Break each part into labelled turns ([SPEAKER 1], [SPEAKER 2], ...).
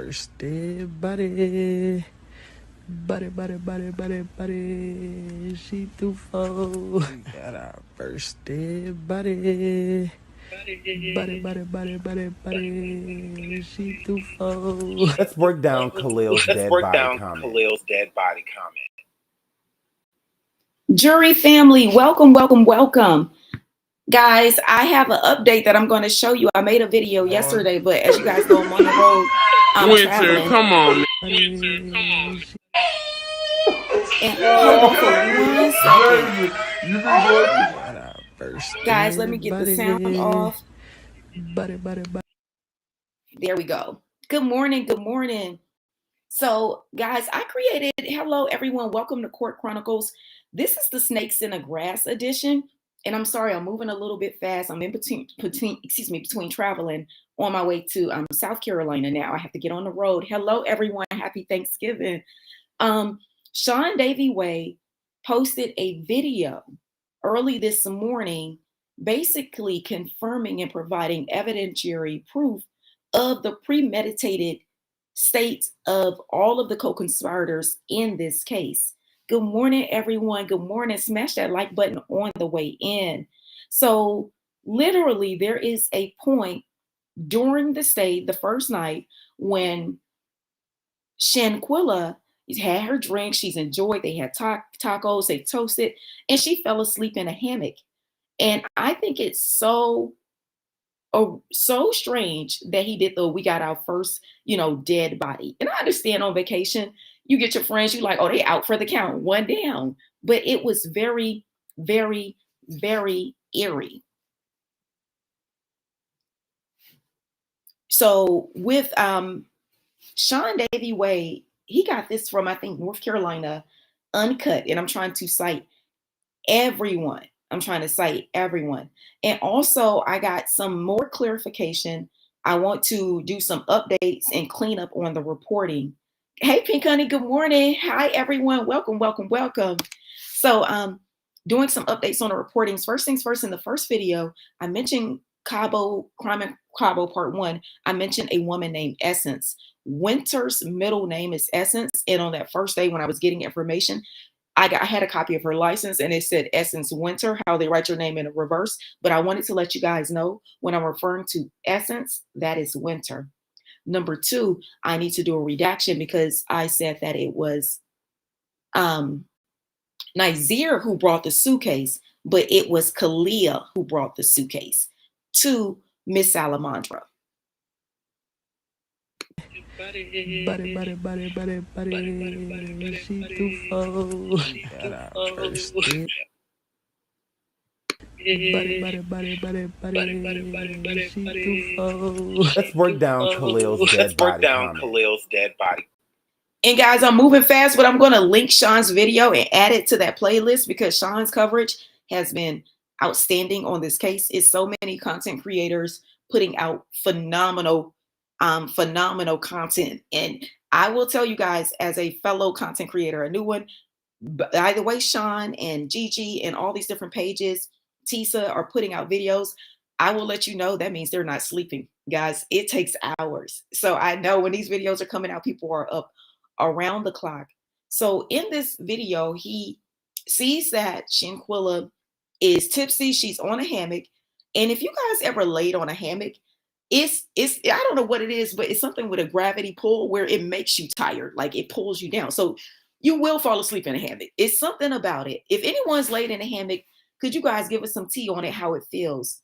[SPEAKER 1] first dead body. Body. She too far. We got our first dead body. Body. She too far.
[SPEAKER 2] Let's break down Khalil's dead body comment.
[SPEAKER 3] Jury family, welcome. Guys, I have an update that I'm going to show you. I made a video yesterday, but as you guys know, I'm on the road. I'm traveling.
[SPEAKER 4] Come on.
[SPEAKER 3] And hold on for 1 second. Guys, let me get the sound off. There we go. Good morning. So, guys, I created, hello, everyone. Welcome to Kourt Chronicles. This is the Snakes in the Grass edition. And I'm sorry, I'm moving a little bit fast. I'm in between traveling on my way to South Carolina now. I have to get on the road. Hello, everyone. Happy Thanksgiving. Sean Davy Way posted a video early this morning, basically confirming and providing evidentiary proof of the premeditated state of all of the co-conspirators in this case. Good morning, everyone. Good morning. Smash that like button on the way in. So literally, there is a point during the stay, the first night, when Shanquella had her drink, she's enjoyed, they had tacos, they toasted, and she fell asleep in a hammock. And I think it's so strange that he did we got our first, dead body. And I understand on vacation, you get your friends, you like, oh, they out for the count, one down. But it was very, very, very eerie. So with Sean Davy Way, he got this from, I think, North Carolina, Uncut. And I'm trying to cite everyone. And also, I got some more clarification. I want to do some updates and clean up on the reporting. Hey, Pink Honey, good morning. Hi, everyone. Welcome. So, doing some updates on the reportings. First things first, in the first video, I mentioned Cabo, Part 1. I mentioned a woman named Essence. Winter's middle name is Essence. And on that first day when I was getting information, I had a copy of her license and it said Essence Winter, how they write your name in a reverse. But I wanted to let you guys know when I'm referring to Essence, that is Winter. Number 2, I need to do a redaction because I said that it was Nazir who brought the suitcase, but it was Kalia who brought the suitcase to Miss Salamandra.
[SPEAKER 1] She too far. Got our first dead. She too far.
[SPEAKER 2] Let's break down Khalil's dead body comment.
[SPEAKER 3] And guys, I'm moving fast, but I'm going to link Sean's video and add it to that playlist because Sean's coverage has been outstanding on this case. It's so many content creators putting out phenomenal content. And I will tell you guys, as a fellow content creator, a new one, by the way, Sean and Gigi and all these different pages, Tisa, are putting out videos, I will let you know that means they're not sleeping. Guys, it takes hours. So I know when these videos are coming out, people are up around the clock. So in this video, he sees that Shanquella is tipsy. She's on a hammock. And if you guys ever laid on a hammock, it's I don't know what it is, but it's something with a gravity pull where it makes you tired, like it pulls you down. So you will fall asleep in a hammock. It's something about it. If anyone's laid in a hammock, could you guys give us some tea on it, how it feels?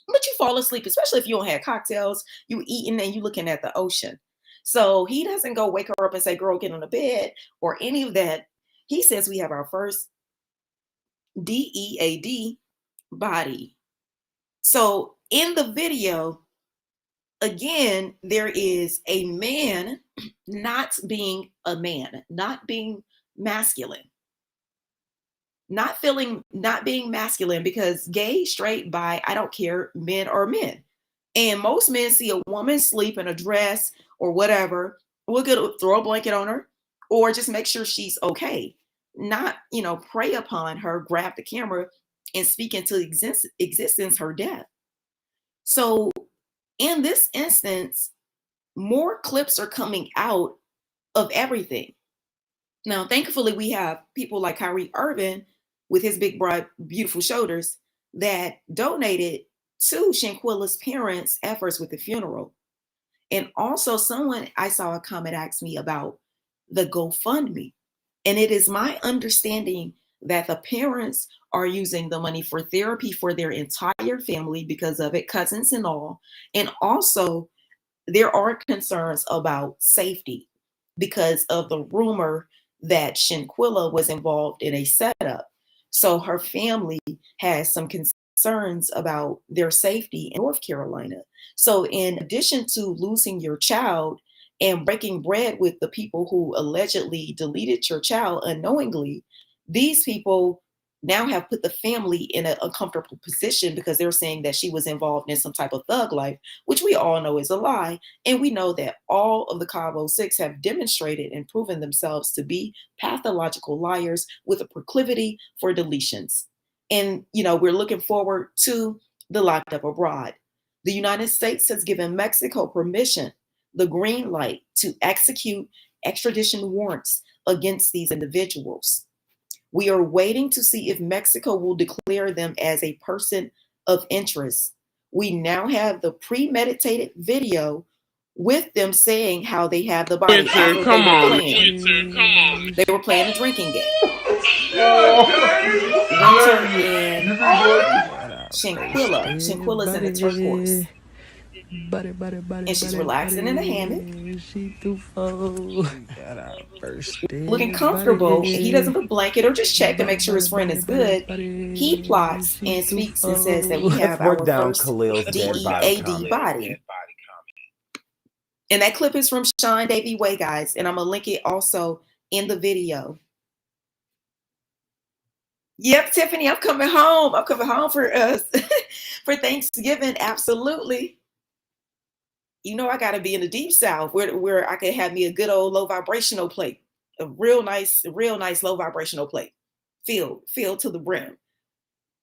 [SPEAKER 3] But you fall asleep, especially if you don't have cocktails, you eating and you looking at the ocean. So he doesn't go wake her up and say, girl, get on the bed or any of that. He says we have our first DEAD body. So in the video, again, there is a man not being a man, not being masculine, not being masculine, because gay, straight, bi, I don't care, men are men. And most men see a woman sleep in a dress or whatever, we'll throw a blanket on her or just make sure she's okay. Not, prey upon her, grab the camera and speak into existence her death. So in this instance, more clips are coming out of everything. Now, thankfully, we have people like Kyrie Irving with his big, broad, beautiful shoulders that donated to Shanquella's parents' efforts with the funeral. And also, someone I saw a comment ask me about the GoFundMe. And it is my understanding that the parents are using the money for therapy for their entire family because of it, cousins and all. And also, there are concerns about safety because of the rumor that Shanquella was involved in a setup. So her family has some concerns about their safety in North Carolina. So in addition to losing your child and breaking bread with the people who allegedly deleted your child unknowingly, these people now have put the family in an uncomfortable position because they're saying that she was involved in some type of thug life, which we all know is a lie. And we know that all of the Cabo Six have demonstrated and proven themselves to be pathological liars with a proclivity for deletions. And, we're looking forward to the locked up abroad. The United States has given Mexico permission, the green light, to execute extradition warrants against these individuals. We are waiting to see if Mexico will declare them as a person of interest. We now have the premeditated video with them saying how they have the body.
[SPEAKER 1] Winter, come on.
[SPEAKER 3] They were playing a drinking game.
[SPEAKER 1] Oh.
[SPEAKER 3] Winter and Shanquella. Shanquella's in the turquoise. And she's relaxing in the hammock. Looking comfortable. He doesn't put a blanket or just check to make sure his friend is good. He plots and speaks and says that we have our first DEAD body. And that clip is from Sean Davy Way, guys. And I'm going to link it also in the video. Yep, Tiffany, I'm coming home. I'm coming home for for Thanksgiving. Absolutely. I got to be in the deep South where I could have me a good old low vibrational plate, a real nice low vibrational plate, filled to the brim.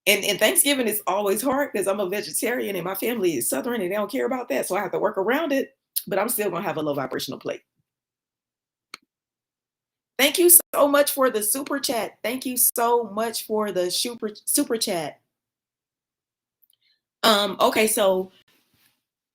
[SPEAKER 3] And Thanksgiving is always hard because I'm a vegetarian and my family is Southern and they don't care about that. So I have to work around it, but I'm still going to have a low vibrational plate. Thank you so much for the super chat. Thank you so much for the super chat. Okay, so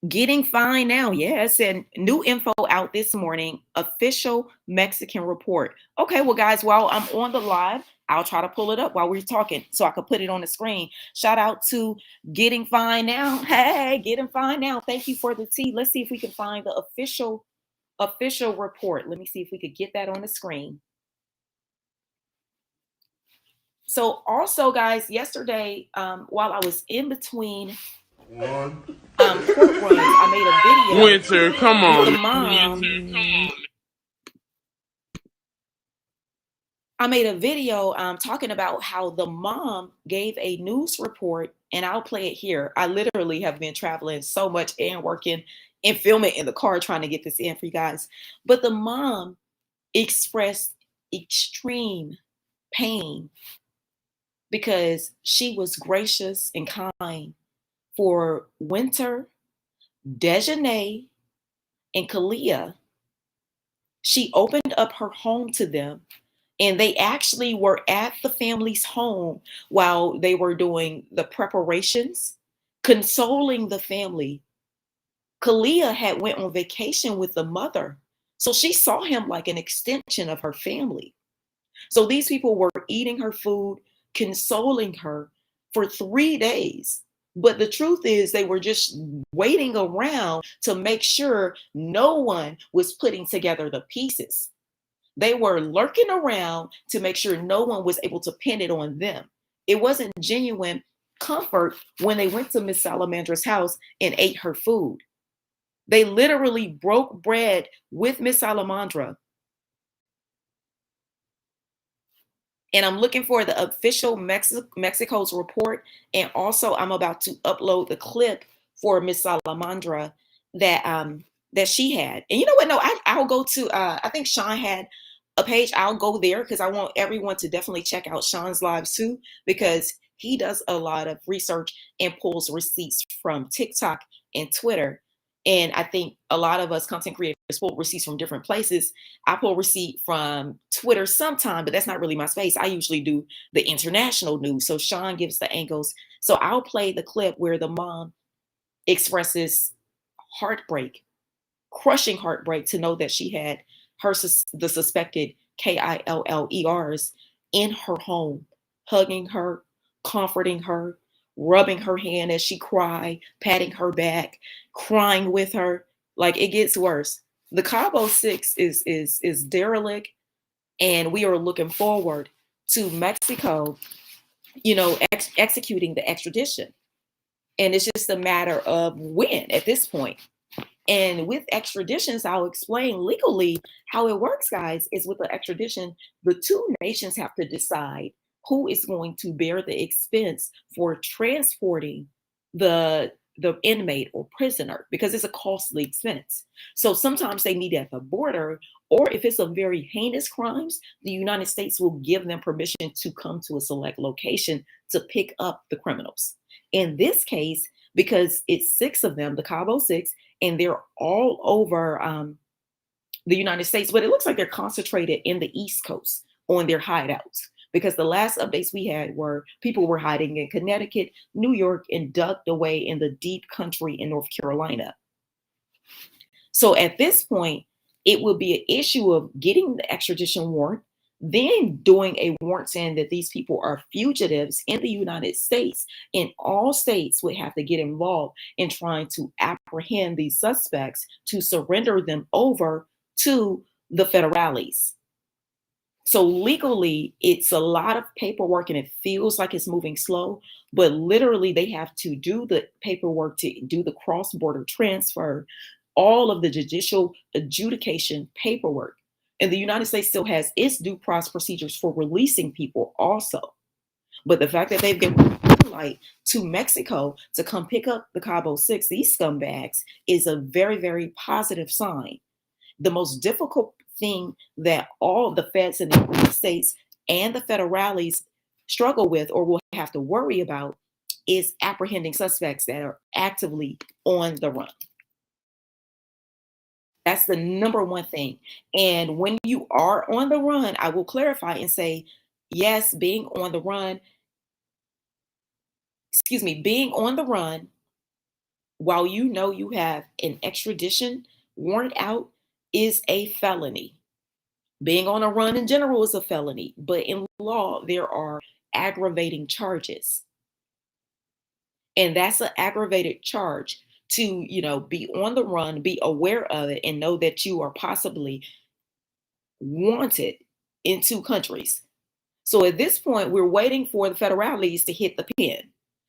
[SPEAKER 3] getting fine now. Yes, and new info out this morning. Official Mexican report. Okay, well, guys, while I'm on the live, I'll try to pull it up while we're talking so I can put it on the screen. Shout out to Getting Fine Now. Hey, Getting Fine Now. Thank you for the tea. Let's see if we can find the official report. Let me see if we could get that on the screen. So also, guys, yesterday, while I was in between court runs, I made a video.
[SPEAKER 1] Winter, come on.
[SPEAKER 3] With the mom. I made a video talking about how the mom gave a news report, and I'll play it here. I literally have been traveling so much and working and filming in the car trying to get this in for you guys. But the mom expressed extreme pain because she was gracious and kind for Winter, Dejanay, and Kalia. She opened up her home to them, and they actually were at the family's home while they were doing the preparations, consoling the family. Kalia had went on vacation with the mother, so she saw him like an extension of her family. So these people were eating her food, consoling her for 3 days. But the truth is they were just waiting around to make sure no one was putting together the pieces. They were lurking around to make sure no one was able to pin it on them. It wasn't genuine comfort when they went to Miss Salamandra's house and ate her food. They literally broke bread with Miss Salamandra. And I'm looking for the official Mexico's report. And also I'm about to upload the clip for Miss Salamandra that she had. And you know what? No, I'll go to, I think Sean had a page. I'll go there because I want everyone to definitely check out Sean's lives too, because he does a lot of research and pulls receipts from TikTok and Twitter. And I think a lot of us content creators pull receipts from different places. I pull receipt from Twitter sometime, but that's not really my space. I usually do the international news. So Sean gives the angles. So I'll play the clip where the mom expresses heartbreak, crushing heartbreak to know that she had the suspected KILLERs in her home, hugging her, comforting her, rubbing her hand as she cried, patting her back, crying with her. Like, it gets worse. The Cabo 6 is derelict, and we are looking forward to Mexico, executing the extradition. And it's just a matter of when at this point. And with extraditions, I'll explain legally how it works, guys, is with the extradition, the two nations have to decide who is going to bear the expense for transporting the inmate or prisoner, because it's a costly expense. So sometimes they meet at the border, or if it's a very heinous crimes, the United States will give them permission to come to a select location to pick up the criminals. In this case, because it's 6 of them, the Cabo 6, and they're all over the United States, but it looks like they're concentrated in the East Coast on their hideouts, because the last updates we had were people were hiding in Connecticut, New York, and ducked away in the deep country in North Carolina. So at this point, it will be an issue of getting the extradition warrant, then doing a warrant saying that these people are fugitives in the United States, and all states would have to get involved in trying to apprehend these suspects to surrender them over to the federales. So legally, it's a lot of paperwork, and it feels like it's moving slow, but literally they have to do the paperwork to do the cross-border transfer, all of the judicial adjudication paperwork. And the United States still has its due process procedures for releasing people also. But the fact that they've given green light to Mexico to come pick up the Cabo 6, these scumbags, is a very, very positive sign. The most difficult thing that all the feds in the United States and the federales struggle with or will have to worry about is apprehending suspects that are actively on the run. That's the number one thing. And when you are on the run, I will clarify and say, yes, being on the run while you know you have an extradition warrant out is a felony. Being on a run in general is a felony, but in law, there are aggravating charges. And that's an aggravated charge to, be on the run, be aware of it, and know that you are possibly wanted in 2 countries. So at this point, we're waiting for the federales to hit the pin.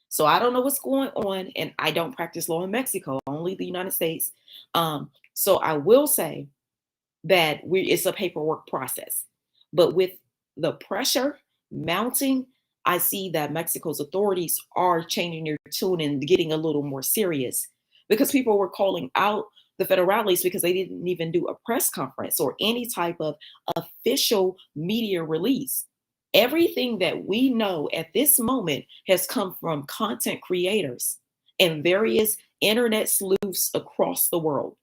[SPEAKER 3] So I don't know what's going on, and I don't practice law in Mexico, only the United States. So I will say that it's a paperwork process. But with the pressure mounting, I see that Mexico's authorities are changing their tune and getting a little more serious, because people were calling out the federales because they didn't even do a press conference or any type of official media release. Everything that we know at this moment has come from content creators and various internet sleuths across the world.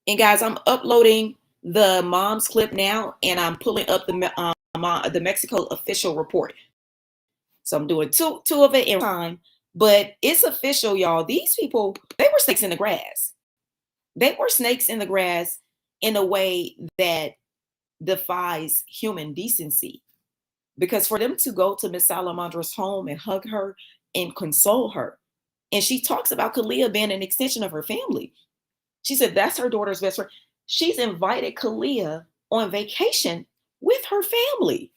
[SPEAKER 3] And guys, I'm uploading the mom's clip now, and I'm pulling up the Mexico official report. So I'm doing two of it in time, but it's official, y'all. These people, they were snakes in the grass. They were snakes in the grass in a way that defies human decency. Because for them to go to Miss Salamandra's home and hug her and console her, and she talks about Kalia being an extension of her family. She said that's her daughter's best friend. She's invited Kalia on vacation with her family.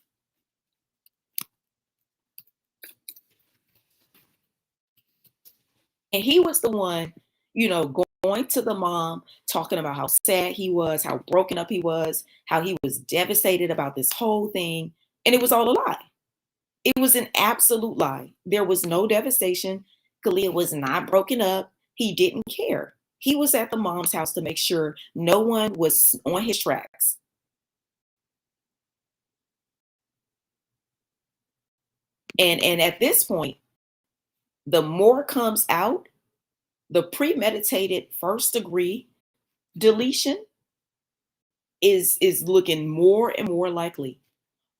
[SPEAKER 3] And he was the one, going to the mom, talking about how sad he was, how broken up he was, how he was devastated about this whole thing. And it was all a lie. It was an absolute lie. There was no devastation. Kalia was not broken up. He didn't care. He was at the mom's house to make sure no one was on his tracks. And at this point, the more comes out, the premeditated first degree deletion is looking more and more likely.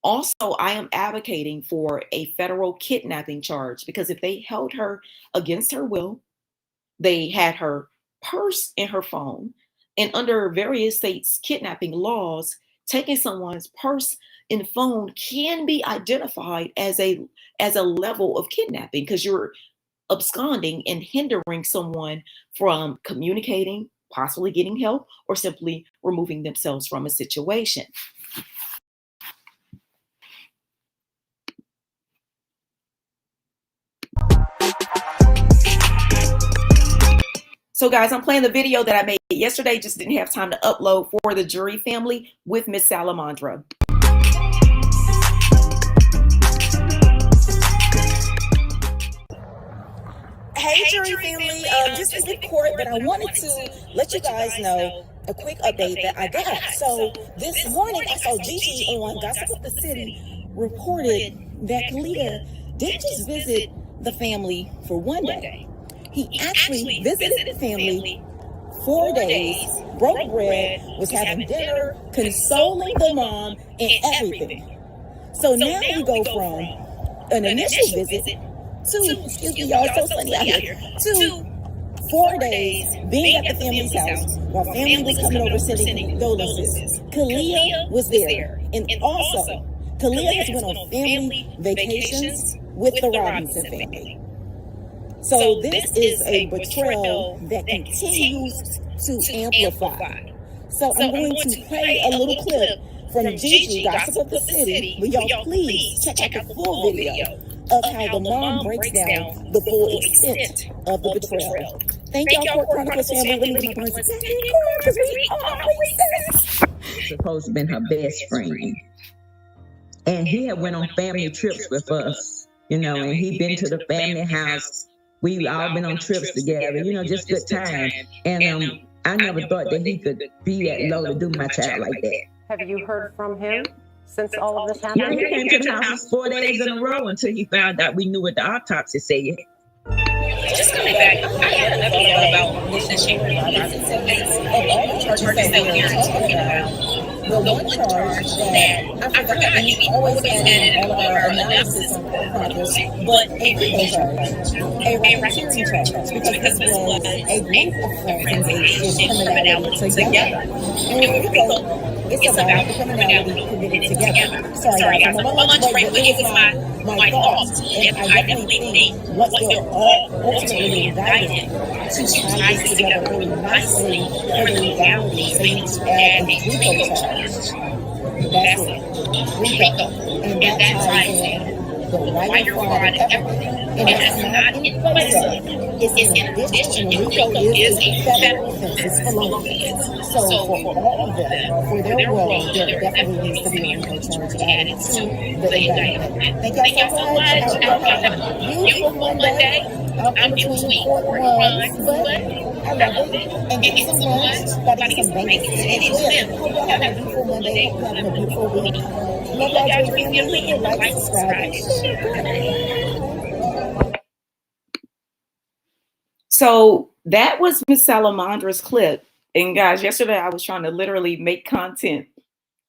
[SPEAKER 3] Also, I am advocating for a federal kidnapping charge, because if they held her against her will, they had her purse and her phone, and under various states' kidnapping laws, taking someone's purse and phone can be identified as a level of kidnapping, because you're absconding and hindering someone from communicating, possibly getting help, or simply removing themselves from a situation. So guys, I'm playing the video that I made yesterday, just didn't have time to upload, for the jury family with Miss Salamandra. Hey jury family, this is the court, but I wanted to let you guys know a quick update that I got. So this morning I saw Gigi on Gossip of the City reported that Khalida didn't just visit the family for one day. He actually visited the family 4 days, broke bread, was having dinner, consoling the mom, and everything. So now we go from an initial visit to, excuse me y'all, so sunny out here, to 4 days being at the family's house while family was coming over sending condolences. Kalia was there. And also, Kalia has went on family vacations with the Robinson family. So this is a betrayal that continues to amplify. So I'm going to play a little clip from Gigi, Gossip of the City, but y'all please check out the full video of how the mom breaks down the full extent of the betrayal. Thank y'all, Khronicles family.
[SPEAKER 4] Supposed to been her best friend, and he had went on family trips with us, and he been to the family house. We all been on trips together, just good time. And I never thought that he could be that low to do my child like that.
[SPEAKER 5] Have you heard from him since all of this happened?
[SPEAKER 4] Yeah, he came to the house 4 days in a row until he found out we knew what the autopsy said.
[SPEAKER 3] Just coming back, I had another thought about Mission Shakdown. Of all the charges that we are talking about, the one charge that I forgot, and you always add in all of our analysis on Chronicles, but a RICO charge, a racketeering charge, because this was a group of friends engaged in criminality together. And with RICO, it's about the criminality committed together. Sorry guys, I'm on my lunch break, but it was my thoughts, and I definitely think what they're all ultimately indicted to tie this together really nicely for the legalities. They need to add a RICO charge. That's it, RICO, and that ties in the wire fraud and everything. And that's not in place of, it's in addition. RICO is a federal offense, it's felony offense. So for all of them, for their role, there definitely needs to be a RICO charge added to the indictment. Thank y'all so much. Have a beautiful Monday. I'm in between court runs, but I love it. And get some lunch, gotta get some bacon. And enjoy. Hope y'all have a beautiful Monday. Hope y'all have a beautiful week. Love y'all, family. Hit like, subscribe. So that was Miss Salamandra's clip. And guys, yesterday I was trying to literally make content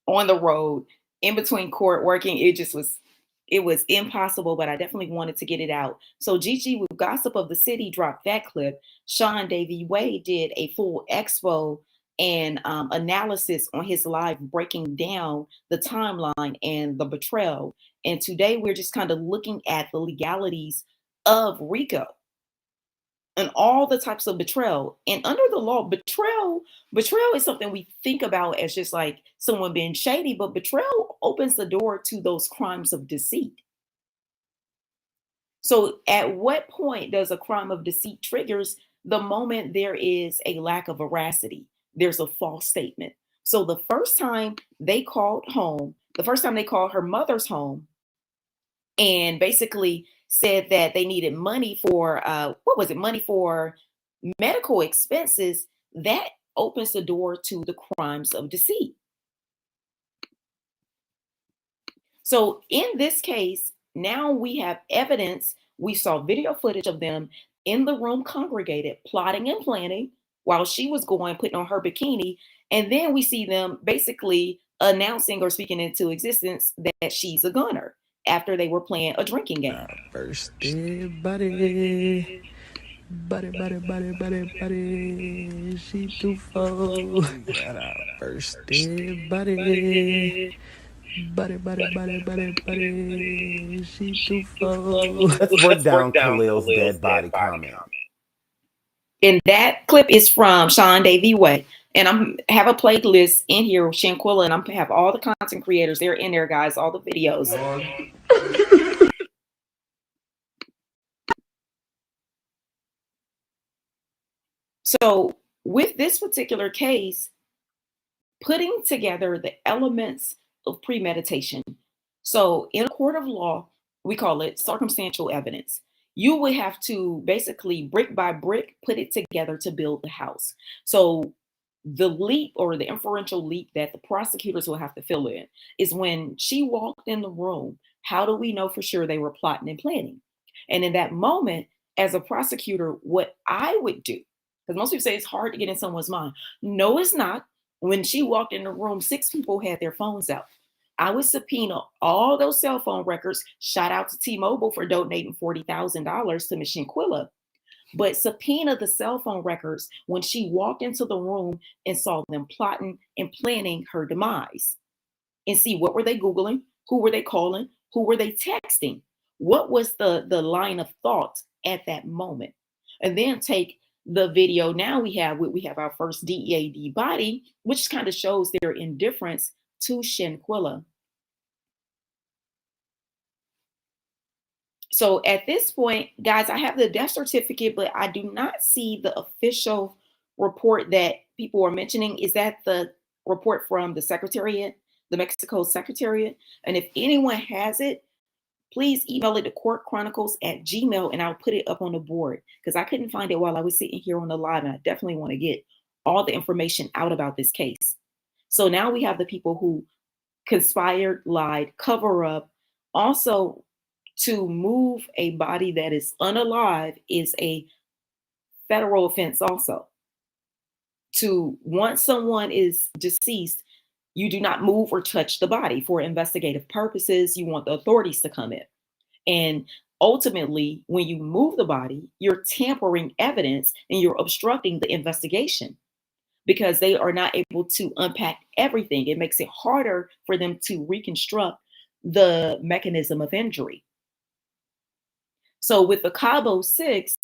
[SPEAKER 3] on the road in between court working. It was impossible, but I definitely wanted to get it out. So Gigi with Gossip of the City dropped that clip. Sean Davey Wade did a full expo and analysis on his live, breaking down the timeline and the betrayal. And today we're just kind of looking at the legalities of RICO and all the types of betrayal. And under the law, betrayal is something we think about as just like someone being shady, but betrayal opens the door to those crimes of deceit. So at what point does a crime of deceit triggers? The moment there is a lack of veracity, there's a false statement. So the first time they called her mother's home and basically said that they needed money for, money for medical expenses, that opens the door to the crimes of deceit. So in this case, now we have evidence. We saw video footage of them in the room congregated, plotting and planning while she was putting on her bikini. And then we see them basically announcing or speaking into existence that she's a gunner after they were playing a drinking game.
[SPEAKER 1] Birthday buddy. Buddy. She too full. Got a birthday buddy. Buddy. She too full.
[SPEAKER 2] Let's break down Khalil's dead body comment.
[SPEAKER 3] And that clip is from Sean Davey Way. And I'm have a playlist in here, Shanquella, and I'm have all the content creators. They're in there, guys, all the videos. So with this particular case, putting together the elements of premeditation. So in a court of law, we call it circumstantial evidence. You would have to basically brick by brick put it together to build the house. So the leap or the inferential leap that the prosecutors will have to fill in is when she walked in the room, how do we know for sure they were plotting and planning? And in that moment, as a prosecutor, what I would do, because most people say it's hard to get in someone's mind. No, it's not. When she walked in the room, 6 people had their phones out. I would subpoena all those cell phone records. Shout out to T-Mobile for donating $40,000 to Ms. Shanquella. But subpoena the cell phone records when she walked into the room and saw them plotting and planning her demise. And see, what were they Googling? Who were they calling? Who were they texting? What was the line of thought at that moment? And then take the video. Now we have our first DEAD body, which kind of shows their indifference to Shanquella. So at this point, guys, I have the death certificate, but I do not see the official report that people are mentioning. Is that the report from the Secretariat, the Mexico Secretariat? And if anyone has it, please email it to Chronicles@gmail.com and I'll put it up on the board because I couldn't find it while I was sitting here on the live, and I definitely want to get all the information out about this case. So now we have the people who conspired, lied, cover up. Also, to move a body that is unalive is a federal offense also. Once someone is deceased, you do not move or touch the body for investigative purposes. You want the authorities to come in. And ultimately, when you move the body, you're tampering evidence and you're obstructing the investigation because they are not able to unpack everything. It makes it harder for them to reconstruct the mechanism of injury. So with the Cabo 6,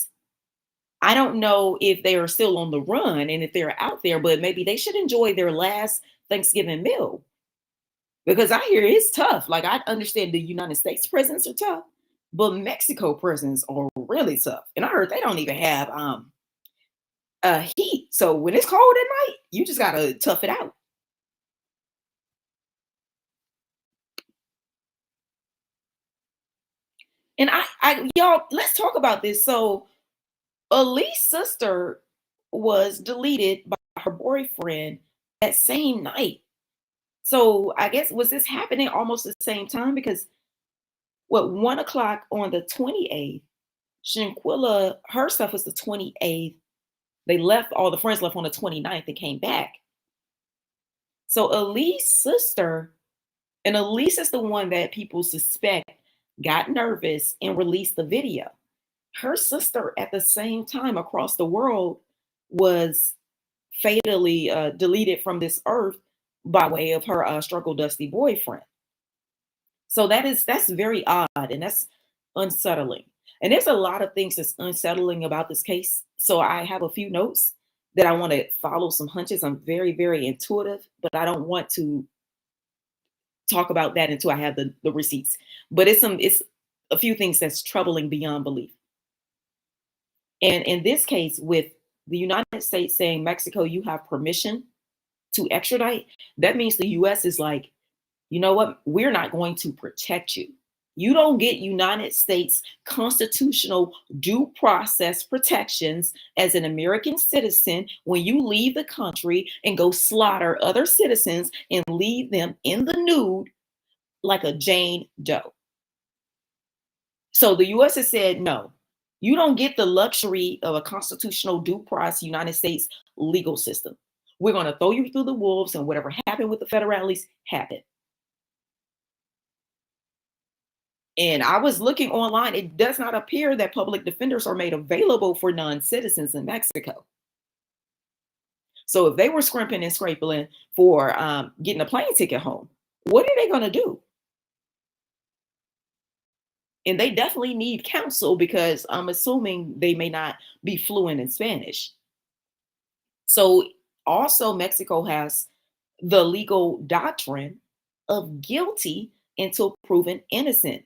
[SPEAKER 3] I don't know if they are still on the run and if they're out there, but maybe they should enjoy their last Thanksgiving meal because I hear it's tough. Like, I understand the United States prisons are tough, but Mexico prisons are really tough. And I heard they don't even have heat. So when it's cold at night, you just got to tough it out. And y'all, let's talk about this. So Elise's sister was deleted by her boyfriend that same night. So I guess, was this happening almost the same time? Because 1 o'clock on the 28th, Shanquella, her stuff was the 28th. They left, all the friends left on the 29th and came back. So Elise's sister, and Elise is the one that people suspect got nervous and released the video. Her sister at the same time across the world was fatally deleted from this earth by way of her struggle dusty boyfriend. So that's very odd and that's unsettling. And there's a lot of things that's unsettling about this case. So I have a few notes that I want to follow some hunches. I'm very, very intuitive, but I don't want to talk about that until I have the receipts. But it's a few things that's troubling beyond belief. And in this case, with the United States saying, Mexico, you have permission to extradite, that means the US is like, you know what? We're not going to protect you. You don't get United States constitutional due process protections as an American citizen when you leave the country and go slaughter other citizens and leave them in the nude like a Jane Doe. So the US has said, no, you don't get the luxury of a constitutional due process United States legal system. We're going to throw you through the wolves, and whatever happened with the federales happened. And I was looking online. It does not appear that public defenders are made available for non-citizens in Mexico. So if they were scrimping and scraping for getting a plane ticket home, what are they going to do? And they definitely need counsel, because I'm assuming they may not be fluent in Spanish. So also Mexico has the legal doctrine of guilty until proven innocent.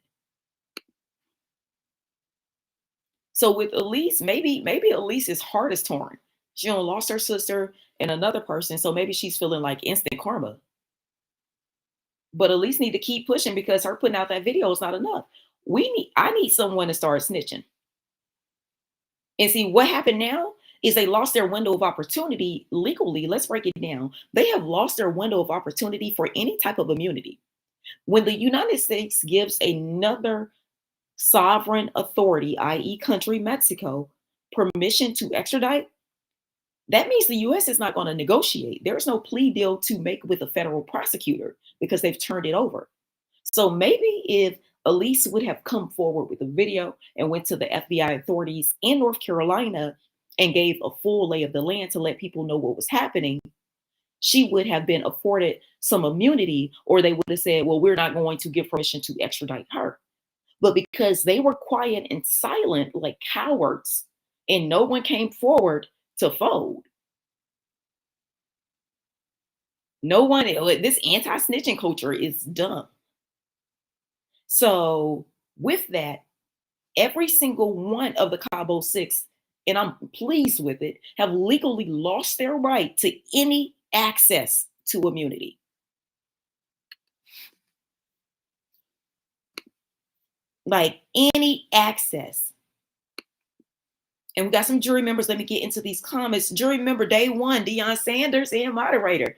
[SPEAKER 3] So with Elise, maybe Elise's heart is torn. She lost her sister and another person, so maybe she's feeling like instant karma. But Elise need to keep pushing, because her putting out that video is not enough. I need someone to start snitching. And see, what happened now is they lost their window of opportunity legally. Let's break it down. They have lost their window of opportunity for any type of immunity. When the United States gives another sovereign authority, i.e. country Mexico, permission to extradite, that means the US is not going to negotiate. There's no plea deal to make with a federal prosecutor, because they've turned it over. So maybe if Elise would have come forward with a video and went to the FBI authorities in North Carolina and gave a full lay of the land to let people know what was happening, she would have been afforded some immunity, or they would have said, well, we're not going to give permission to extradite her. But because they were quiet and silent like cowards, and no one came forward to fold, no one, this anti-snitching culture is dumb. So with that, every single one of the Cabo 6, and I'm pleased with it, have legally lost their right to any access to immunity. Like any access. And we got some jury members. Let me get into these comments. Jury member day 1, Deion Sanders and moderator,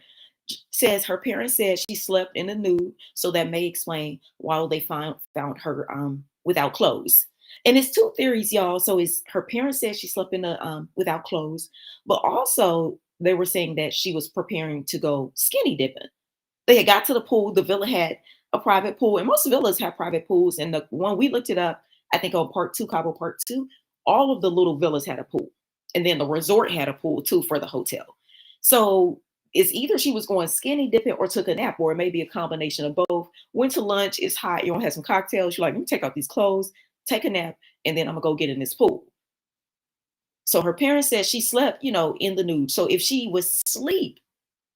[SPEAKER 3] says her parents said she slept in the nude, so that may explain why they found her without clothes. And it's two theories, y'all. So it's her parents said she slept in the without clothes, but also they were saying that she was preparing to go skinny dipping. They had got to the pool. The villa had a private pool, and most villas have private pools. And the one we looked it up, I think on part 2, Cabo part 2, all of the little villas had a pool, and then the resort had a pool too for the hotel. So it's either she was going skinny dipping or took a nap, or it may be a combination of both. Went to lunch, it's hot, you don't have some cocktails. You're like, let me take out these clothes, take a nap, and then I'm gonna go get in this pool. So her parents said she slept, in the nude. So if she was asleep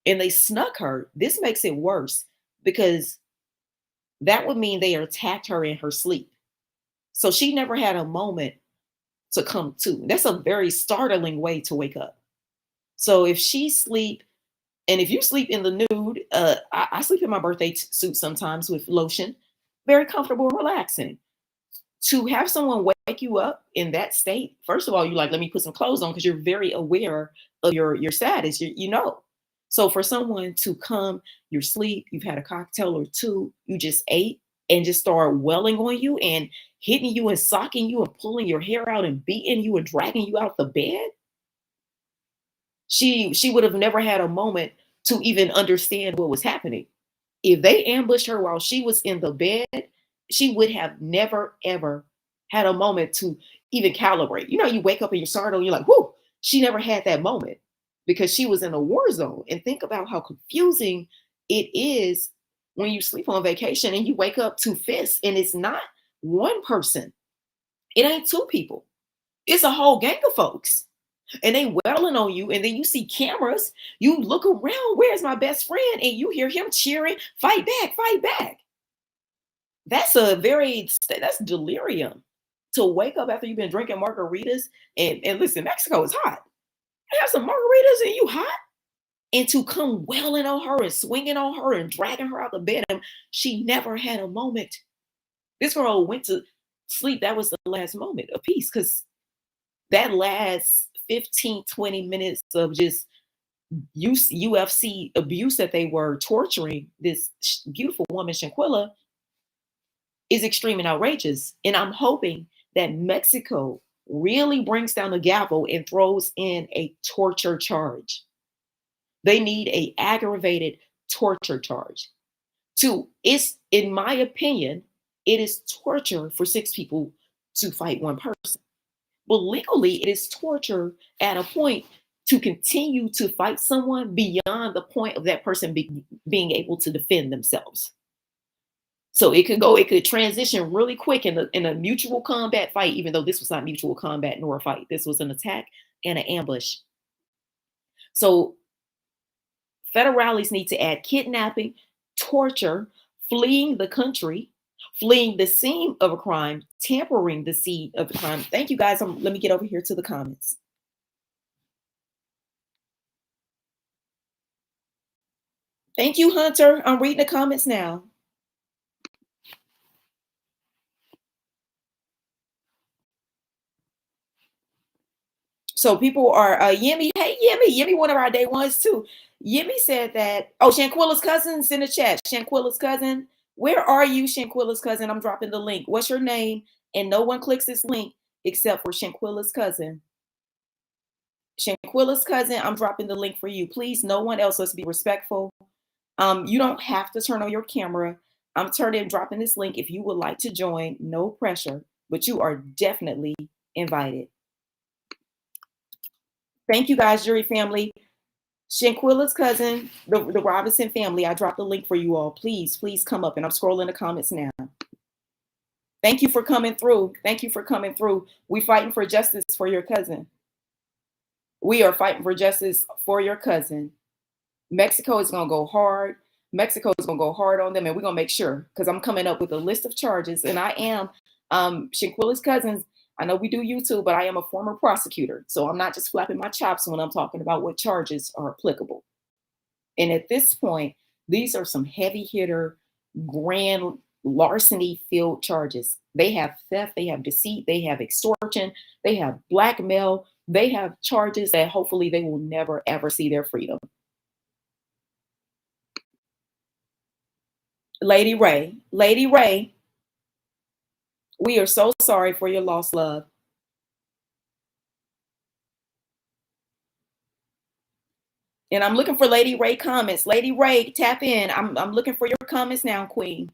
[SPEAKER 3] and they snuck her, this makes it worse, because that would mean they attacked her in her sleep. So she never had a moment to come to. That's a very startling way to wake up. So if she sleep, and if you sleep in the nude, I sleep in my birthday suit sometimes with lotion, very comfortable and relaxing. To have someone wake you up in that state, first of all, you're like, let me put some clothes on, because you're very aware of your status, you know. So for someone to come, you're asleep, you've had a cocktail or two, you just ate, and just start welling on you and hitting you and socking you and pulling your hair out and beating you and dragging you out the bed, she would have never had a moment to even understand what was happening. If they ambushed her while she was in the bed, she would have never, ever had a moment to even calibrate. You wake up and you're startled, you're like, whoo, she never had that moment, because she was in a war zone. And think about how confusing it is when you sleep on vacation and you wake up to fists, and it's not one person. It ain't two people. It's a whole gang of folks. And they welling on you, and then you see cameras, you look around, where's my best friend? And you hear him cheering, fight back, fight back. That's delirium. To wake up after you've been drinking margaritas, and listen, Mexico is hot. I have some margaritas and you hot? And to come welling on her and swinging on her and dragging her out the bed, and she never had a moment. This girl went to sleep. That was the last moment of peace, because that last 15, 20 minutes of just UFC abuse that they were torturing this beautiful woman, Shanquella, is extreme and outrageous. And I'm hoping that Mexico really brings down the gavel and throws in a torture charge. They need an aggravated torture charge. It's, in my opinion, it is torture for 6 people to fight one person. But legally, it is torture at a point to continue to fight someone beyond the point of that person being able to defend themselves. So it could transition really quick in a mutual combat fight, even though this was not mutual combat nor a fight. This was an attack and an ambush. So federales need to add kidnapping, torture, fleeing the country, fleeing the scene of a crime, tampering the scene of the crime. Thank you, guys. Let me get over here to the comments. Thank you, Hunter. I'm reading the comments now. So people are, Yemi, hey, Yemi, one of our day ones too. Yemi said that, oh, Shanquella's cousin's in the chat. Shanquella's cousin. Where are you, Shanquella's cousin? I'm dropping the link. What's your name? And no one clicks this link except for Shanquella's cousin. Shanquella's cousin, I'm dropping the link for you. Please, no one else. Let's be respectful. You don't have to turn on your camera. I'm dropping this link if you would like to join. No pressure, but you are definitely invited. Thank you, guys, jury family. Shanquella's cousin, the Robinson family, I dropped the link for you all. Please come up. And I'm scrolling the comments now. Thank you for coming through. Thank you for coming through. We fighting for justice for your cousin. We are fighting for justice for your cousin. Mexico is going to go hard. Mexico is going to go hard on them. And we're going to make sure, because I'm coming up with a list of charges. And I am Shanquella's cousins. I know we do YouTube, but I am a former prosecutor. So I'm not just flapping my chops when I'm talking about what charges are applicable. And at this point, these are some heavy hitter, grand larceny filled charges. They have theft, they have deceit, they have extortion, they have blackmail, they have charges that hopefully they will never, ever see their freedom. Lady Ray, we are so sorry for your lost love. And I'm looking for Lady Ray comments. Lady Ray, tap in. I'm looking for your comments now, Queen.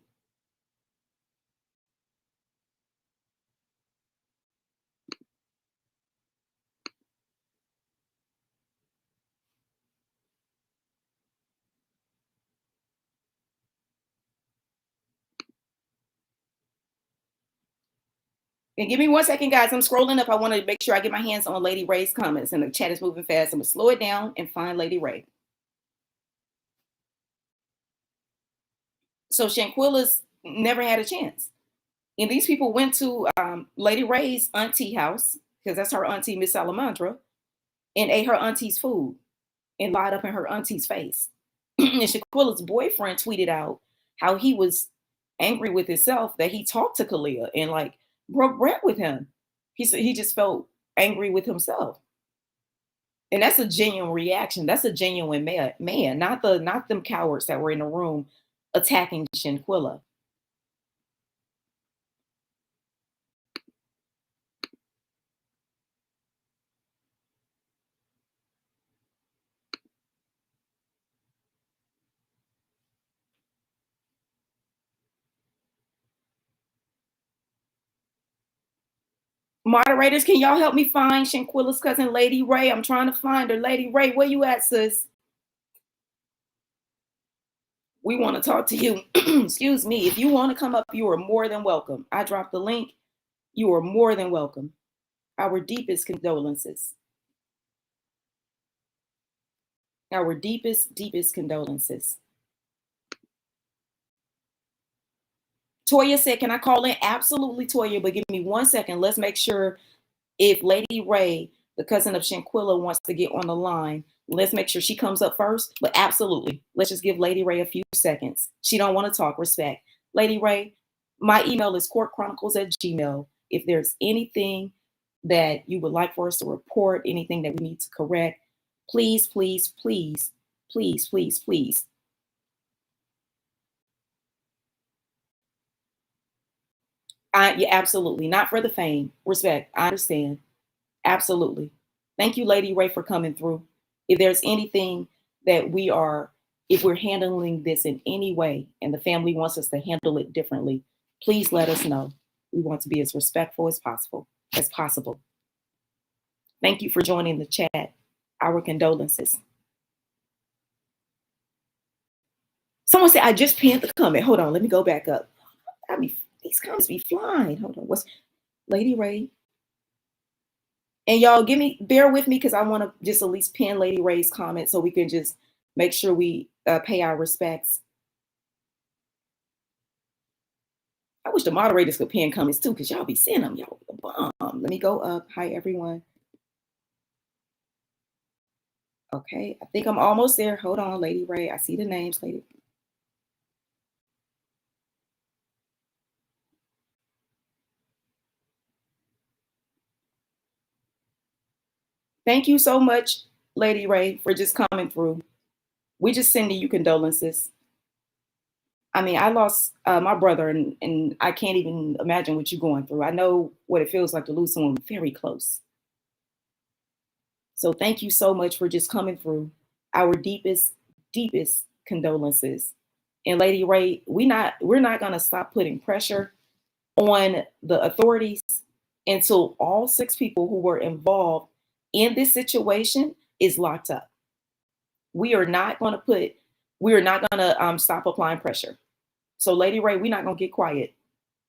[SPEAKER 3] And give me 1 second, guys. I'm scrolling up. I want to make sure I get my hands on Lady Ray's comments, and the chat is moving fast. I'm going to slow it down and find Lady Ray. So Shanquella's never had a chance. And these people went to Lady Ray's auntie house, because that's her auntie, Miss Salamandra, and ate her auntie's food and lied up in her auntie's face. And Shanquella's boyfriend tweeted out how he was angry with himself that he talked to Kalia and like broke bread with him. He said he just felt angry with himself. And that's a genuine reaction. That's a genuine man, not them cowards that were in the room attacking Shanquella. Moderators, can y'all help me find Shanquella's cousin, Lady Ray? I'm trying to find her. Lady Ray, where you at, sis? We want to talk to you. Excuse me. If you want to come up, you are more than welcome. I dropped the link. You are more than welcome. Our deepest condolences. Our deepest condolences. Toya said, can I call in? Absolutely, Toya, but give me 1 second. Let's make sure if Lady Ray, the cousin of Shanquella, wants to get on the line, let's make sure she comes up first. But absolutely, let's just give Lady Ray a few seconds. She don't want to talk. Respect. Lady Ray, My email is kourtchronicles@gmail. If there's anything that you would like for us to report, anything that we need to correct, please, please, please, please, please, please. Yeah, absolutely. Not for the fame. Respect. I understand. Absolutely. Thank you, Lady Ray, for coming through. If there's anything that if we're handling this in any way and the family wants us to handle it differently, please let us know. We want to be as respectful as possible. Thank you for joining the chat. Our condolences. Someone said, I just pinned the comment. Hold on, let me go back up. These comments be flying. Hold on. What's Lady Ray? And y'all bear with me because I want to just at least pin Lady Ray's comment so we can just make sure we pay our respects. I wish the moderators could pin comments too, because y'all be seeing them. Y'all the bomb. Let me go up. Hi, everyone. Okay, I think I'm almost there. Hold on, Lady Ray. I see the names, Lady. Thank you so much, Lady Ray, for just coming through. We just sending you condolences. I mean, I lost my brother, and I can't even imagine what you're going through. I know what it feels like to lose someone very close. So thank you so much for just coming through. Our deepest, deepest condolences. And Lady Ray, we're not gonna stop putting pressure on the authorities until all 6 people who were involved in this situation is locked up. We are not gonna stop applying pressure. So Lady Ray, we're not gonna get quiet.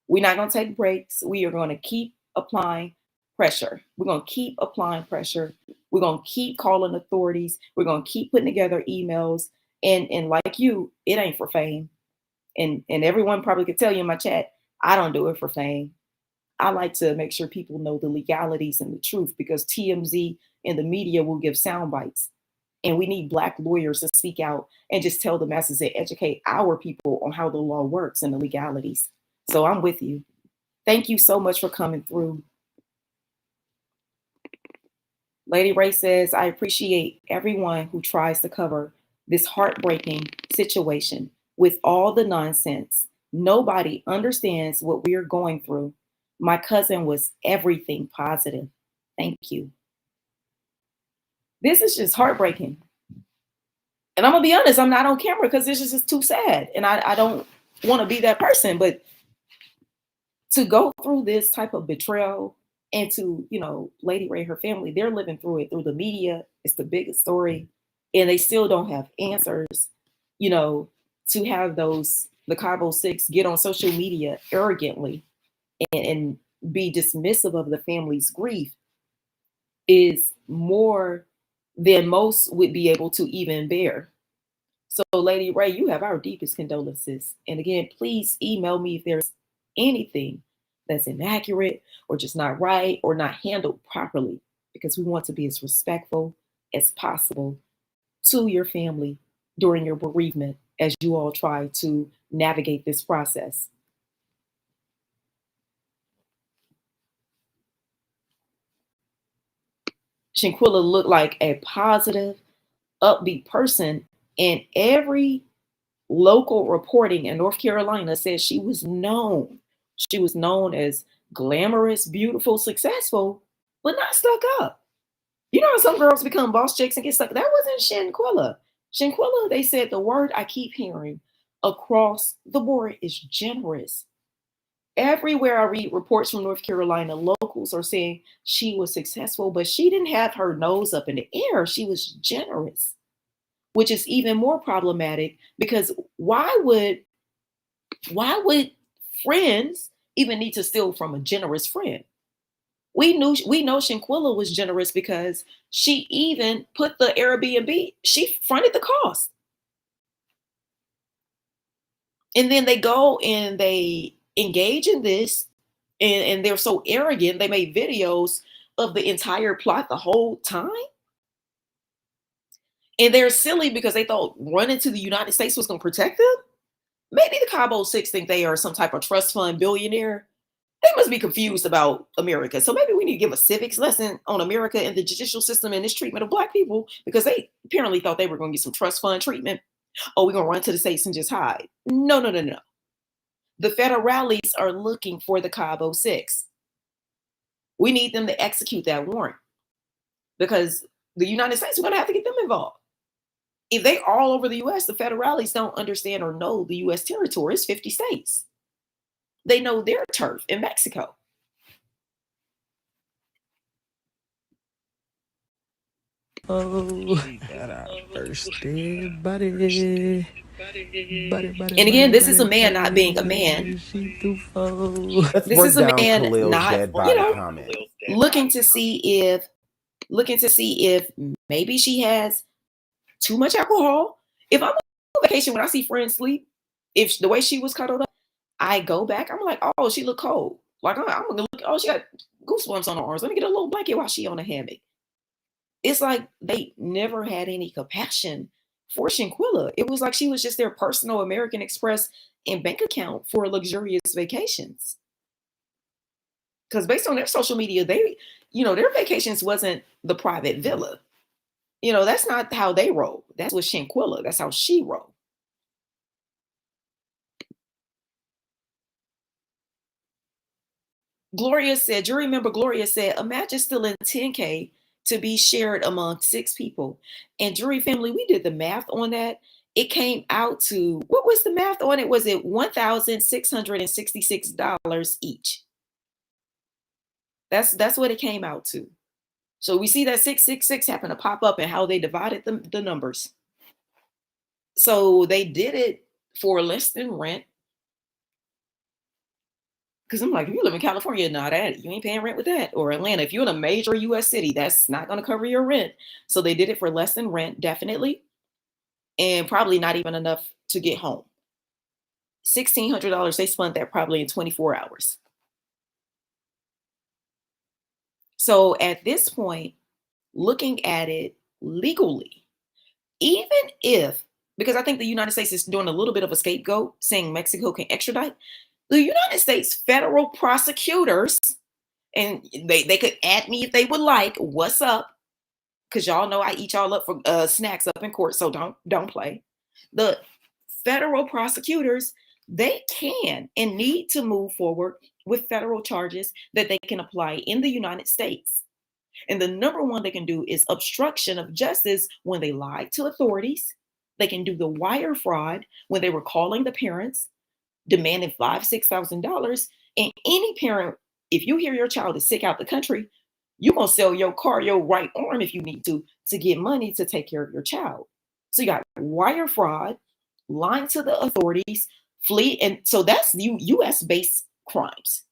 [SPEAKER 3] We're not gonna take breaks. We are gonna keep applying pressure. We're gonna keep applying pressure. We're gonna keep calling authorities. We're gonna keep putting together emails. And like you, it ain't for fame. And everyone probably could tell you in my chat, I don't do it for fame. I like to make sure people know the legalities and the truth, because TMZ and the media will give sound bites. And we need Black lawyers to speak out and just tell the masses and educate our people on how the law works and the legalities. So I'm with you. Thank you so much for coming through. Lady Ray says, I appreciate everyone who tries to cover this heartbreaking situation with all the nonsense. Nobody understands what we are going through. My cousin was everything positive. Thank you. This is just heartbreaking. And I'm gonna be honest, I'm not on camera because this is just too sad. And I don't want to be that person, but to go through this type of betrayal and to, Lady Ray, her family, they're living through it through the media. It's the biggest story. And they still don't have answers, to have the Cabo 6 get on social media arrogantly and be dismissive of the family's grief is more than most would be able to even bear. So Lady Ray, you have our deepest condolences. And again, please email me if there's anything that's inaccurate or just not right or not handled properly, because we want to be as respectful as possible to your family during your bereavement as you all try to navigate this process. Shanquella looked like a positive, upbeat person, and every local reporting in North Carolina says she was known. She was known as glamorous, beautiful, successful, but not stuck up. You know how some girls become boss chicks and get stuck? That wasn't Shanquella. Shanquella, they said the word I keep hearing across the board is generous. Everywhere I read reports from North Carolina, locals are saying she was successful, but she didn't have her nose up in the air. She was generous, which is even more problematic because why would friends even need to steal from a generous friend? We know Shanquella was generous because she even put the Airbnb, she fronted the cost. And then they go and they engage in this, and they're so arrogant, they made videos of the entire plot the whole time. And they're silly because they thought running to the United States was going to protect them. maybe the Cabo Six think they are some type of trust fund billionaire. They must be confused about America. So maybe we need to give a civics lesson on America and the judicial system and this treatment of Black people, because they apparently thought they were going to get some trust fund treatment. Oh, we're going to run to the States and just hide. No, no, no, no. The federales are looking for the Cabo Six. We need them to execute that warrant, because the United States are going to have to get them involved. If they all over the US, the federales don't understand or know the US territory. It's 50 states. They know their turf in Mexico.
[SPEAKER 1] Oh, we got our first dead body.
[SPEAKER 3] And again, this is a man not being a man.
[SPEAKER 2] Let's
[SPEAKER 3] This
[SPEAKER 2] break
[SPEAKER 3] is a
[SPEAKER 2] down
[SPEAKER 3] man
[SPEAKER 2] Khalil's
[SPEAKER 3] not,
[SPEAKER 2] dead body comment.
[SPEAKER 3] looking to see if maybe she has too much alcohol. If I'm on vacation, when I see friends sleep, if the way she was cuddled up, I go back, I'm like, oh, she look cold. Like I'm gonna look, oh, she got goosebumps on her arms. Let me get a little blanket while she on a hammock. It's like they never had any compassion for Shanquella. It was like she was just their personal American Express and bank account for luxurious vacations. Because based on their social media, they, their vacations wasn't the private villa. That's not how they roll. That's with Shanquella. That's how she rolled. Gloria said, jury member Gloria said, imagine stealing 10K to be shared among 6 people. And jury family, we did the math on that. It came out to, what was the math on it? Was it $1,666 each? That's what it came out to. So we see that 666 happen to pop up and how they divided the numbers. So they did it for less than rent. Because I'm like, if you live in California, you ain't paying rent with that. Or Atlanta, if you're in a major US city, that's not going to cover your rent. So they did it for less than rent, definitely. And probably not even enough to get home. $1,600, they spent that probably in 24 hours. So at this point, looking at it legally, even if, because I think the United States is doing a little bit of a scapegoat, saying Mexico can extradite, the United States federal prosecutors, and they could add me if they would like, what's up? Because y'all know I eat y'all up for snacks up in court, so don't play. The federal prosecutors, they can and need to move forward with federal charges that they can apply in the United States. And the number one they can do is obstruction of justice when they lied to authorities. They can do the wire fraud when they were calling the parents, demanding $5,000-$6,000. And any parent, if you hear your child is sick out the country, you're going to sell your car, your right arm if you need to get money to take care of your child. So you got wire fraud, lying to the authorities, flee. And so that's US-based crimes.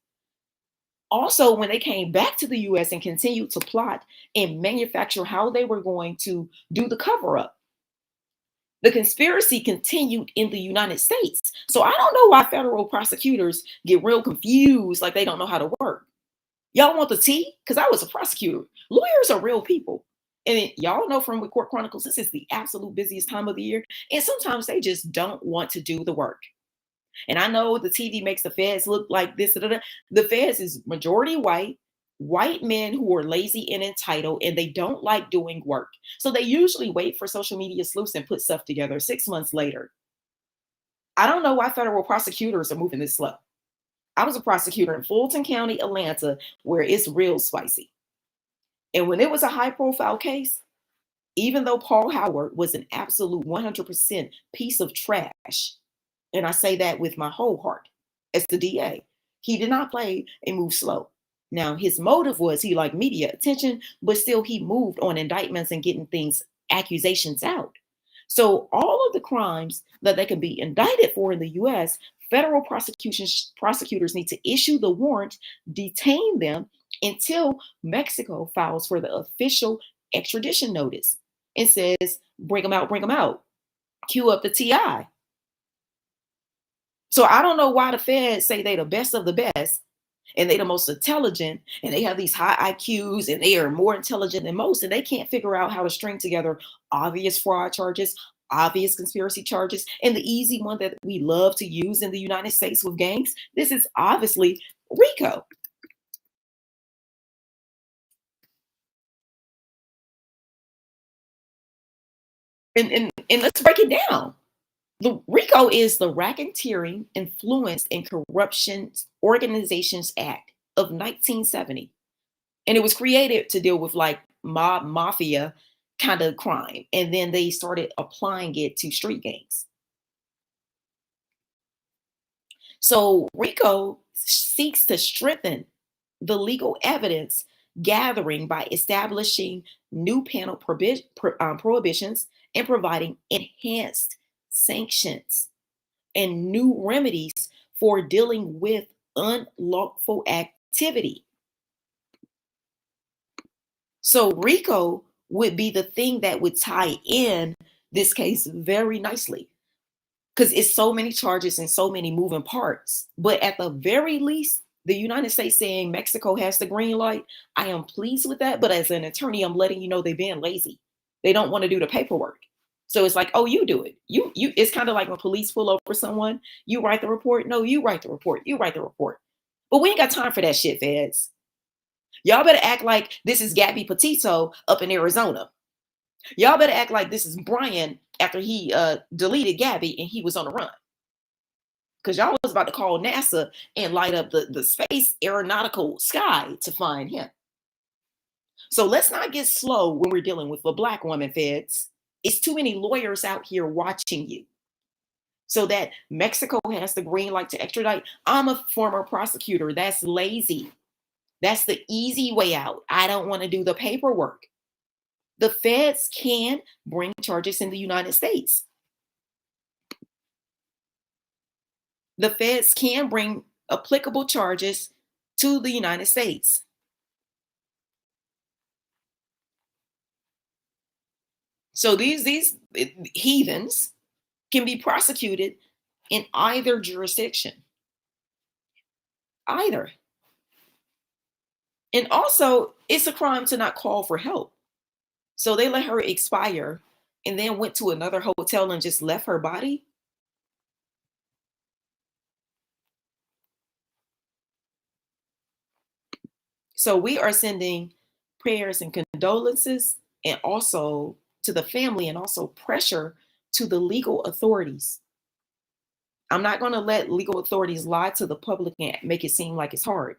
[SPEAKER 3] Also, when they came back to the US and continued to plot and manufacture how they were going to do the cover-up, the conspiracy continued in the United States. So I don't know why federal prosecutors get real confused, like they don't know how to work. Y'all want the tea? Because I was a prosecutor. Lawyers are real people. And y'all know from Kourt Chronicles, this is the absolute busiest time of the year. And sometimes they just don't want to do the work. And I know the TV makes the feds look like this. The feds is majority white men who are lazy and entitled, and they don't like doing work. So they usually wait for social media sleuths and put stuff together 6 months later. I don't know why federal prosecutors are moving this slow. I was a prosecutor in Fulton County, Atlanta, where it's real spicy. And when it was a high profile case, even though Paul Howard was an absolute 100% piece of trash, and I say that with my whole heart, as the DA, he did not play and move slow. Now, his motive was he liked media attention, but still he moved on indictments and getting accusations out. So all of the crimes that they can be indicted for in the US, federal prosecutors need to issue the warrant, detain them until Mexico files for the official extradition notice and says, bring them out, cue up the TI. So I don't know why the feds say they the best of the best and they the most intelligent and they have these high IQs and they are more intelligent than most, and they can't figure out how to string together obvious fraud charges, obvious conspiracy charges, and the easy one that we love to use in the United States with gangs. This is obviously RICO. And let's break it down. The RICO is the Racketeering, Influence, and Corruption Organizations Act of 1970. And it was created to deal with like mob mafia kind of crime. And then they started applying it to street gangs. So RICO seeks to strengthen the legal evidence gathering by establishing new panel prohibitions and providing enhanced sanctions and new remedies for dealing with unlawful activity. So RICO would be the thing that would tie in this case very nicely, because it's so many charges and so many moving parts. But at the very least, the United States saying Mexico has the green light, I am pleased with that. But as an attorney, I'm letting you know they're being lazy. They don't want to do the paperwork. So it's like, oh, you do it. You. It's kind of like when police pull over someone, you write the report. No, you write the report. You write the report. But we ain't got time for that shit, feds. Y'all better act like this is Gabby Petito up in Arizona. Y'all better act like this is Brian after he deleted Gabby and he was on the run. Because y'all was about to call NASA and light up the space aeronautical sky to find him. So let's not get slow when we're dealing with a black woman, feds. It's too many lawyers out here watching you. So that Mexico has the green light to extradite. I'm a former prosecutor. That's lazy. That's the easy way out. I don't want to do the paperwork. The feds can bring charges in the United States. The feds can bring applicable charges to the United States. So these heathens can be prosecuted in either jurisdiction. Either. And also, it's a crime to not call for help. So they let her expire and then went to another hotel and just left her body. So we are sending prayers and condolences and also to the family and also pressure to the legal authorities. I'm not going to let legal authorities lie to the public and make it seem like it's hard.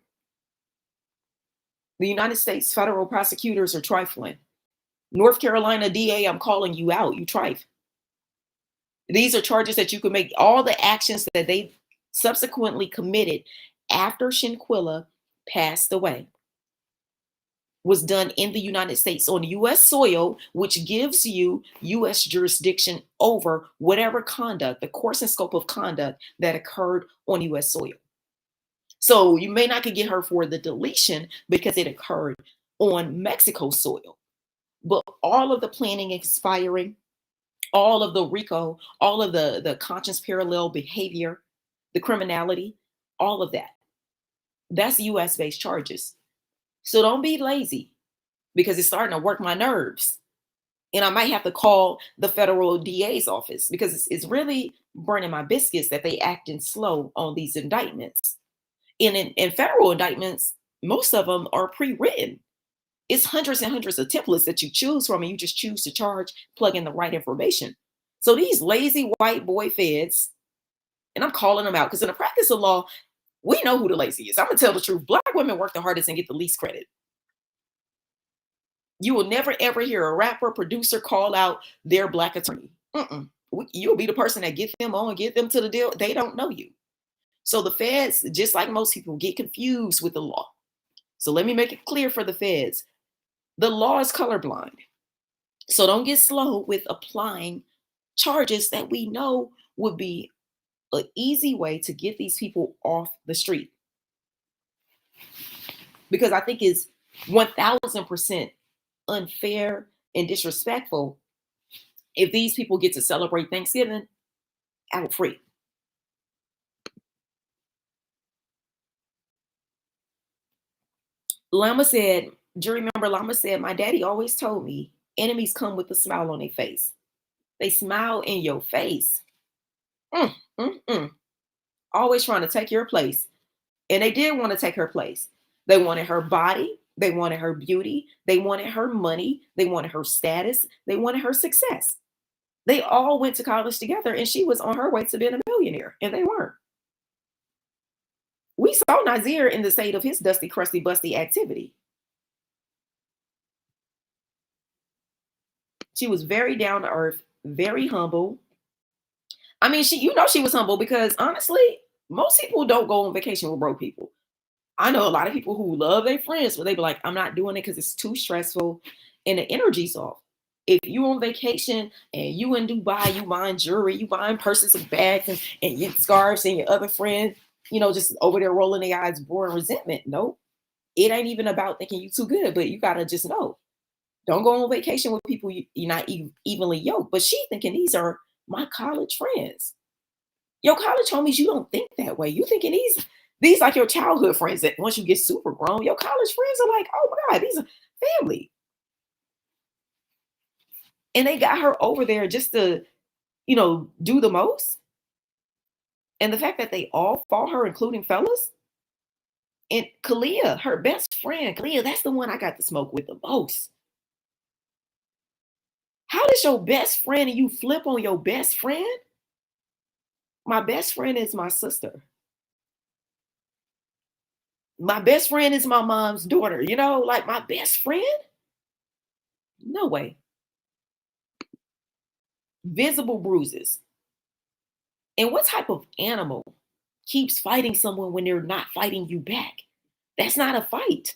[SPEAKER 3] The United States federal prosecutors are trifling. North Carolina DA, I'm calling you out. You trife. These are charges that you can make. All the actions that they subsequently committed after Shanquella passed away was done in the United States on U.S. soil, which gives you U.S. jurisdiction over whatever conduct, the course and scope of conduct that occurred on U.S. soil. So you may not could get her for the deletion because it occurred on Mexico soil. But all of the planning expiring, all of the RICO, all of the conscience parallel behavior, the criminality, all of that, that's US-based charges. So don't be lazy because it's starting to work my nerves. And I might have to call the federal DA's office because it's really burning my biscuits that they acting slow on these indictments. And in federal indictments, most of them are pre-written. It's hundreds and hundreds of templates that you choose from, and you just choose to charge, plug in the right information. So these lazy white boy feds, and I'm calling them out because in the practice of law, we know who the lazy is. I'm going to tell the truth. Black women work the hardest and get the least credit. You will never, ever hear a rapper, producer call out their Black attorney. You'll be the person that get them on, get them to the deal. They don't know you. So the feds, just like most people, get confused with the law. So let me make it clear for the feds. The law is colorblind. So don't get slow with applying charges that we know would be an easy way to get these people off the street. Because I think it's 1000% unfair and disrespectful if these people get to celebrate Thanksgiving out free. Lama said, do you remember Lama said, my daddy always told me enemies come with a smile on their face. They smile in your face. Mm, mm, mm. Always trying to take your place. And they did want to take her place. They wanted her body. They wanted her beauty. They wanted her money. They wanted her status. They wanted her success. They all went to college together, and she was on her way to being a millionaire, and they weren't. We saw Nazir in the state of his dusty, crusty, busty activity. She was very down to earth, very humble. I mean, she was humble because honestly, most people don't go on vacation with broke people. I know a lot of people who love their friends, but they be like, I'm not doing it because it's too stressful and the energy's off. If you on vacation and you in Dubai, you buying jewelry, you buying purses and bags and your scarves, and your other friend, just over there rolling their eyes, boring resentment. Nope. It ain't even about thinking you too good, but you got to just know. Don't go on vacation with people you're not evenly yoked. But she thinking these are my college friends. Your college homies, you don't think that way. You thinking these like your childhood friends that once you get super grown, your college friends are like, oh my God, these are family. And they got her over there just to, do the most. And the fact that they all fought her, including fellas. And Kalia, her best friend, Kalia, that's the one I got to smoke with the most. How does your best friend and you flip on your best friend? My best friend is my sister. My best friend is my mom's daughter. Like my best friend? No way. Visible bruises. And what type of animal keeps fighting someone when they're not fighting you back? That's not a fight.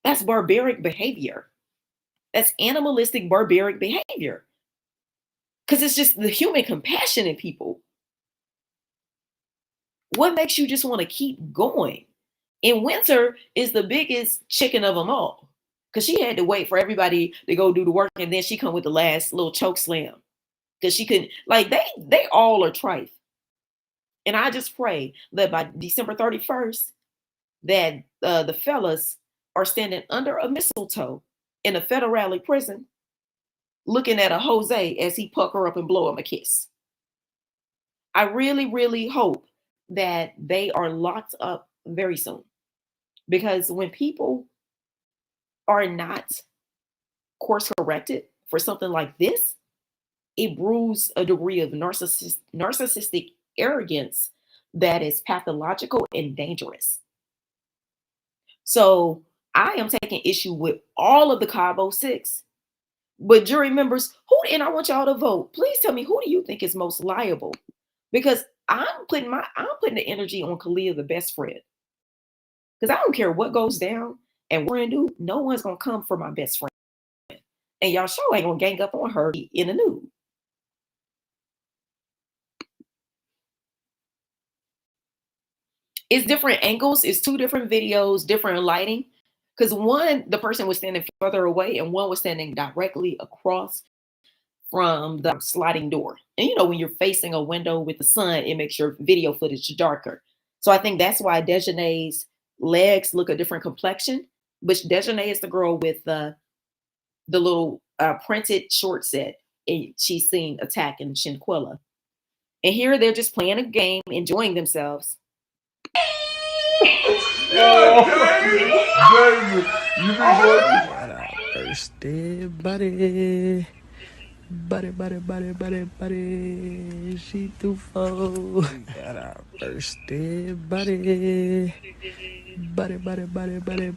[SPEAKER 3] That's barbaric behavior. That's animalistic, barbaric behavior. Because it's just the human compassion in people. What makes you just want to keep going? And Winter is the biggest chicken of them all. Because she had to wait for everybody to go do the work, and then she come with the last little choke slam. Because she couldn't, like, they all are trite. And I just pray that by December 31st, that the fellas are standing under a mistletoe in a federale prison, looking at a Jose as he puck her up and blow him a kiss. I really, really hope that they are locked up very soon. Because when people are not course corrected for something like this, it brews a degree of narcissistic arrogance that is pathological and dangerous. So I am taking issue with all of the Cabo 6. But jury members, and I want y'all to vote. Please tell me, who do you think is most liable? Because I'm putting the energy on Kalia, the best friend. Because I don't care what goes down and what we're gonna do, no one's gonna come for my best friend. And y'all sure ain't gonna gang up on her in the nude. It's different angles, it's 2 different videos, different lighting. Because one, the person was standing further away, and one was standing directly across from the sliding door. And when you're facing a window with the sun, it makes your video footage darker. So I think that's why Dejanay's legs look a different complexion. But Dejanay is the girl with the little printed short set, and she's seen attacking Shanquella. And here they're just playing a game, enjoying themselves.
[SPEAKER 1] Thirsty body. Body. She too full. Got a thirsty body.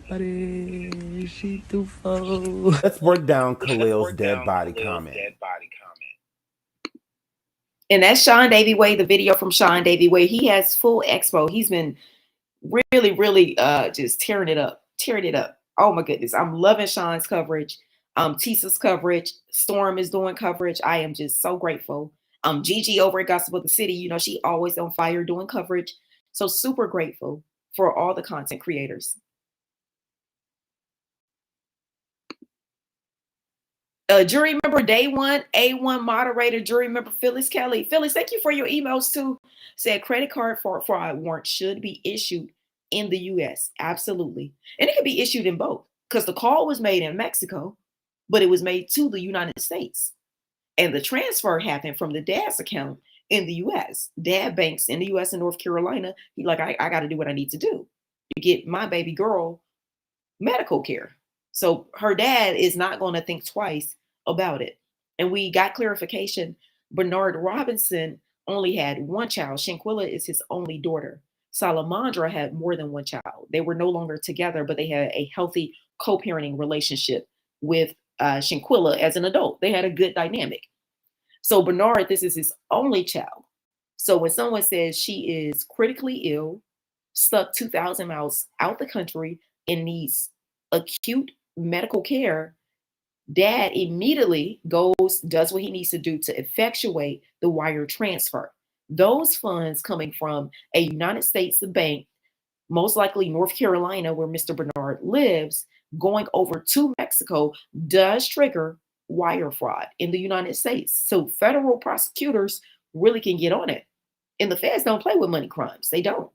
[SPEAKER 1] Body. She too full.
[SPEAKER 2] Let's break down Khalil's dead body comment.
[SPEAKER 3] And that's Sean Davy Way, the video from Sean Davy Way. He has full expo. He's been really, really just tearing it up. Oh my goodness. I'm loving Sean's coverage. Tisa's coverage. Storm is doing coverage. I am just so grateful. Gigi over at Gossip of the City, she always on fire doing coverage. So super grateful for all the content creators. Jury member day one, A1 moderator, jury member Phyllis Kelly. Phyllis, thank you for your emails too. Said credit card for fraud warrant should be issued in the US. Absolutely. And it could be issued in both, because the call was made in Mexico, but it was made to the United States. And the transfer happened from the dad's account in the US. Dad banks in the US and North Carolina. He like, I got to do what I need to do to get my baby girl medical care. So her dad is not going to think twice about it. And we got clarification. Bernard Robinson only had one child. Shanquella is his only daughter. Salamandra had more than one child. They were no longer together, but they had a healthy co-parenting relationship with Shanquella as an adult. They had a good dynamic. So Bernard, this is his only child. So when someone says she is critically ill, stuck 2,000 miles out the country, and needs acute medical care, dad immediately goes, does what he needs to do to effectuate the wire transfer. Those funds coming from a United States bank, most likely North Carolina, where Mr. Bernard lives, going over to Mexico does trigger wire fraud in the United States. So federal prosecutors really can get on it. And the feds don't play with money crimes. They don't.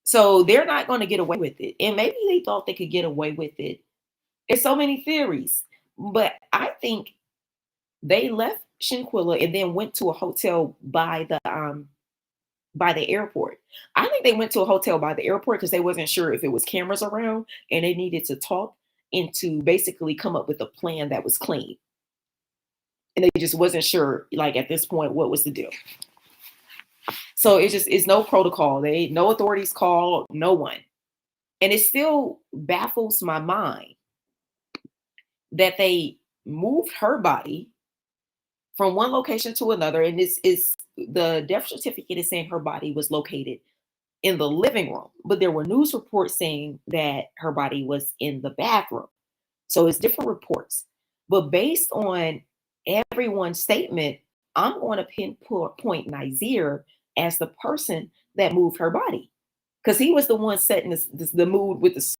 [SPEAKER 3] So they're not going to get away with it. And maybe they thought they could get away with it. There's so many theories. But I think they left Shanquella and then went to a hotel by the airport. I think they went to a hotel by the airport because they wasn't sure if it was cameras around, and they needed to talk and to basically come up with a plan that was clean. And they just wasn't sure, like at this point, what was the deal. So it's no protocol. No authorities called, no one. And it still baffles my mind that they moved her body from one location to another. And this is the death certificate is saying her body was located in the living room, but there were news reports saying that her body was in the bathroom. So it's different reports. But based on everyone's statement, I'm going to pinpoint Nazir as the person that moved her body, because he was the one setting the mood with the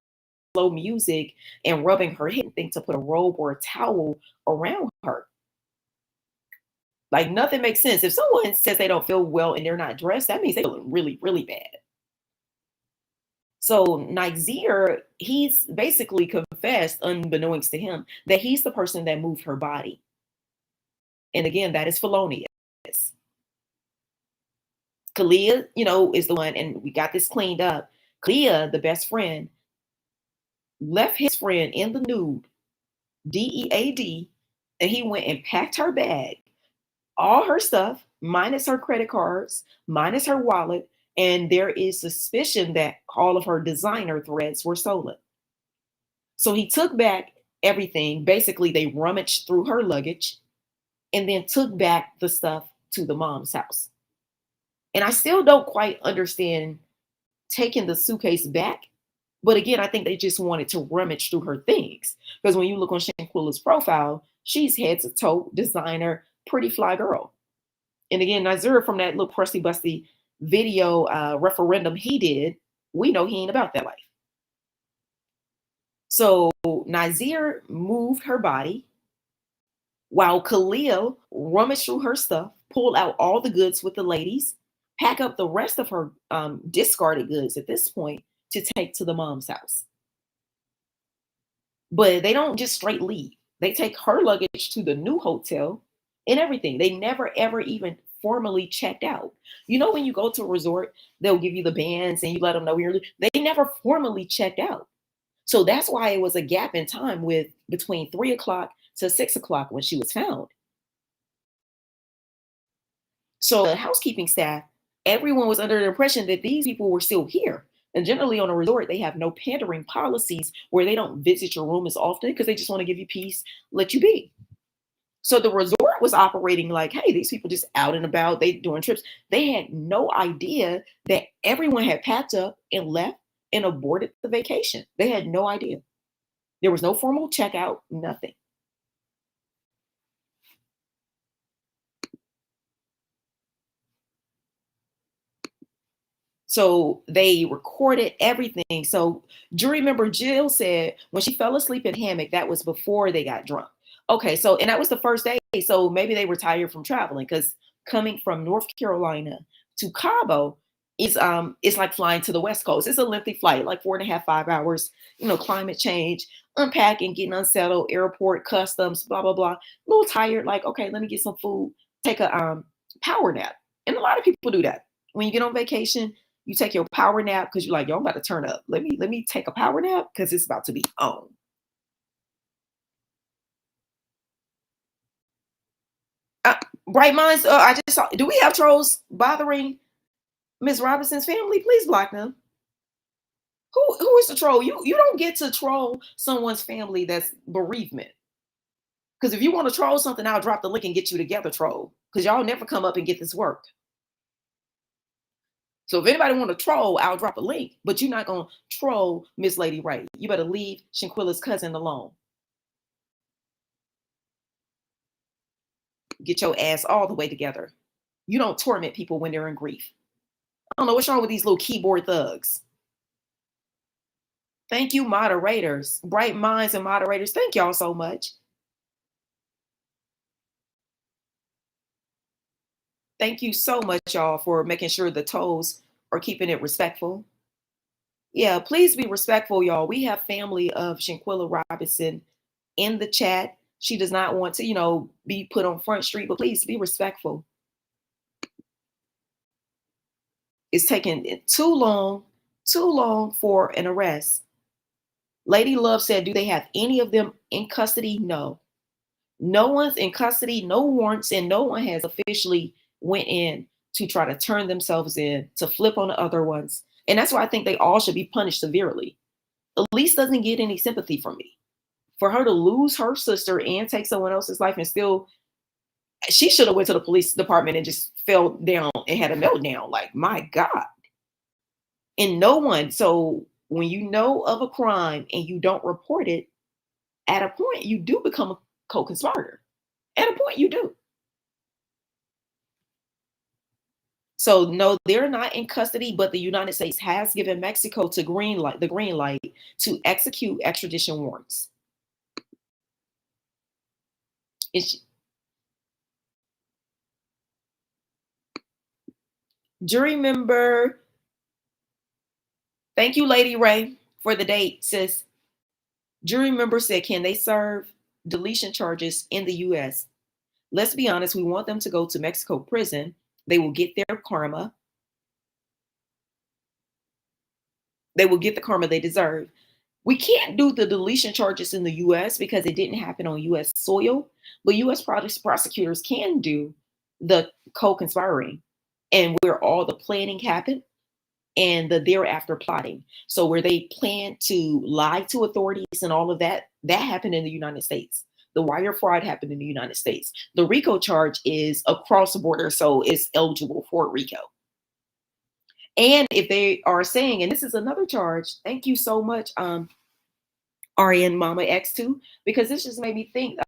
[SPEAKER 3] slow music and rubbing her head and think to put a robe or a towel around her. Like, nothing makes sense. If someone says they don't feel well and they're not dressed, that means they're feeling really, really bad. So Nazir, he's basically confessed, unbeknownst to him, that he's the person that moved her body. And again, that is felonious. Kalia, is the one, and we got this cleaned up. Kalia, the best friend, left his friend in the nude, DEAD, and he went and packed her bag, all her stuff, minus her credit cards, minus her wallet, and there is suspicion that all of her designer threads were stolen. So he took back everything. Basically, they rummaged through her luggage and then took back the stuff to the mom's house. And I still don't quite understand taking the suitcase back. But again, I think they just wanted to rummage through her things. Because when you look on Shanquella's profile, she's head to toe designer, pretty fly girl. And again, Nazir, from that little crusty busty video referendum he did, we know he ain't about that life. So Nazir moved her body while Khalil rummaged through her stuff, pulled out all the goods with the ladies, pack up the rest of her discarded goods at this point to take to the mom's house. But they don't just straight leave. They take her luggage to the new hotel and everything. They never, ever even formally checked out. When you go to a resort, they'll give you the bands and you let them know you're. They never formally checked out. So that's why it was a gap in time between 3 o'clock to 6 o'clock when she was found. So the housekeeping staff, everyone was under the impression that these people were still here. And generally on a resort, they have no pandering policies where they don't visit your room as often because they just want to give you peace, let you be. So the resort was operating like, hey, these people just out and about, they doing trips. They had no idea that everyone had packed up and left and aborted the vacation. They had no idea. There was no formal checkout, nothing. So they recorded everything. So jury member Jill said when she fell asleep in hammock, that was before they got drunk. Okay, so, and that was the first day. So maybe they were tired from traveling, because coming from North Carolina to Cabo, it's like flying to the West Coast. It's a lengthy flight, like 4.5, 5 hours. Climate change, unpacking, getting unsettled, airport, customs, blah blah blah. A little tired, like, okay, let me get some food, take a power nap. And a lot of people do that. When you get on vacation, you take your power nap because you're like, yo, I'm about to turn up. Let me take a power nap because it's about to be on. Bright minds. I just saw. Do we have trolls bothering Miss Robinson's family? Please block them. Who is the troll? You don't get to troll someone's family that's bereavement. Because if you want to troll something, I'll drop the link and get you together, troll. Because y'all never come up and get this work. So if anybody want to troll, I'll drop a link. But you're not going to troll Miss Lady Ray. You better leave Shanquella's cousin alone. Get your ass all the way together. You don't torment people when they're in grief. I don't know what's wrong with these little keyboard thugs. Thank you, moderators. Bright minds and moderators. Thank y'all so much. Thank you so much, y'all, for making sure the toes are keeping it respectful. Yeah, please be respectful, y'all. We have family of Shanquella Robinson in the chat. She does not want to, be put on Front Street, but please be respectful. It's taking too long for an arrest. Lady Love said, do they have any of them in custody? No. No one's in custody, no warrants, and no one has officially went in to try to turn themselves in, to flip on the other ones. And that's why I think they all should be punished severely. Elise doesn't get any sympathy from me. For her to lose her sister and take someone else's life and still, she should have went to the police department and just fell down and had a meltdown. Like, my God. And no one, so when you know of a crime and you don't report it, at a point you do become a co-conspirator. At a point you do. So no, they're not in custody, but the United States has given Mexico the green light to execute extradition warrants. Jury member, thank you, Lady Ray, for the date, sis. Jury member said, can they serve deletion charges in the U.S.? Let's be honest, we want them to go to Mexico prison. They will get their karma. They will get the karma they deserve. We can't do the deletion charges in the U.S. because it didn't happen on U.S. soil, but U.S. prosecutors can do the co-conspiring and where all the planning happened and the thereafter plotting. So where they plan to lie to authorities and all of that, that happened in the United States. The wire fraud happened in the United States. The RICO charge is across the border, so it's eligible for RICO. And if they are saying, and this is another charge, thank you so much, RN Mama X2, because this just made me think,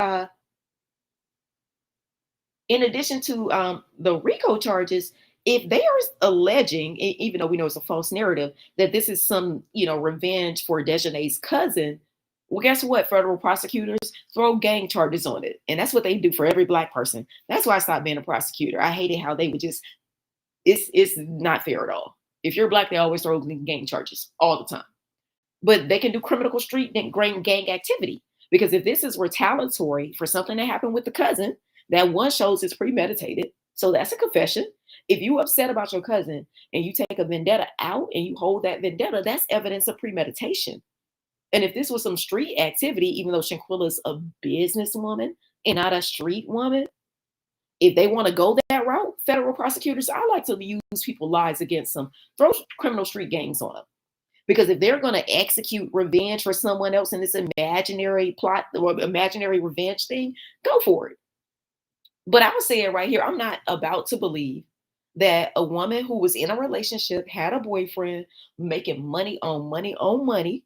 [SPEAKER 3] in addition to the RICO charges, if they are alleging, even though we know it's a false narrative, that this is some, revenge for Dejanay's cousin, well, guess what? Federal prosecutors throw gang charges on it. And that's what they do for every Black person. That's why I stopped being a prosecutor. I hated how they would just, it's not fair at all. If you're Black, they always throw gang charges all the time. But they can do criminal street gang activity. Because if this is retaliatory for something that happened with the cousin, that one shows it's premeditated. So that's a confession. If you upset about your cousin and you take a vendetta out and you hold that vendetta, that's evidence of premeditation. And if this was some street activity, even though Shanquella's a businesswoman and not a street woman, if they want to go that route, federal prosecutors, I like to use people's lives against them. Throw criminal street gangs on them. Because if they're going to execute revenge for someone else in this imaginary plot or imaginary revenge thing, go for it. But I would say it right here. I'm not about to believe that a woman who was in a relationship, had a boyfriend, making money on money,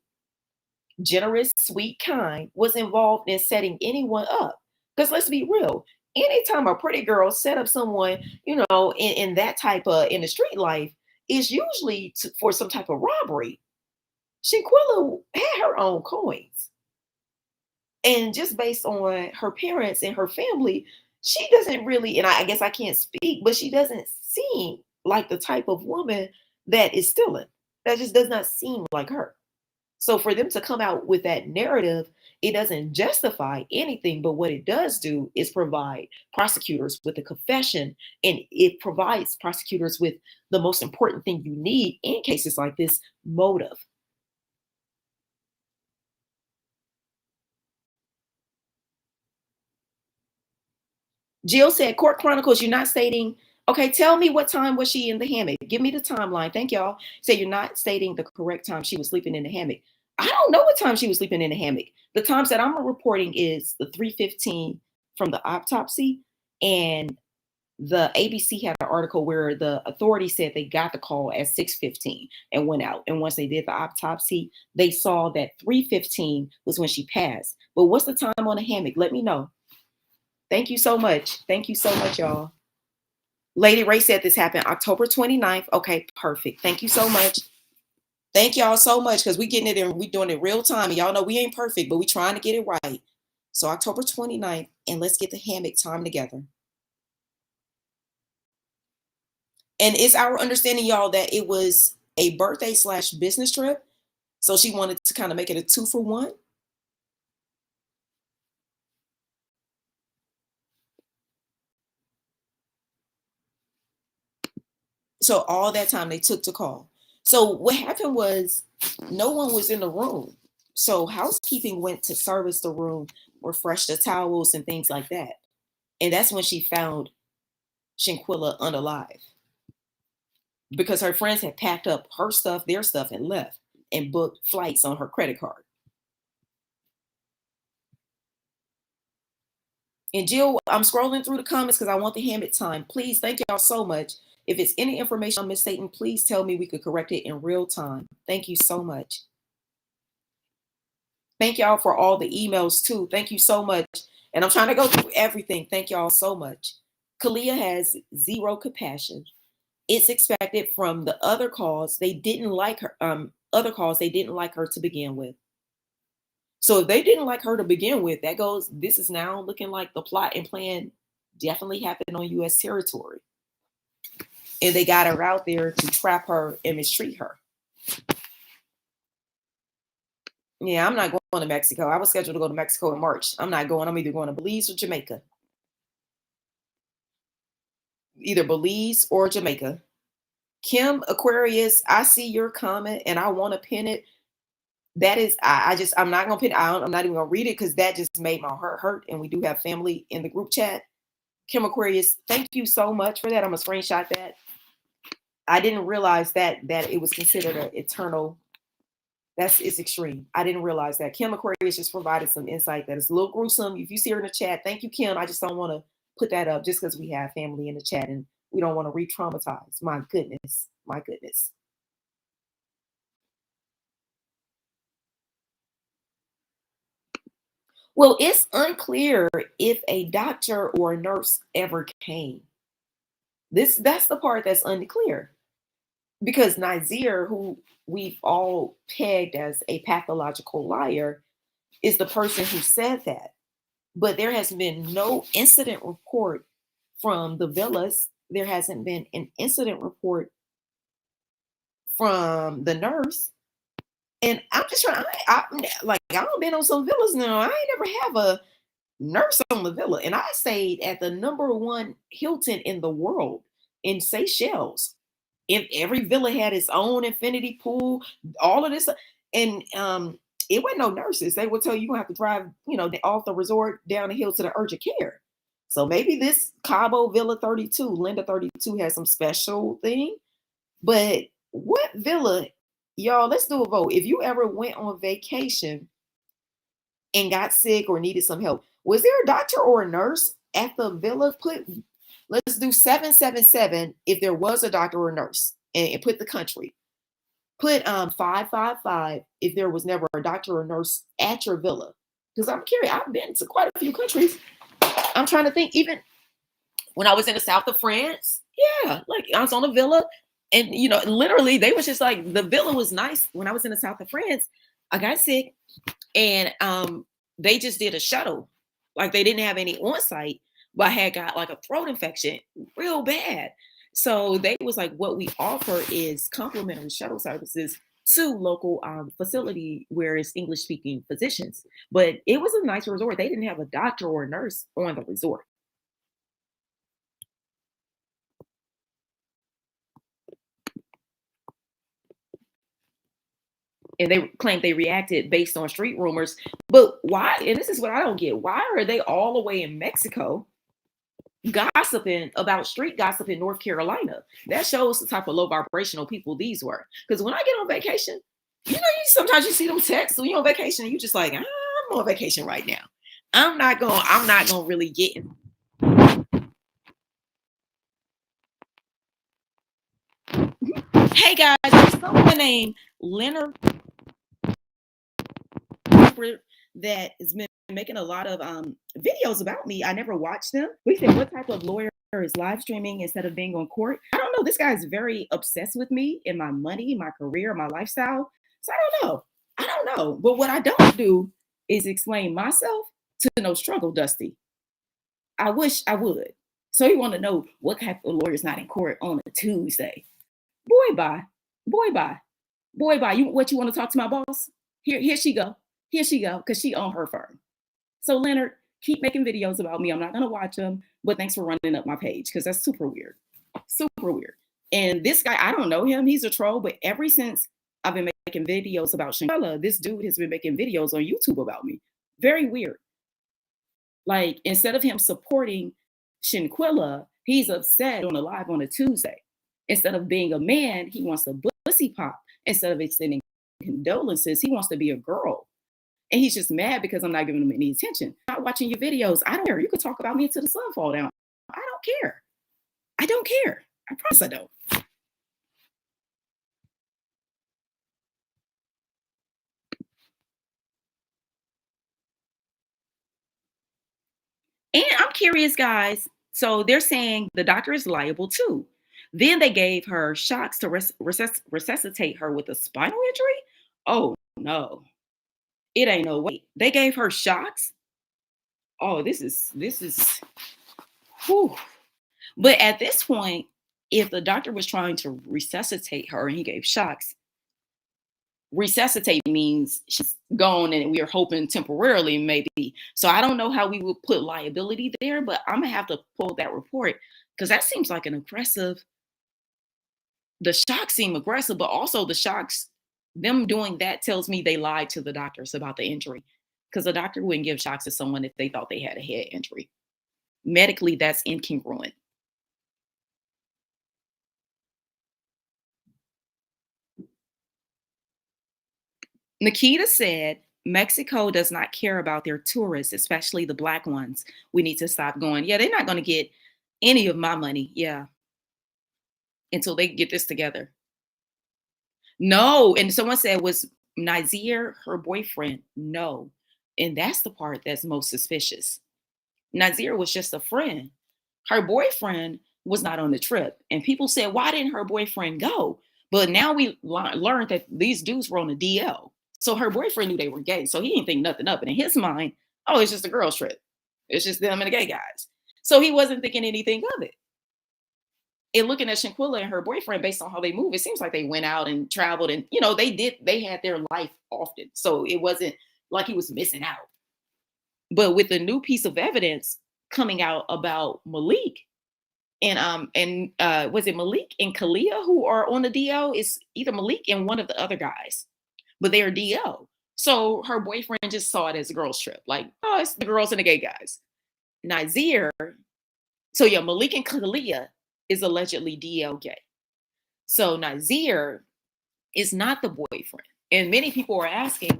[SPEAKER 3] generous, sweet, kind, was involved in setting anyone up. Because let's be real, anytime a pretty girl set up someone, in that type of, in the street life, is usually for some type of robbery. Shanquella had her own coins. And just based on her parents and her family, she doesn't really, and I guess I can't speak, but she doesn't seem like the type of woman that is stealing. That just does not seem like her. So for them to come out with that narrative, it doesn't justify anything, but what it does do is provide prosecutors with a confession, and it provides prosecutors with the most important thing you need in cases like this: motive. Jill said, Court Chronicles, you're not stating, okay, tell me what time was she in the hammock? Give me the timeline. Thank y'all. Say you're not stating the correct time she was sleeping in the hammock. I don't know what time she was sleeping in the hammock. The times that I'm reporting is the 3:15 from the autopsy, and the ABC had an article where the authorities said they got the call at 6:15 and went out. And once they did the autopsy, they saw that 3:15 was when she passed. But what's the time on the hammock? Let me know. Thank you so much. Thank you so much, y'all. Lady Ray said this happened October 29th. Okay, perfect. Thank you so much. Thank y'all so much, because we getting it and we doing it real time. And y'all know we ain't perfect, but we trying to get it right. So October 29th, and let's get the hammock time together. And it's our understanding, y'all, that it was a birthday / business trip. So she wanted to kind of make it a 2-for-1. So all that time they took to call. So what happened was no one was in the room. So housekeeping went to service the room, refresh the towels and things like that. And that's when she found Shanquella unalive, because her friends had packed up her stuff, their stuff, and left and booked flights on her credit card. And Jill, I'm scrolling through the comments because I want the hammock time. Please, thank y'all so much. If it's any information I'm misstating, please tell me. We could correct it in real time. Thank you so much. Thank y'all for all the emails too. Thank you so much. And I'm trying to go through everything. Thank y'all so much. Kalia has zero compassion. It's expected from the other calls. They didn't like her. Other calls, they didn't like her to begin with. So if they didn't like her to begin with, that goes, this is now looking like the plot and plan definitely happened on U.S. territory. And they got her out there to trap her and mistreat her. Yeah, I'm not going to Mexico. I was scheduled to go to Mexico in March. I'm not going. I'm either going to Belize or Jamaica. Either Belize or Jamaica. Kim Aquarius, I see your comment and I want to pin it. That is, I'm not going to pin it. I'm not even going to read it because that just made my heart hurt. And we do have family in the group chat. Kim Aquarius, thank you so much for that. I'm going to screenshot that. I didn't realize that it was considered an eternal. It's extreme. I didn't realize that. Kim Aquarius just provided some insight that is a little gruesome. If you see her in the chat, thank you, Kim. I just don't want to put that up just because we have family in the chat and we don't want to re-traumatize. My goodness. My goodness. Well, it's unclear if a doctor or a nurse ever came. That's the part that's unclear. Because Nazir, who we've all pegged as a pathological liar, is the person who said that. But there has been no incident report from the villas. There hasn't been an incident report from the nurse. And I'm just trying, I've been on some villas now. I ain't never have a nurse on the villa. And I stayed at the #1 Hilton in the world in Seychelles. And every villa had its own infinity pool, all of this. And it wasn't no nurses. They would tell you, you're going to have to drive, off the resort down the hill to the urgent care. So maybe this Cabo Villa 32, Linda 32 has some special thing. But what villa, y'all, let's do a vote. If you ever went on vacation and got sick or needed some help, was there a doctor or a nurse at the villa? Let's do 777 if there was a doctor or a nurse, and put the country. Put 555 if there was never a doctor or nurse at your villa. Because I'm curious, I've been to quite a few countries. I'm trying to think, even when I was in the south of France, yeah, like I was on a villa, and literally they was just like, the villa was nice. When I was in the south of France, I got sick, and they just did a shuttle. Like they didn't have any on site, but I had got like a throat infection real bad. So they was like, what we offer is complimentary shuttle services to local facility where it's English speaking physicians. But it was a nice resort. They didn't have a doctor or a nurse on the resort. And they claimed they reacted based on street rumors. But why? And this is what I don't get. Why are they all the way in Mexico gossiping about street gossip in North Carolina? That shows the type of low vibrational people these were. Because when I get on vacation, sometimes you see them texts when you're on vacation and you just like, I'm on vacation right now. I'm not gonna really get in. Hey guys, there's someone named Leonard that has been making a lot of videos about me. I never watched them. We said, what type of lawyer is live streaming instead of being on court? I don't know. This guy is very obsessed with me and my money, my career, my lifestyle. So I don't know. But what I don't do is explain myself to no struggle, Dusty. I wish I would. So you want to know what type of lawyer is not in court on a Tuesday? Boy, bye. What you want to talk to my boss? Here she go. Because she on her firm. So Leonard, keep making videos about me. I'm not gonna watch them, but thanks for running up my page because that's super weird. And this guy, I don't know him. He's a troll, but ever since I've been making videos about Shanquella, this dude has been making videos on YouTube about me. Very weird. Like, instead of him supporting Shanquella, he's upset on a live on a Tuesday. Instead of being a man, he wants to pussy pop. Instead of extending condolences, he wants to be a girl. And he's just mad because I'm not giving him any attention. I'm not watching your videos. I don't care. You can talk about me until the sun fall down. I don't care. I promise I don't. And I'm curious, guys. So they're saying the doctor is liable too. Then they gave her shocks to resuscitate her with a spinal injury. Oh no, it ain't no way. They gave her shocks. Oh, this is. Whew. But at this point, if the doctor was trying to resuscitate her and he gave shocks, resuscitate means she's gone and we are hoping temporarily maybe. So I don't know how we would put liability there, but I'm gonna have to pull that report because that seems like an aggressive. The shocks seem aggressive, but also the shocks, them doing that tells me they lied to the doctors about the injury because the doctor wouldn't give shocks to someone if they thought they had a head injury. Medically, that's incongruent. Nikita said, Mexico does not care about their tourists, especially the Black ones. We need to stop going. Yeah, they're not going to get any of my money. Yeah. Until they get this together. No. And someone said, was Nazir her boyfriend? No. And that's the part that's most suspicious. Nazir was just a friend. Her boyfriend was not on the trip. And people said, why didn't her boyfriend go? But now we learned that these dudes were on a DL. So her boyfriend knew they were gay. So he didn't think nothing of it. In his mind, oh, it's just a girl's trip. It's just them and the gay guys. So he wasn't thinking anything of it. And looking at Shanquella and her boyfriend based on how they move, it seems like they went out and traveled and, they had their life often. So it wasn't like he was missing out. But with the new piece of evidence coming out about Malik and was it Malik and Kalia who are on the DL? It's either Malik and one of the other guys, but they are DL. So her boyfriend just saw it as a girls' trip. Like, oh, it's the girls and the gay guys. Nazir. So yeah, Malik and Kalia is allegedly DL gay. So Nazir is not the boyfriend. And many people are asking,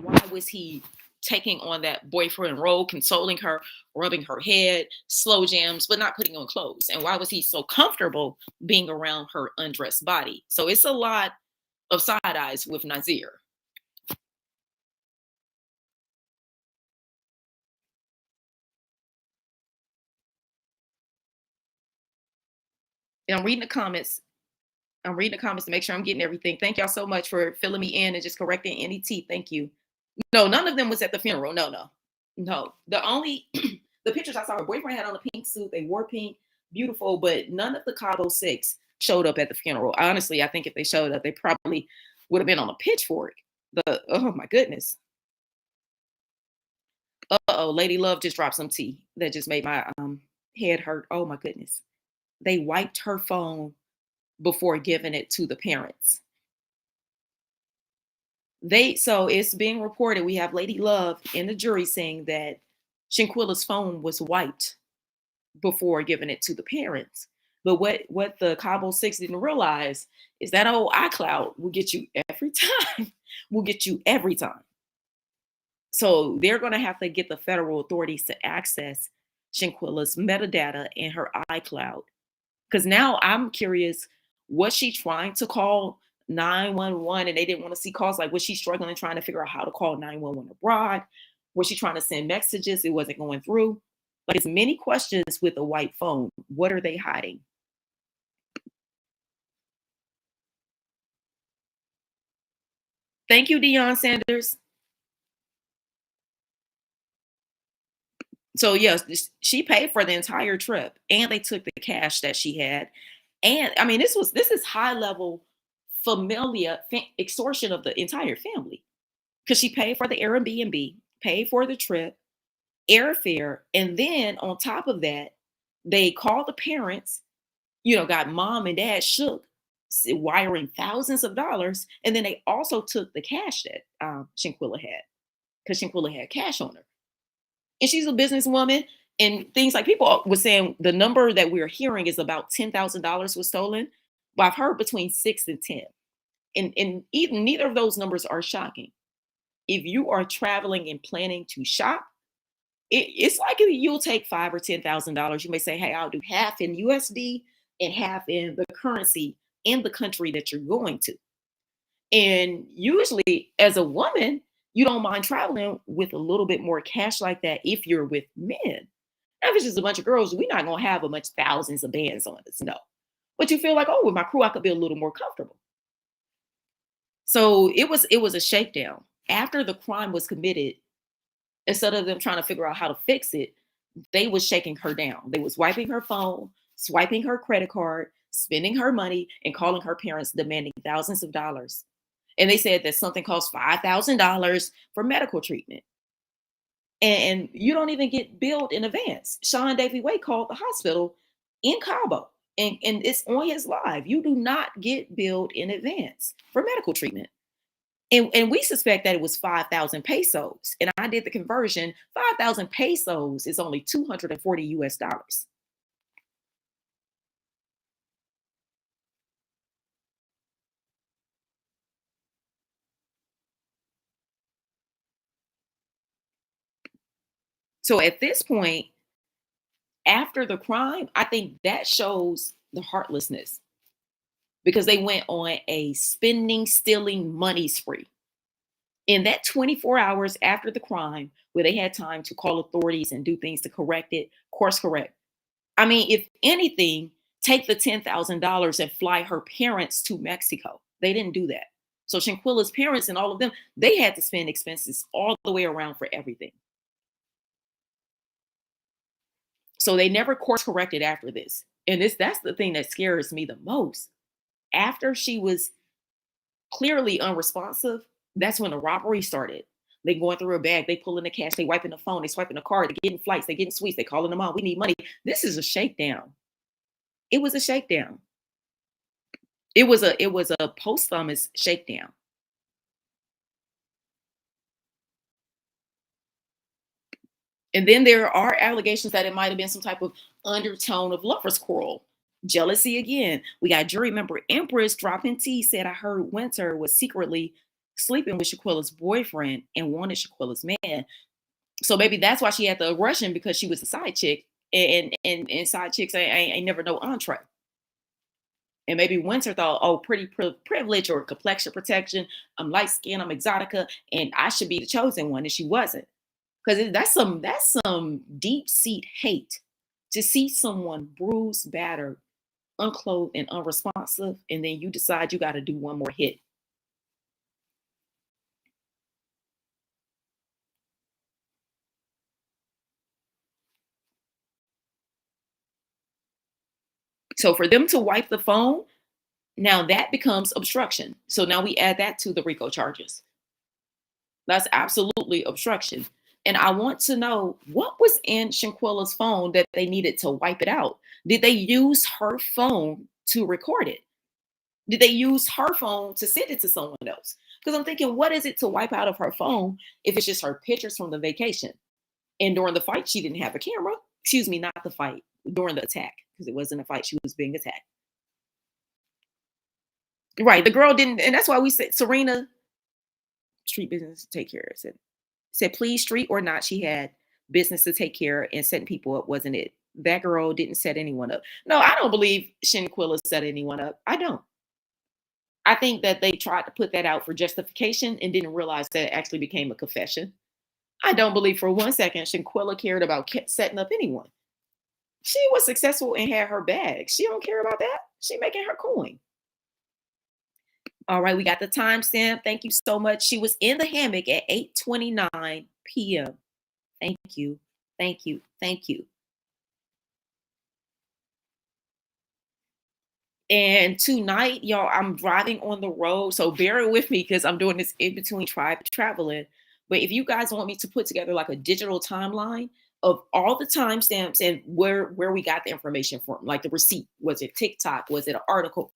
[SPEAKER 3] why was he taking on that boyfriend role, consoling her, rubbing her head, slow jams, but not putting on clothes? And why was he so comfortable being around her undressed body? So it's a lot of side eyes with Nazir. And I'm reading the comments to make sure I'm getting everything. Thank y'all so much for filling me in and just correcting any teeth. Thank you. No, none of them was at the funeral. No. The only the pictures I saw, her boyfriend had on a pink suit. They wore pink. beautiful, but none of the Cabo Six showed up at the funeral. Honestly, I think if they showed up, they probably would have been on a pitchfork. Oh my goodness. Uh-oh, Lady Love just dropped some tea that just made my head hurt. Oh my goodness. They wiped her phone before giving it to the parents. So it's being reported, we have Lady Love in the jury saying that Shanquella's phone was wiped before giving it to the parents. But what the Cabo Six didn't realize is that old iCloud will get you every time. Will get you every time. So they're going to have to get the federal authorities to access Shanquella's metadata in her iCloud. Because now I'm curious, was she trying to call 911 and they didn't want to see calls? Like, was she struggling trying to figure out how to call 911 abroad? Was she trying to send messages? It wasn't going through. Like, it's many questions with a white phone. What are they hiding? Thank you, Deion Sanders. So yes, she paid for the entire trip, and they took the cash that she had. And I mean, this is high level familiar extortion of the entire family, because she paid for the Airbnb, paid for the trip, airfare, and then on top of that, they called the parents. Got mom and dad shook, wiring thousands of dollars, and then they also took the cash that Shanquella had, because Shanquella had cash on her. And she's a businesswoman, and things like people were saying the number that we're hearing is about $10,000 was stolen. But I've heard between 6 and 10. And even neither of those numbers are shocking. If you are traveling and planning to shop, it's likely you'll take $5,000 or $10,000. You may say, hey, I'll do half in USD and half in the currency in the country that you're going to. And usually, as a woman, you don't mind traveling with a little bit more cash like that if you're with men. Now, if it's just a bunch of girls, we're not going to have a bunch thousands of bands on us, no. But you feel like, oh, with my crew, I could be a little more comfortable. So it was a shakedown. After the crime was committed, instead of them trying to figure out how to fix it, they was shaking her down. They was wiping her phone, swiping her credit card, spending her money, and calling her parents demanding thousands of dollars. And they said that something costs $5,000 for medical treatment. And you don't even get billed in advance. Sean Davy Way called the hospital in Cabo, and it's on his live. You do not get billed in advance for medical treatment. And we suspect that it was 5,000 pesos. And I did the conversion. 5,000 pesos is only 240 US dollars. So at this point, after the crime, I think that shows the heartlessness, because they went on a spending, stealing money spree. In that 24 hours after the crime, where they had time to call authorities and do things to correct it, course correct. I mean, if anything, take the $10,000 and fly her parents to Mexico. They didn't do that. So Shanquella's parents and all of them, they had to spend expenses all the way around for everything. So they never course corrected after this. And that's the thing that scares me the most. After she was clearly unresponsive, that's when the robbery started. They going through her bag, they pulling the cash, they wiping the phone, they swiping the card, they getting flights, they getting sweets, they calling them out. We need money. This is a shakedown. It was a shakedown. It was a posthumous shakedown. And then there are allegations that it might have been some type of undertone of lovers quarrel. Jealousy again. We got jury member Empress dropping tea, said, I heard Winter was secretly sleeping with Shaquilla's boyfriend and wanted Shaquilla's man. So maybe that's why she had the Russian, because she was a side chick, and side chicks ain't never no entree. And maybe Winter thought, oh, pretty privilege or complexion protection. I'm light skinned, I'm exotica, and I should be the chosen one, and she wasn't. Because that's some deep seat hate to see someone bruised, battered, unclothed, and unresponsive, and then you decide you got to do one more hit. So for them to wipe the phone, now that becomes obstruction. So now we add that to the RICO charges. That's absolutely obstruction. And I want to know what was in Shanquella's phone that they needed to wipe it out. Did they use her phone to record it? Did they use her phone to send it to someone else? Because I'm thinking, what is it to wipe out of her phone if it's just her pictures from the vacation? And during the fight, she didn't have a camera. Excuse me, not the fight, during the attack, because it wasn't a fight. She was being attacked. Right. The girl didn't. And that's why we said, Serena, street business to take care of. Said, please, street or not, she had business to take care of, and setting people up wasn't it. That girl didn't set anyone up. No, I don't believe Shanquella set anyone up. I don't. I think that they tried to put that out for justification and didn't realize that it actually became a confession. I don't believe for 1 second Shanquella cared about setting up anyone. She was successful and had her bag. She don't care about that. She making her coin. All right, we got the timestamp. Thank you so much. She was in the hammock at 8:29 p.m. Thank you. Thank you. Thank you. And tonight, y'all, I'm driving on the road. So bear with me because I'm doing this in between traveling. But if you guys want me to put together like a digital timeline of all the timestamps and where we got the information from, like the receipt, was it TikTok? Was it an article?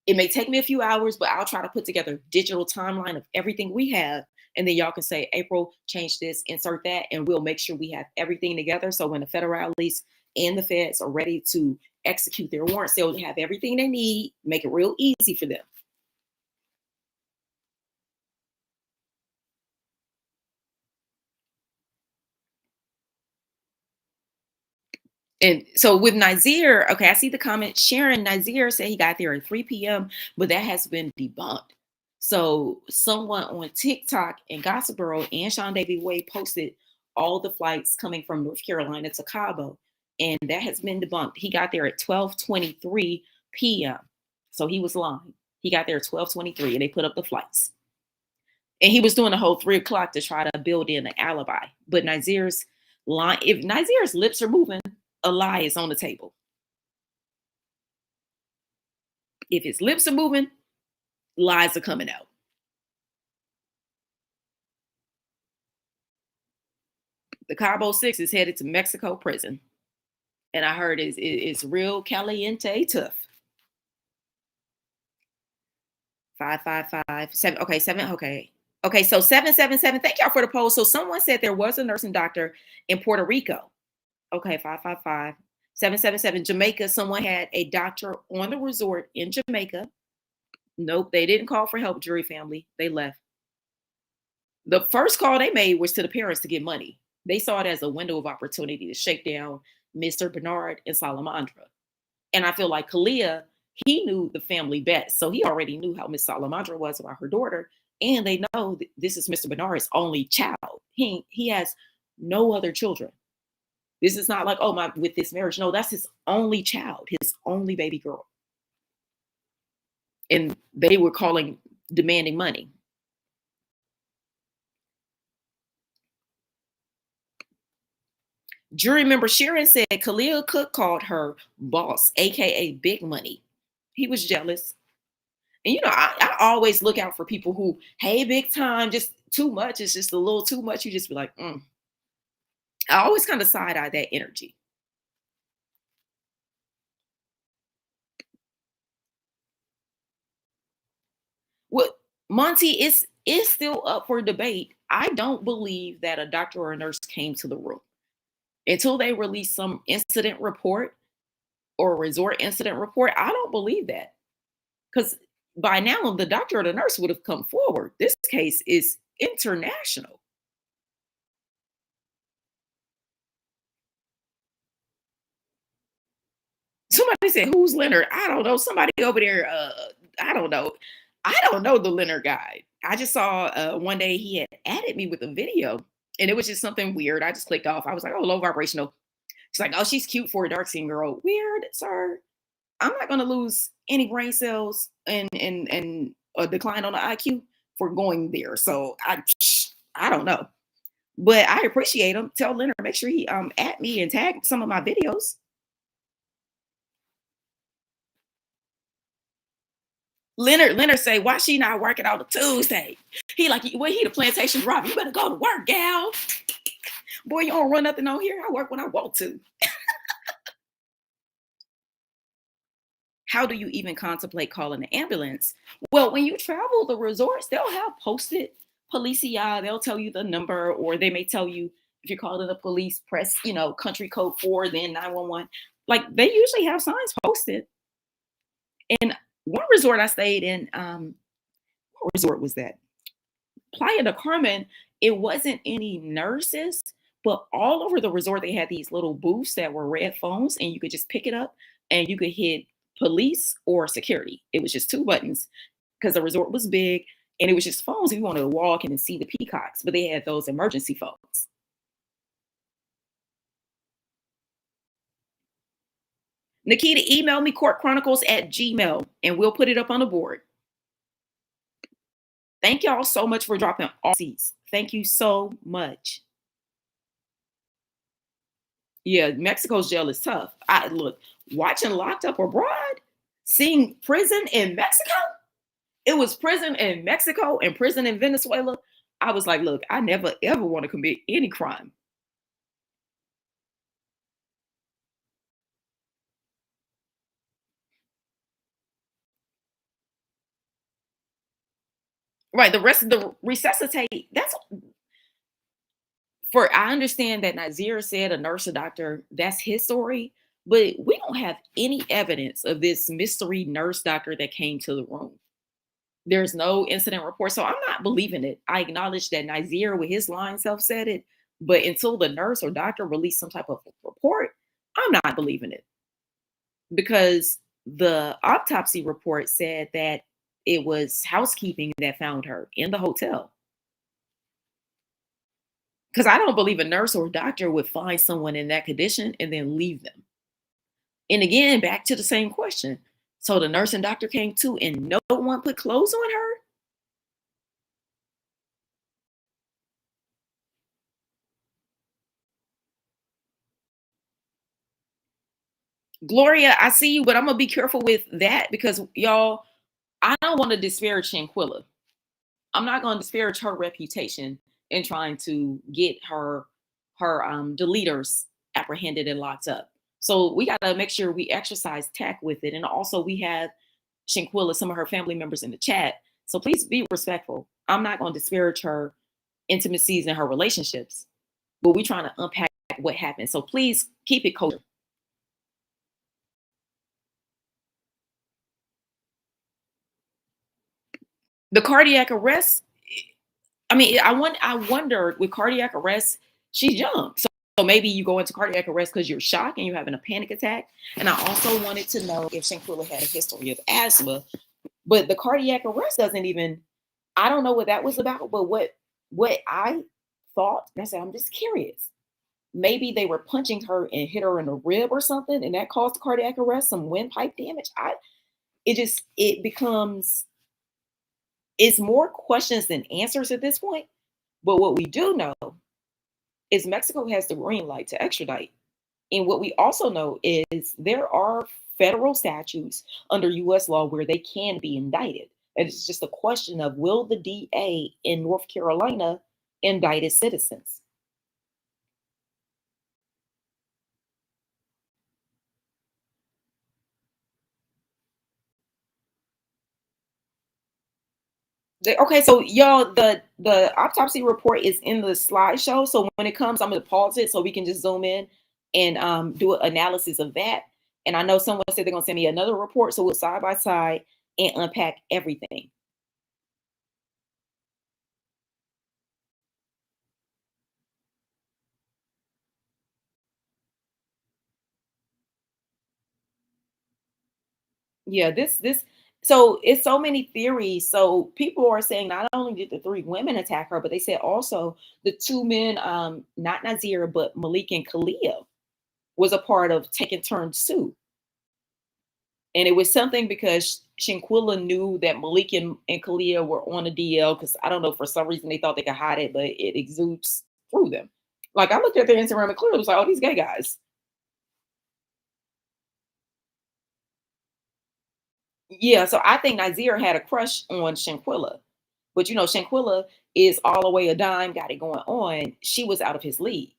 [SPEAKER 3] It may take me a few hours, but I'll try to put together a digital timeline of everything we have. And then y'all can say, April, change this, insert that, and we'll make sure we have everything together. So when the federales and the feds are ready to execute their warrants, they'll have everything they need, make it real easy for them. And so with Nazir, okay, I see the comment. Sharon Nazir said he got there at 3 p.m., but that has been debunked. So someone on TikTok and Gossip Girl and Sean David Wade posted all the flights coming from North Carolina to Cabo, and that has been debunked. He got there at 12:23 p.m. So he was lying. He got there at 12:23, and they put up the flights. And he was doing the whole 3 o'clock to try to build in an alibi. But Nazir's line, if Nazir's lips are moving, a lie is on the table. If his lips are moving, lies are coming out. The Cabo 6 is headed to Mexico prison. And I heard it's real caliente tough. 555 okay, 7, okay. Okay, so 777, thank y'all for the poll. So someone said there was a nursing doctor in Puerto Rico. Okay, 555 777 Jamaica. Someone had a doctor on the resort in Jamaica. Nope, they didn't call for help, jury family. They left. The first call they made was to the parents to get money. They saw it as a window of opportunity to shake down Mr. Bernard and Salamandra. And I feel like Kalia, he knew the family best. So he already knew how Miss Salamandra was about her daughter. And they know this is Mr. Bernard's only child. He has no other children. This is not like, oh, my, with this marriage. No, that's his only child, his only baby girl. And they were demanding money. Jury member Sharon said Khalil Cook called her boss, aka Big Money. He was jealous. And you know, I always look out for people who, hey, big time, just too much. It's just a little too much. You just be like, I always kind of side-eye that energy. Well, Monty is still up for debate. I don't believe that a doctor or a nurse came to the room until they release some incident report or a resort incident report. I don't believe that, because by now the doctor or the nurse would have come forward. This case is international. Somebody said, who's Leonard? I don't know. Somebody over there. I don't know. I don't know the Leonard guy. I just saw one day he had added me with a video, and it was just something weird. I just clicked off. I was like, oh, low vibrational. She's like, oh, she's cute for a dark skin girl. Weird, sir. I'm not gonna lose any brain cells and a decline on the IQ for going there. So I don't know, but I appreciate him. Tell Leonard, make sure he at me and tag some of my videos. Leonard say, why she not working on the Tuesday? He like, well, he the plantation robber. You better go to work, gal. Boy, you don't run nothing on here. I work when I want to. How do you even contemplate calling an ambulance? Well, when you travel the resorts, they'll have posted policia. They'll tell you the number, or they may tell you if you're calling the police, press, country code 4, then 911. Like they usually have signs posted. And one resort I stayed in, what resort was that? Playa del Carmen. It wasn't any nurses, but all over the resort they had these little booths that were red phones, and you could just pick it up and you could hit police or security. It was just 2 buttons because the resort was big, and it was just phones if you wanted to walk in and see the peacocks, but they had those emergency phones. Nikita, email me KourtChronicles@gmail.com and we'll put it up on the board. Thank y'all so much for dropping all seats. Thank you so much. Yeah, Mexico's jail is tough. Look, watching Locked Up Abroad, seeing prison in Mexico. It was prison in Mexico and prison in Venezuela. I was like, look, I never ever want to commit any crime. Right, the rest of the resuscitate, that's I understand that Nazir said a nurse or doctor, that's his story, but we don't have any evidence of this mystery nurse doctor that came to the room. There's no incident report, so I'm not believing it. I acknowledge that Nazir with his lying self said it, but until the nurse or doctor released some type of report, I'm not believing it. Because the autopsy report said that it was housekeeping that found her in the hotel. Because I don't believe a nurse or a doctor would find someone in that condition and then leave them. And again, back to the same question. So the nurse and doctor came too, and no one put clothes on her? Gloria, I see you, but I'm going to be careful with that because, y'all, I don't want to disparage Shanquella. I'm not going to disparage her reputation in trying to get her deleters apprehended and locked up. So we got to make sure we exercise tact with it. And also we have Shanquella, some of her family members in the chat. So please be respectful. I'm not going to disparage her intimacies and her relationships, but we're trying to unpack what happened. So please keep it kosher. The cardiac arrest, I mean, I wondered with cardiac arrest, she's young. So maybe you go into cardiac arrest because you're shocked and you're having a panic attack. And I also wanted to know if Shanquella had a history of asthma. But the cardiac arrest doesn't even, I don't know what that was about. But what I thought, and I said, I'm just curious. Maybe they were punching her and hit her in the rib or something, and that caused cardiac arrest, some windpipe damage. It's more questions than answers at this point. But what we do know is Mexico has the green light to extradite. And what we also know is there are federal statutes under US law where they can be indicted. And it's just a question of, will the DA in North Carolina indict its citizens? Okay, so y'all, the autopsy report is in the slideshow. So when it comes, I'm going to pause it so we can just zoom in and do an analysis of that. And I know someone said they're going to send me another report, so we'll side by side and unpack everything. Yeah, so it's so many theories. So people are saying not only did the 3 women attack her, but they said also the 2 men, not Nazir, but Malik and Kalia, was a part of taking turns too. And it was something because Shanquella knew that Malik and Kalia were on a DL because I don't know, for some reason they thought they could hide it, but it exudes through them. Like I looked at their Instagram and clearly it was like, oh, these gay guys. Yeah, so I think Nazir had a crush on Shanquella. But you know, Shanquella is all the way a dime, got it going on. She was out of his league.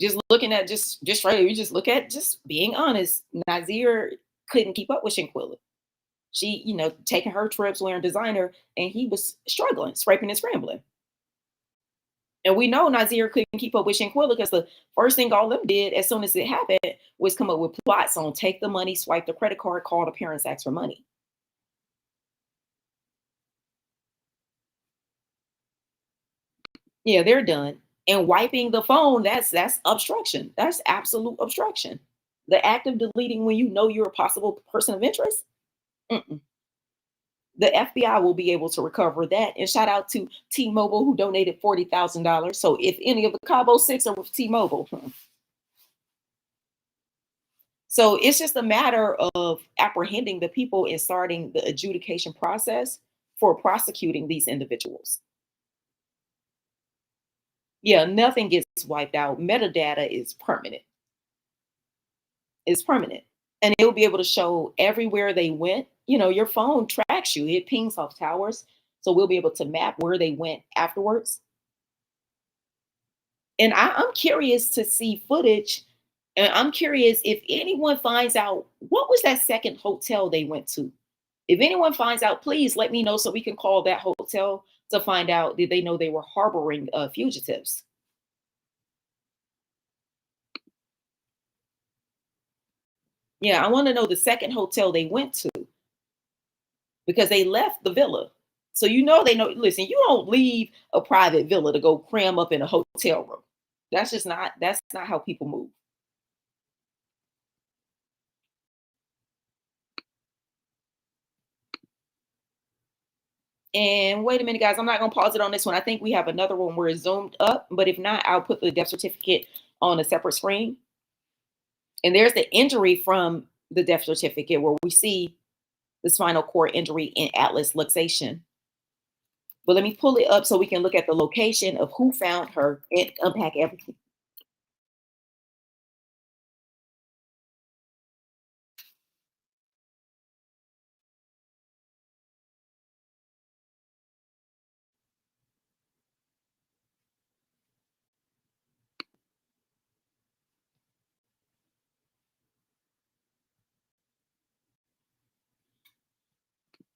[SPEAKER 3] Just looking at just right, you just look at just being honest. Nazir couldn't keep up with Shanquella. She, you know, taking her trips, wearing designer, and he was struggling, scraping and scrambling. And we know Nazir couldn't keep up with Shanquella because the first thing all them did as soon as it happened was come up with plots on take the money, swipe the credit card, call the parents, ask for money. Yeah, they're done. And wiping the phone, that's obstruction. That's absolute obstruction. The act of deleting when you know you're a possible person of interest. Mm-mm. The FBI will be able to recover that. And shout out to T-Mobile who donated $40,000. So if any of the Cabo Six are with T-Mobile, so it's just a matter of apprehending the people and starting the adjudication process for prosecuting these individuals. Yeah, nothing gets wiped out. Metadata is permanent. It's permanent. And it will be able to show everywhere they went. You know, your phone tracks you, it pings off towers. So we'll be able to map where they went afterwards. And I'm curious to see footage. And I'm curious if anyone finds out what was that second hotel they went to. If anyone finds out, please let me know so we can call that hotel to find out did they know they were harboring fugitives. Yeah, I want to know the second hotel they went to because they left the villa. So you know they know. Listen, you don't leave a private villa to go cram up in a hotel room. That's not how people move. And wait a minute, guys, I'm not gonna pause it on this one. I think we have another one where it's zoomed up, but if not, I'll put the death certificate on a separate screen. And there's the injury from the death certificate where we see the spinal cord injury in atlas luxation. But let me pull it up so we can look at the location of who found her and unpack everything.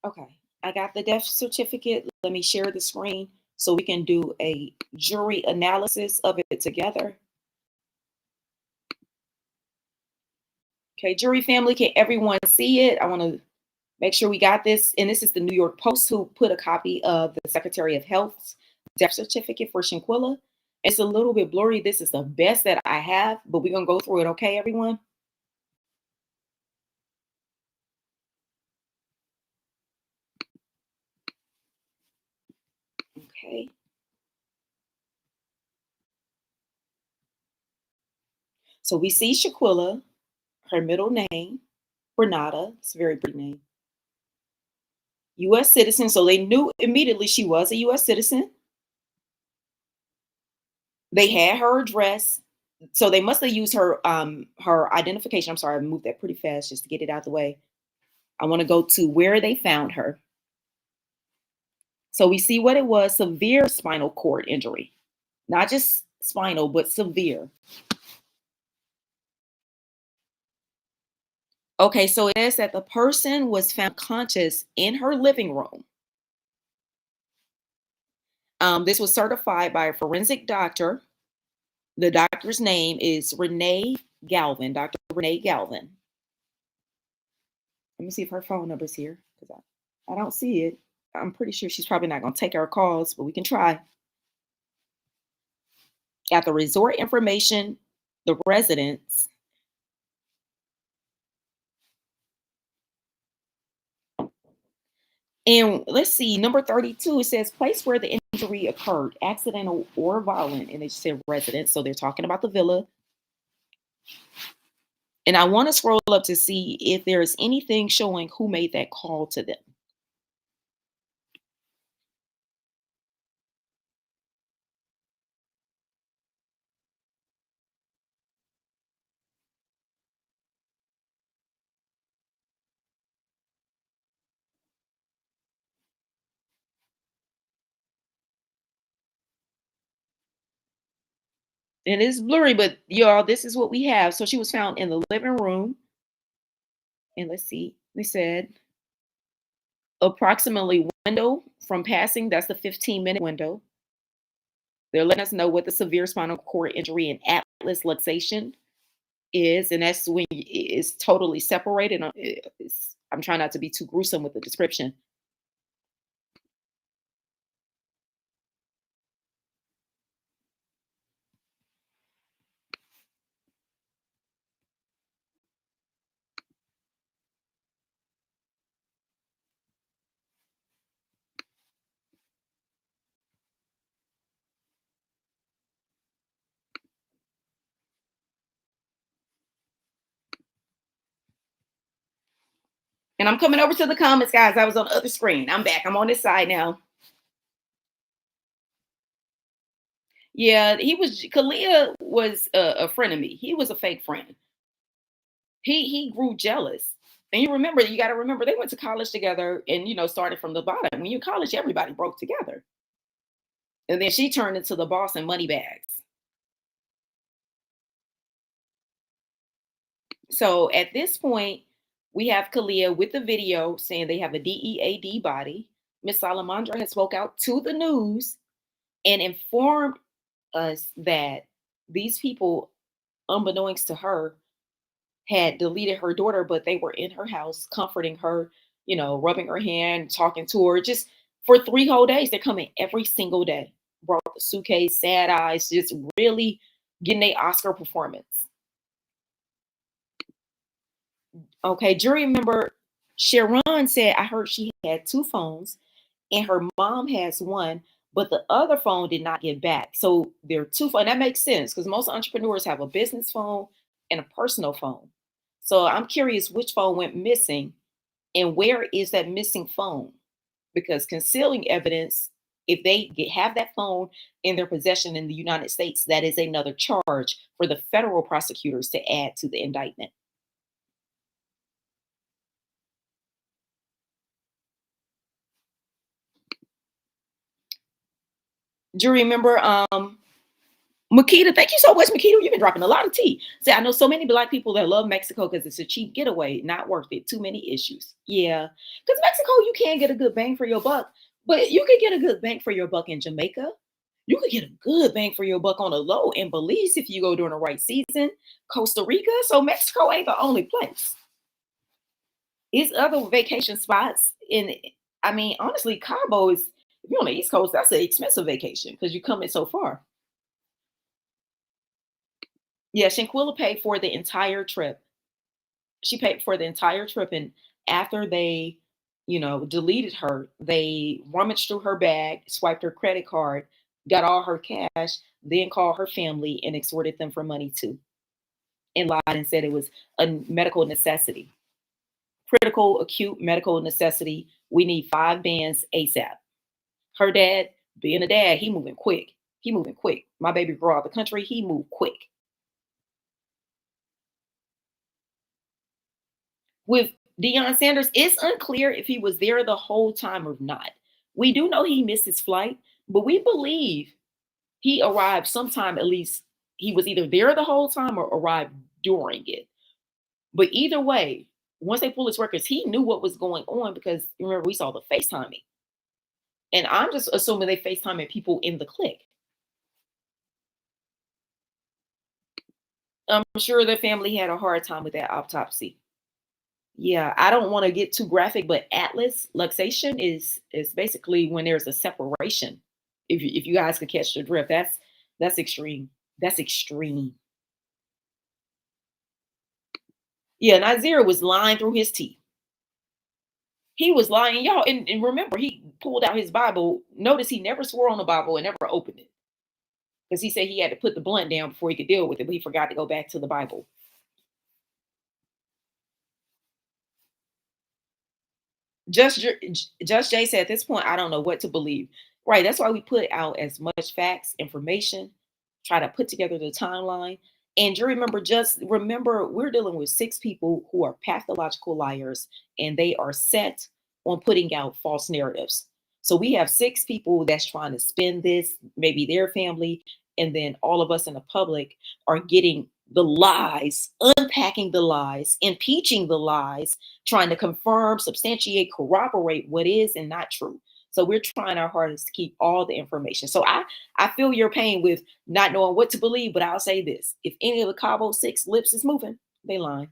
[SPEAKER 3] Okay, I got the death certificate. Let me share the screen so we can do a jury analysis of it together. Okay, jury family, can everyone see it? I want to make sure we got this. And this is the New York Post who put a copy of the Secretary of Health's death certificate for Shanquella. It's a little bit blurry. This is the best that I have, but we're going to go through it. Okay, everyone? Okay. So we see Shaquilla, her middle name, Renata. It's a very pretty name. U.S. citizen. So they knew immediately she was a U.S. citizen. They had her address. So they must have used her identification. I'm sorry, I moved that pretty fast just to get it out the way. I want to go to where they found her. So we see what it was, severe spinal cord injury. Not just spinal, but severe. Okay, so it says that the person was found conscious in her living room. This was certified by a forensic doctor. The doctor's name is Renee Galvin, Dr. Renee Galvin. Let me see if her phone number's here because I don't see it. I'm pretty sure she's probably not going to take our calls, but we can try. Got the resort information, the residence. And let's see, number 32, it says place where the injury occurred, accidental or violent. And they said residence. So they're talking about the villa. And I want to scroll up to see if there's anything showing who made that call to them. And it's blurry, but y'all, this is what we have. So she was found in the living room. And let's see, we said approximately window from passing. That's the 15-minute window. They're letting us know what the severe spinal cord injury and atlas luxation is. And that's when it's totally separated. I'm trying not to be too gruesome with the description. And I'm coming over to the comments, guys. I was on the other screen. I'm back. I'm on this side now. Yeah, Kalia was a friend of me. He was a fake friend. He grew jealous. And you got to remember, they went to college together and, started from the bottom. When you're in college, everybody broke together. And then she turned into the boss in money bags. So at this point, we have Kalia with the video saying they have a DEAD body. Miss Salamandra has spoke out to the news and informed us that these people, unbeknownst to her, had deleted her daughter, but they were in her house comforting her, rubbing her hand, talking to her, just for 3 whole days. They're coming every single day. Brought the suitcase, sad eyes, just really getting a Oscar performance. Okay, jury member Sharon said, I heard she had 2 phones and her mom has one, but the other phone did not get back. So there are 2 phones. That makes sense because most entrepreneurs have a business phone and a personal phone. So I'm curious which phone went missing and where is that missing phone? Because concealing evidence, if they have that phone in their possession in the United States, that is another charge for the federal prosecutors to add to the indictment. Do you remember Makita? Thank you so much, Makita. You've been dropping a lot of tea. Say, I know so many Black people that love Mexico because it's a cheap getaway, not worth it. Too many issues. Yeah, because Mexico, you can get a good bang for your buck, but you could get a good bang for your buck in Jamaica. You could get a good bang for your buck on a low in Belize if you go during the right season. Costa Rica. So Mexico ain't the only place. It's other vacation spots. Honestly, Cabo is, if you're on the East Coast, that's an expensive vacation because you're coming so far. Yeah, Shanquella paid for the entire trip. She paid for the entire trip. And after they, deleted her, they rummaged through her bag, swiped her credit card, got all her cash, then called her family and extorted them for money too. And lied and said it was a medical necessity. Critical, acute medical necessity. We need 5 bands ASAP. Her dad, being a dad, he moving quick. My baby grew out of the country. He moved quick. With Deion Sanders, it's unclear if he was there the whole time or not. We do know he missed his flight, but we believe he arrived sometime, at least he was either there the whole time or arrived during it. But either way, once they pull his records, he knew what was going on because remember, we saw the FaceTiming. And I'm just assuming they FaceTiming people in the clique. I'm sure their family had a hard time with that autopsy. Yeah, I don't want to get too graphic, but atlas luxation is basically when there's a separation. If you guys could catch the drift, that's extreme. That's extreme. Yeah, Nazir was lying through his teeth. He was lying, y'all. And remember, he pulled out his Bible. Notice he never swore on the Bible and never opened it because he said he had to put the blunt down before he could deal with it, but he forgot to go back to the Bible. Just Jay said, at this point, I don't know what to believe. Right. That's why we put out as much facts, information, try to put together the timeline. And just remember, we're dealing with 6 people who are pathological liars, and they are set on putting out false narratives. So we have 6 people that's trying to spin this, maybe their family, And then all of us in the public are getting the lies, unpacking the lies, impeaching the lies, trying to confirm, substantiate, corroborate what is and not true. So we're trying our hardest to keep all the information. So I feel your pain with not knowing what to believe, but I'll say this. If any of the Cabo 6 lips is moving, they lying.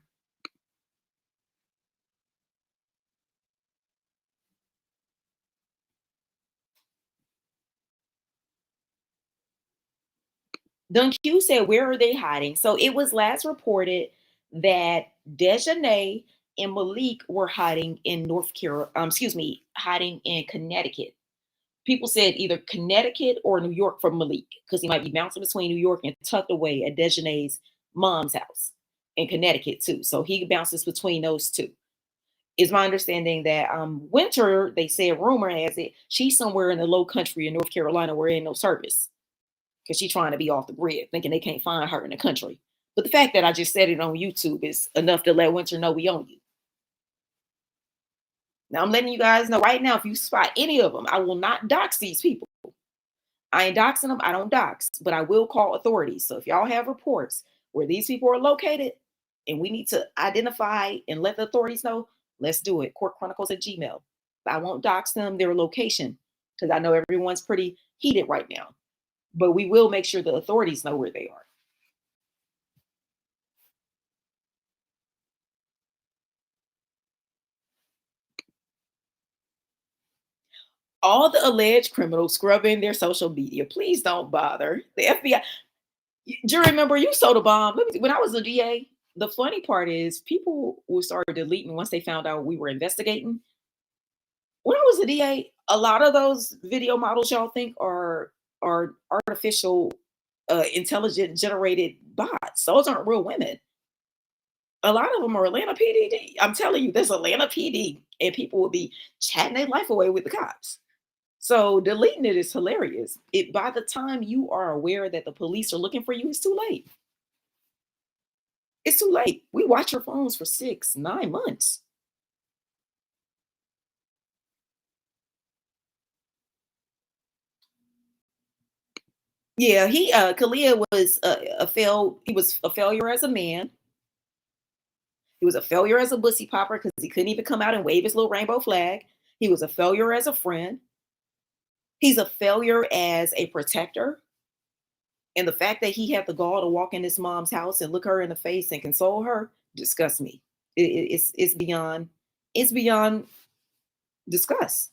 [SPEAKER 3] Dun Q said, where are they hiding? So it was last reported that Dejanay and Malik were hiding in hiding in Connecticut. People said either Connecticut or New York for Malik, because he might be bouncing between New York and tucked away at Dejanay's mom's house in Connecticut too. So he bounces between those two. Is my understanding that Winter, they said, rumor has it, she's somewhere in the low country in North Carolina where ain't no service. Because she's trying to be off the grid, thinking they can't find her in the country. But the fact that I just said it on YouTube is enough to let Winter know we own you. Now I'm letting you guys know right now, if you spot any of them, I will not dox these people. I ain't doxing them. I don't dox, but I will call authorities. So if y'all have reports where these people are located and we need to identify and let the authorities know, let's do it. Chronicles@gmail.com. I won't dox them their location because I know everyone's pretty heated right now. But we will make sure the authorities know where they are. All the alleged criminals scrubbing their social media. Please don't bother. The FBI. Do you remember you sold a bomb? When I was a DA, the funny part is people would start deleting once they found out we were investigating. When I was a DA, a lot of those video models y'all think are artificial, intelligent generated bots. Those aren't real women. A lot of them are Atlanta PD. I'm telling you, there's Atlanta PD, and people will be chatting their life away with the cops. So deleting it is hilarious. By the time you are aware that the police are looking for you, it's too late. It's too late. We watch your phones for 6-9 months. Yeah, Kalia was he was a failure as a man. He was a failure as a pussy popper because he couldn't even come out and wave his little rainbow flag. He was a failure as a friend. He's a failure as a protector. And the fact that he had the gall to walk in his mom's house and look her in the face and console her disgusts me. It's beyond disgust.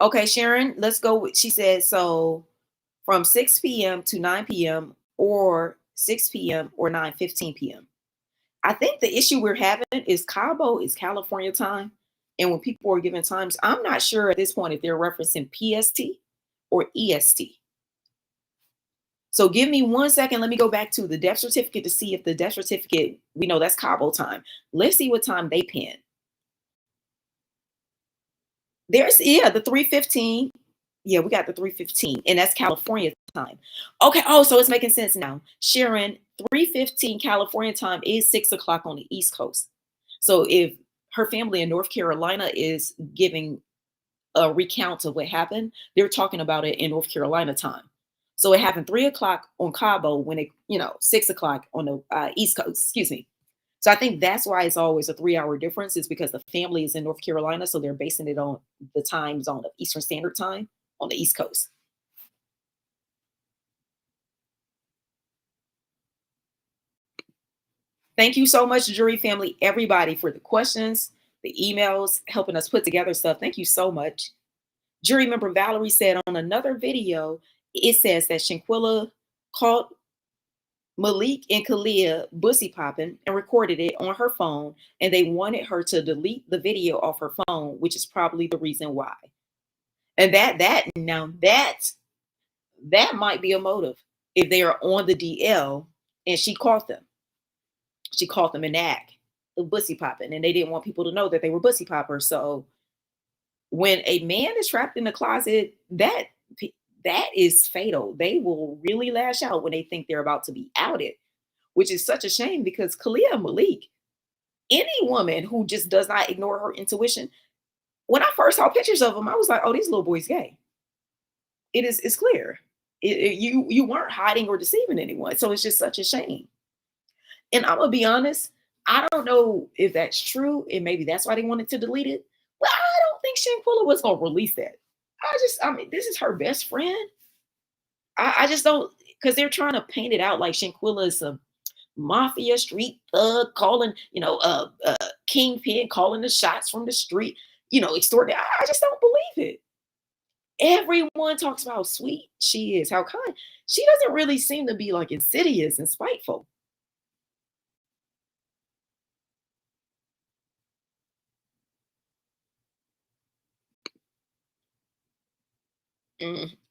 [SPEAKER 3] Okay, Sharon, let's go. She said, so from 6 p.m. to 9 p.m. or 6 p.m. or 9:15 p.m. I think the issue we're having is Cabo is California time. And when people are given times, I'm not sure at this point if they're referencing PST or EST. So give me 1 second. Let me go back to the death certificate to see if the death certificate, we know that's Cabo time. Let's see what time they pin. There's, the 3:15. Yeah, we got the 3:15, and that's California time. Okay. Oh, so it's making sense now. Sharon, 3:15 California time is 6 o'clock on the East Coast. So if her family in North Carolina is giving a recount of what happened, they're talking about it in North Carolina time. So it happened 3 o'clock on Cabo when it, 6 o'clock on the East Coast, excuse me. So I think that's why it's always a 3-hour difference, is because the family is in North Carolina. So they're basing it on the time zone of Eastern Standard Time on the East Coast. Thank you so much, jury family, everybody, for the questions, the emails, helping us put together stuff. Thank you so much. Jury member Valerie said on another video, it says that Shanquella caught Malik and Kalia bussy popping and recorded it on her phone, and they wanted her to delete the video off her phone, which is probably the reason why. And that might be a motive if they are on the DL and she caught them. She caught them in the act of bussy popping, and they didn't want people to know that they were bussy poppers. So when a man is trapped in the closet, that is fatal. They will really lash out when they think they're about to be outed, which is such a shame because Kalia and Malik, Any woman who just does not ignore her intuition, when I first saw pictures of him, I was like, oh, these little boy's gay. It's clear. You weren't hiding or deceiving anyone. So it's just such a shame. And I'm gonna be honest, I don't know if that's true, and maybe that's why they wanted to delete it. But I don't think Shanquella was gonna release that. I mean, this is her best friend. I just don't, because they're trying to paint it out like Shanquella is a mafia street thug calling, kingpin calling the shots from the street, extorting. I just don't believe it. Everyone talks about how sweet she is, how kind. She doesn't really seem to be like insidious and spiteful.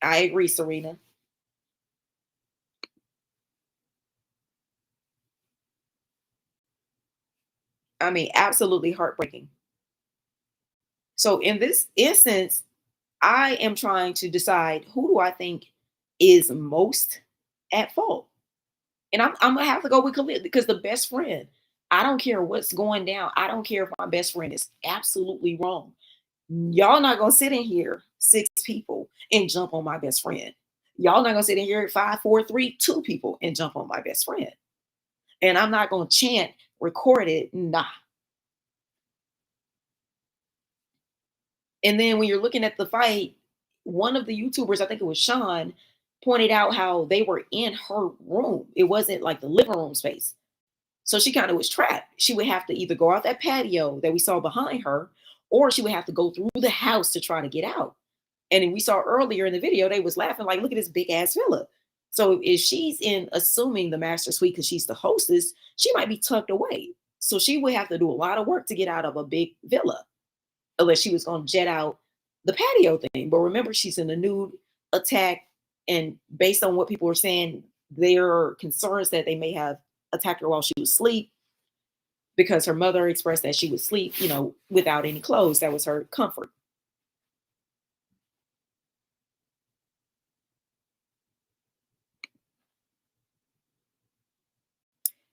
[SPEAKER 3] I agree, Serena. I mean, absolutely heartbreaking. So in this instance, I am trying to decide who do I think is most at fault. And I'm gonna have to go with Khalid because the best friend, I don't care what's going down. I don't care if my best friend is absolutely wrong. Y'all not gonna sit in here, 6 people, and jump on my best friend. Y'all not gonna sit in here at 5, 4, 3, 2 people and jump on my best friend. And I'm not gonna chant, record it, nah. And then when you're looking at the fight, one of the YouTubers, I think it was Sean, pointed out how they were in her room. It wasn't like the living room space. So she kind of was trapped. She would have to either go out that patio that we saw behind her, or she would have to go through the house to try to get out. And then we saw earlier in the video, they was laughing like, look at this big ass villa. So if she's in assuming the master suite because she's the hostess, she might be tucked away. So she would have to do a lot of work to get out of a big villa, unless she was going to jet out the patio thing. But remember, she's in a nude attack. And based on what people were saying, there are concerns that they may have attacked her while she was asleep because her mother expressed that she would sleep, without any clothes. That was her comfort.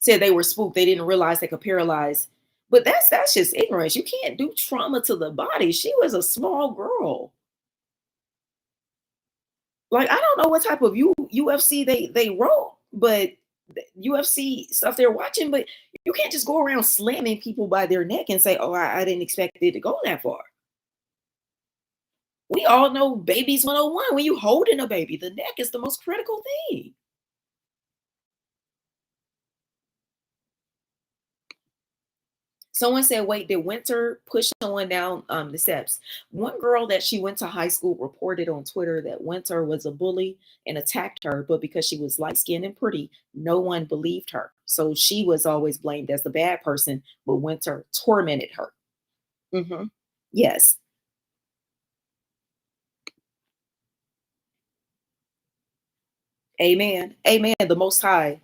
[SPEAKER 3] Said they were spooked. They didn't realize they could paralyze. But that's just ignorance. You can't do trauma to the body. She was a small girl. Like, I don't know what type of UFC they wrote, but UFC stuff they're watching, but you can't just go around slamming people by their neck and say, oh, I didn't expect it to go that far. We all know babies 101. When you holding a baby, the neck is the most critical thing. Someone said, wait, did Winter push someone down the steps? One girl that she went to high school reported on Twitter that Winter was a bully and attacked her, but because she was light-skinned and pretty, no one believed her. So she was always blamed as the bad person, but Winter tormented her. Yes. Amen. Amen. The Most High.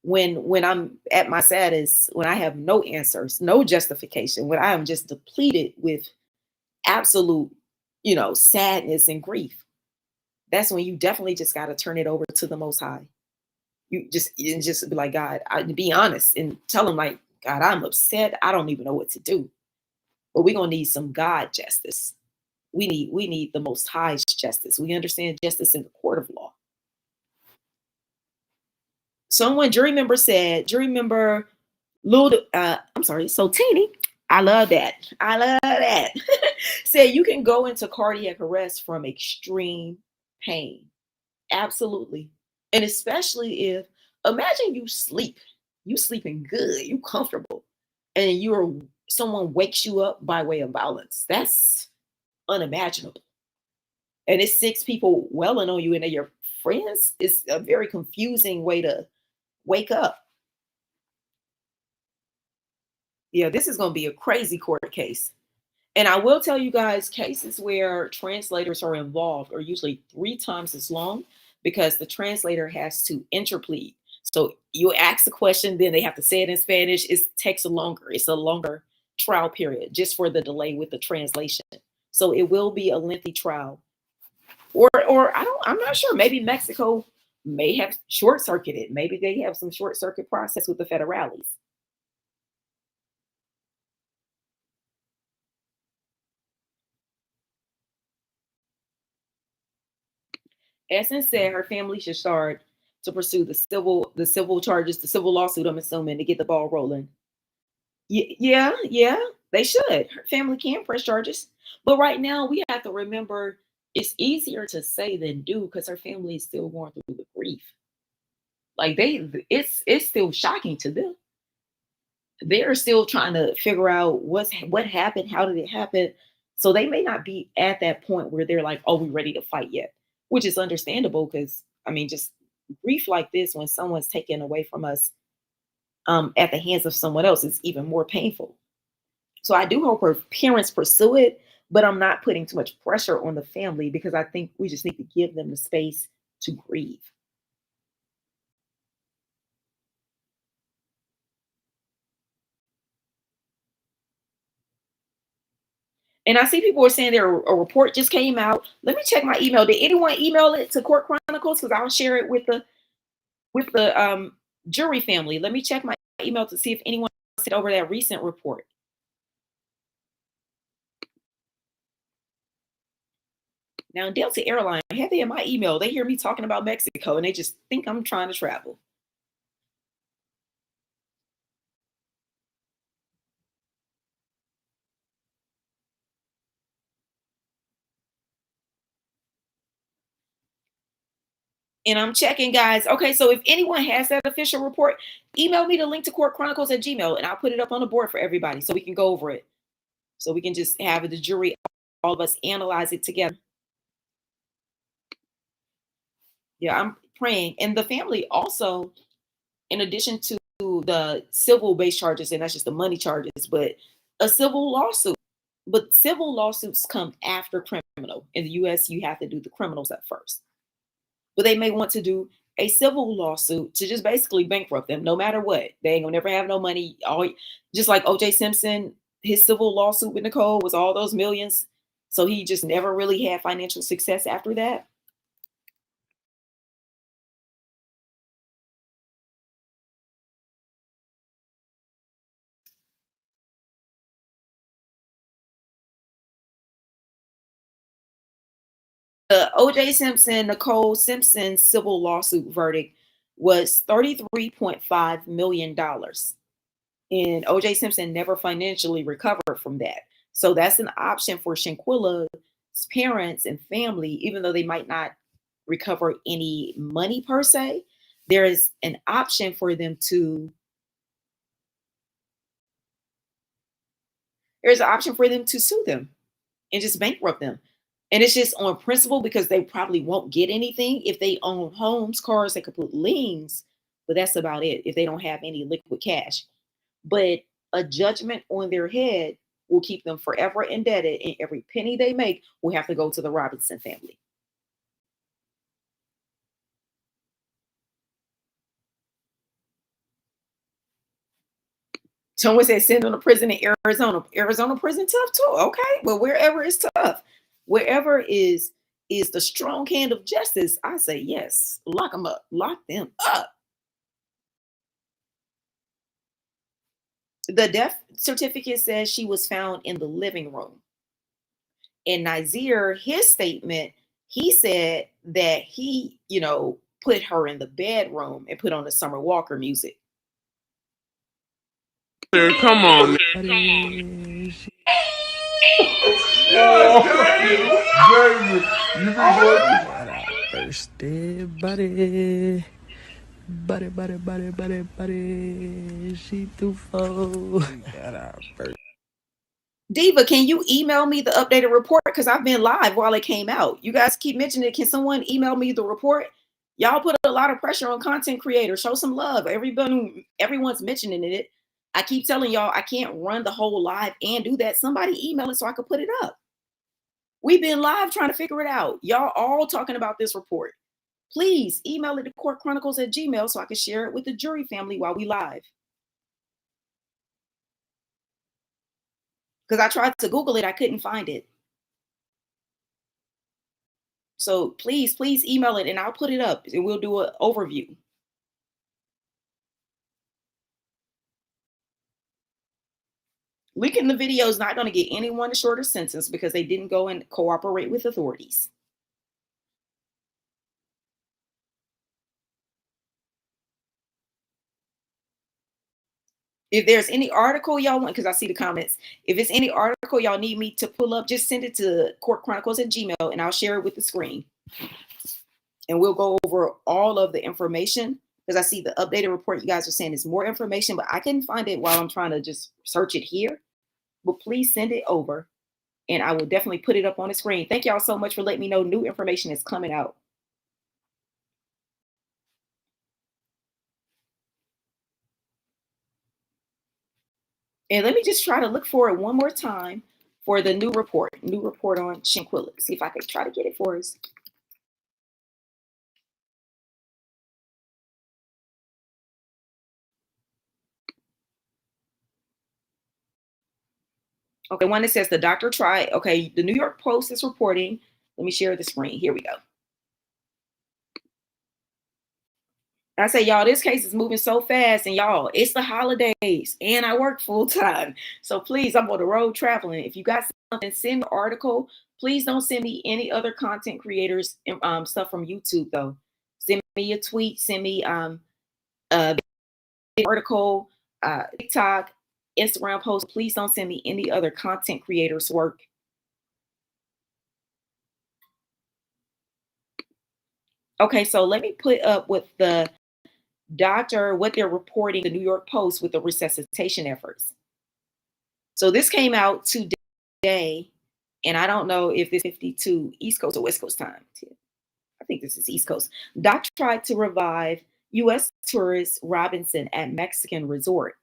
[SPEAKER 3] When I'm at my saddest, when I have no answers, no justification, when I am just depleted with absolute, sadness and grief, that's when you definitely just got to turn it over to the Most High. You just be like, God, be honest and tell him, like, God, I'm upset. I don't even know what to do. But we're gonna need some God justice. We need the Most High's justice. We understand justice in the court of law. Someone, jury member said, so Teeny, I love that. Said you can go into cardiac arrest from extreme pain. Absolutely. And especially if, imagine you sleeping good, you comfortable, and someone wakes you up by way of violence. That's unimaginable. And it's 6 people welling on you and they're your friends. It's a very confusing way to wake up. Yeah, this is going to be a crazy court case. And I will tell you guys, cases where translators are involved are usually 3 times as long because the translator has to interplead. So you ask the question, then they have to say it in Spanish. It takes longer. It's a longer trial period just for the delay with the translation. So it will be a lengthy trial. Or I'm not sure. Maybe Mexico may have short circuited. Maybe they have some short circuit process with the federales. Essence said her family should start to pursue the civil charges, the civil lawsuit, I'm assuming, to get the ball rolling. Yeah, they should. Her family can press charges. But right now we have to remember it's easier to say than do because her family is still going through the grief. Like it's still shocking to them. They're still trying to figure out what happened, how did it happen. So they may not be at that point where they're like, oh, we're ready to fight yet, which is understandable because I mean, just grief like this when someone's taken away from us at the hands of someone else is even more painful. So I do hope her parents pursue it, but I'm not putting too much pressure on the family because I think we just need to give them the space to grieve. And I see people are saying there a report just came out. Let me check my email. Did anyone email it to Kourt Chronicles? Because I'll share it with the jury family. Let me check my email to see if anyone sent over that recent report. Now, Delta Airlines, I have it in my email. They hear me talking about Mexico and they just think I'm trying to travel. And I'm checking, guys. Okay, so if anyone has that official report, email me the link to Kourt Chronicles at Gmail, and I'll put it up on the board for everybody so we can go over it. So we can just have the jury, all of us analyze it together. Yeah, I'm praying. And the family also, in addition to the civil-based charges, and that's just the money charges, but a civil lawsuit. But civil lawsuits come after criminal. In the US, you have to do the criminal stuff first. But they may want to do a civil lawsuit to just basically bankrupt them, no matter what. They ain't gonna never have no money. Just like O.J. Simpson, his civil lawsuit with Nicole was all those millions. So he just never really had financial success after that. The O.J. Simpson, Nicole Simpson civil lawsuit verdict was $33.5 million. And O.J. Simpson never financially recovered from that. So that's an option for Shanquella's parents and family, even though they might not recover any money per se. There is an option for them to sue them and just bankrupt them. And it's just on principle because they probably won't get anything. If they own homes, cars, they could put liens, but that's about it if they don't have any liquid cash. But a judgment on their head will keep them forever indebted, and every penny they make will have to go to the Robinson family. Someone said send them to prison in Arizona. Arizona prison tough too. Okay, well wherever is tough, wherever is the strong hand of justice, I say yes. Lock them up. Lock them up. The death certificate says she was found in the living room. And Nazir, his statement, he said that he, put her in the bedroom and put on the Summer Walker music.
[SPEAKER 1] Come on, man. First dead body. Buddy. She too full.
[SPEAKER 3] Diva, can you email me the updated report? Because I've been live while it came out. You guys keep mentioning it. Can someone email me the report? Y'all put a lot of pressure on content creators. Show some love. Everyone's mentioning it. I keep telling y'all I can't run the whole live and do that. Somebody email it so I could put it up. We've been live trying to figure it out. Y'all all talking about this report. Please email it to Kourt Chronicles at Gmail so I can share it with the jury family while we live. Because I tried to Google it, I couldn't find it. So please email it and I'll put it up and we'll do an overview. Leaking the video is not going to get anyone a shorter sentence because they didn't go and cooperate with authorities. If there's any article y'all want, because I see the comments, if it's any article y'all need me to pull up, just send it to KourtChronicles@gmail.com and I'll share it with the screen. And we'll go over all of the information, because I see the updated report you guys are saying is more information, but I couldn't find it while I'm trying to just search it here. But please send it over and I will definitely put it up on the screen. Thank y'all so much for letting me know new information is coming out. And let me just try to look for it one more time for the new report on Shanquella. See if I can try to get it for us. Okay, one that says the doctor tried. Okay, the New York Post is reporting. Let me share the screen. Here we go. I say, y'all, this case is moving so fast, and y'all, it's the holidays, and I work full time. So please, I'm on the road traveling. If you got something, send me an article. Please don't send me any other content creators stuff from YouTube though. Send me a tweet. Send me a article, TikTok, Instagram post. Please don't send me any other content creators' work. Okay, so let me put up with the doctor, what they're reporting, the New York Post, with the resuscitation efforts. So this came out today, and I don't know if this is 52 East Coast or West Coast time. I think this is East Coast. Doc tried to revive U.S. tourist Robinson at Mexican resort.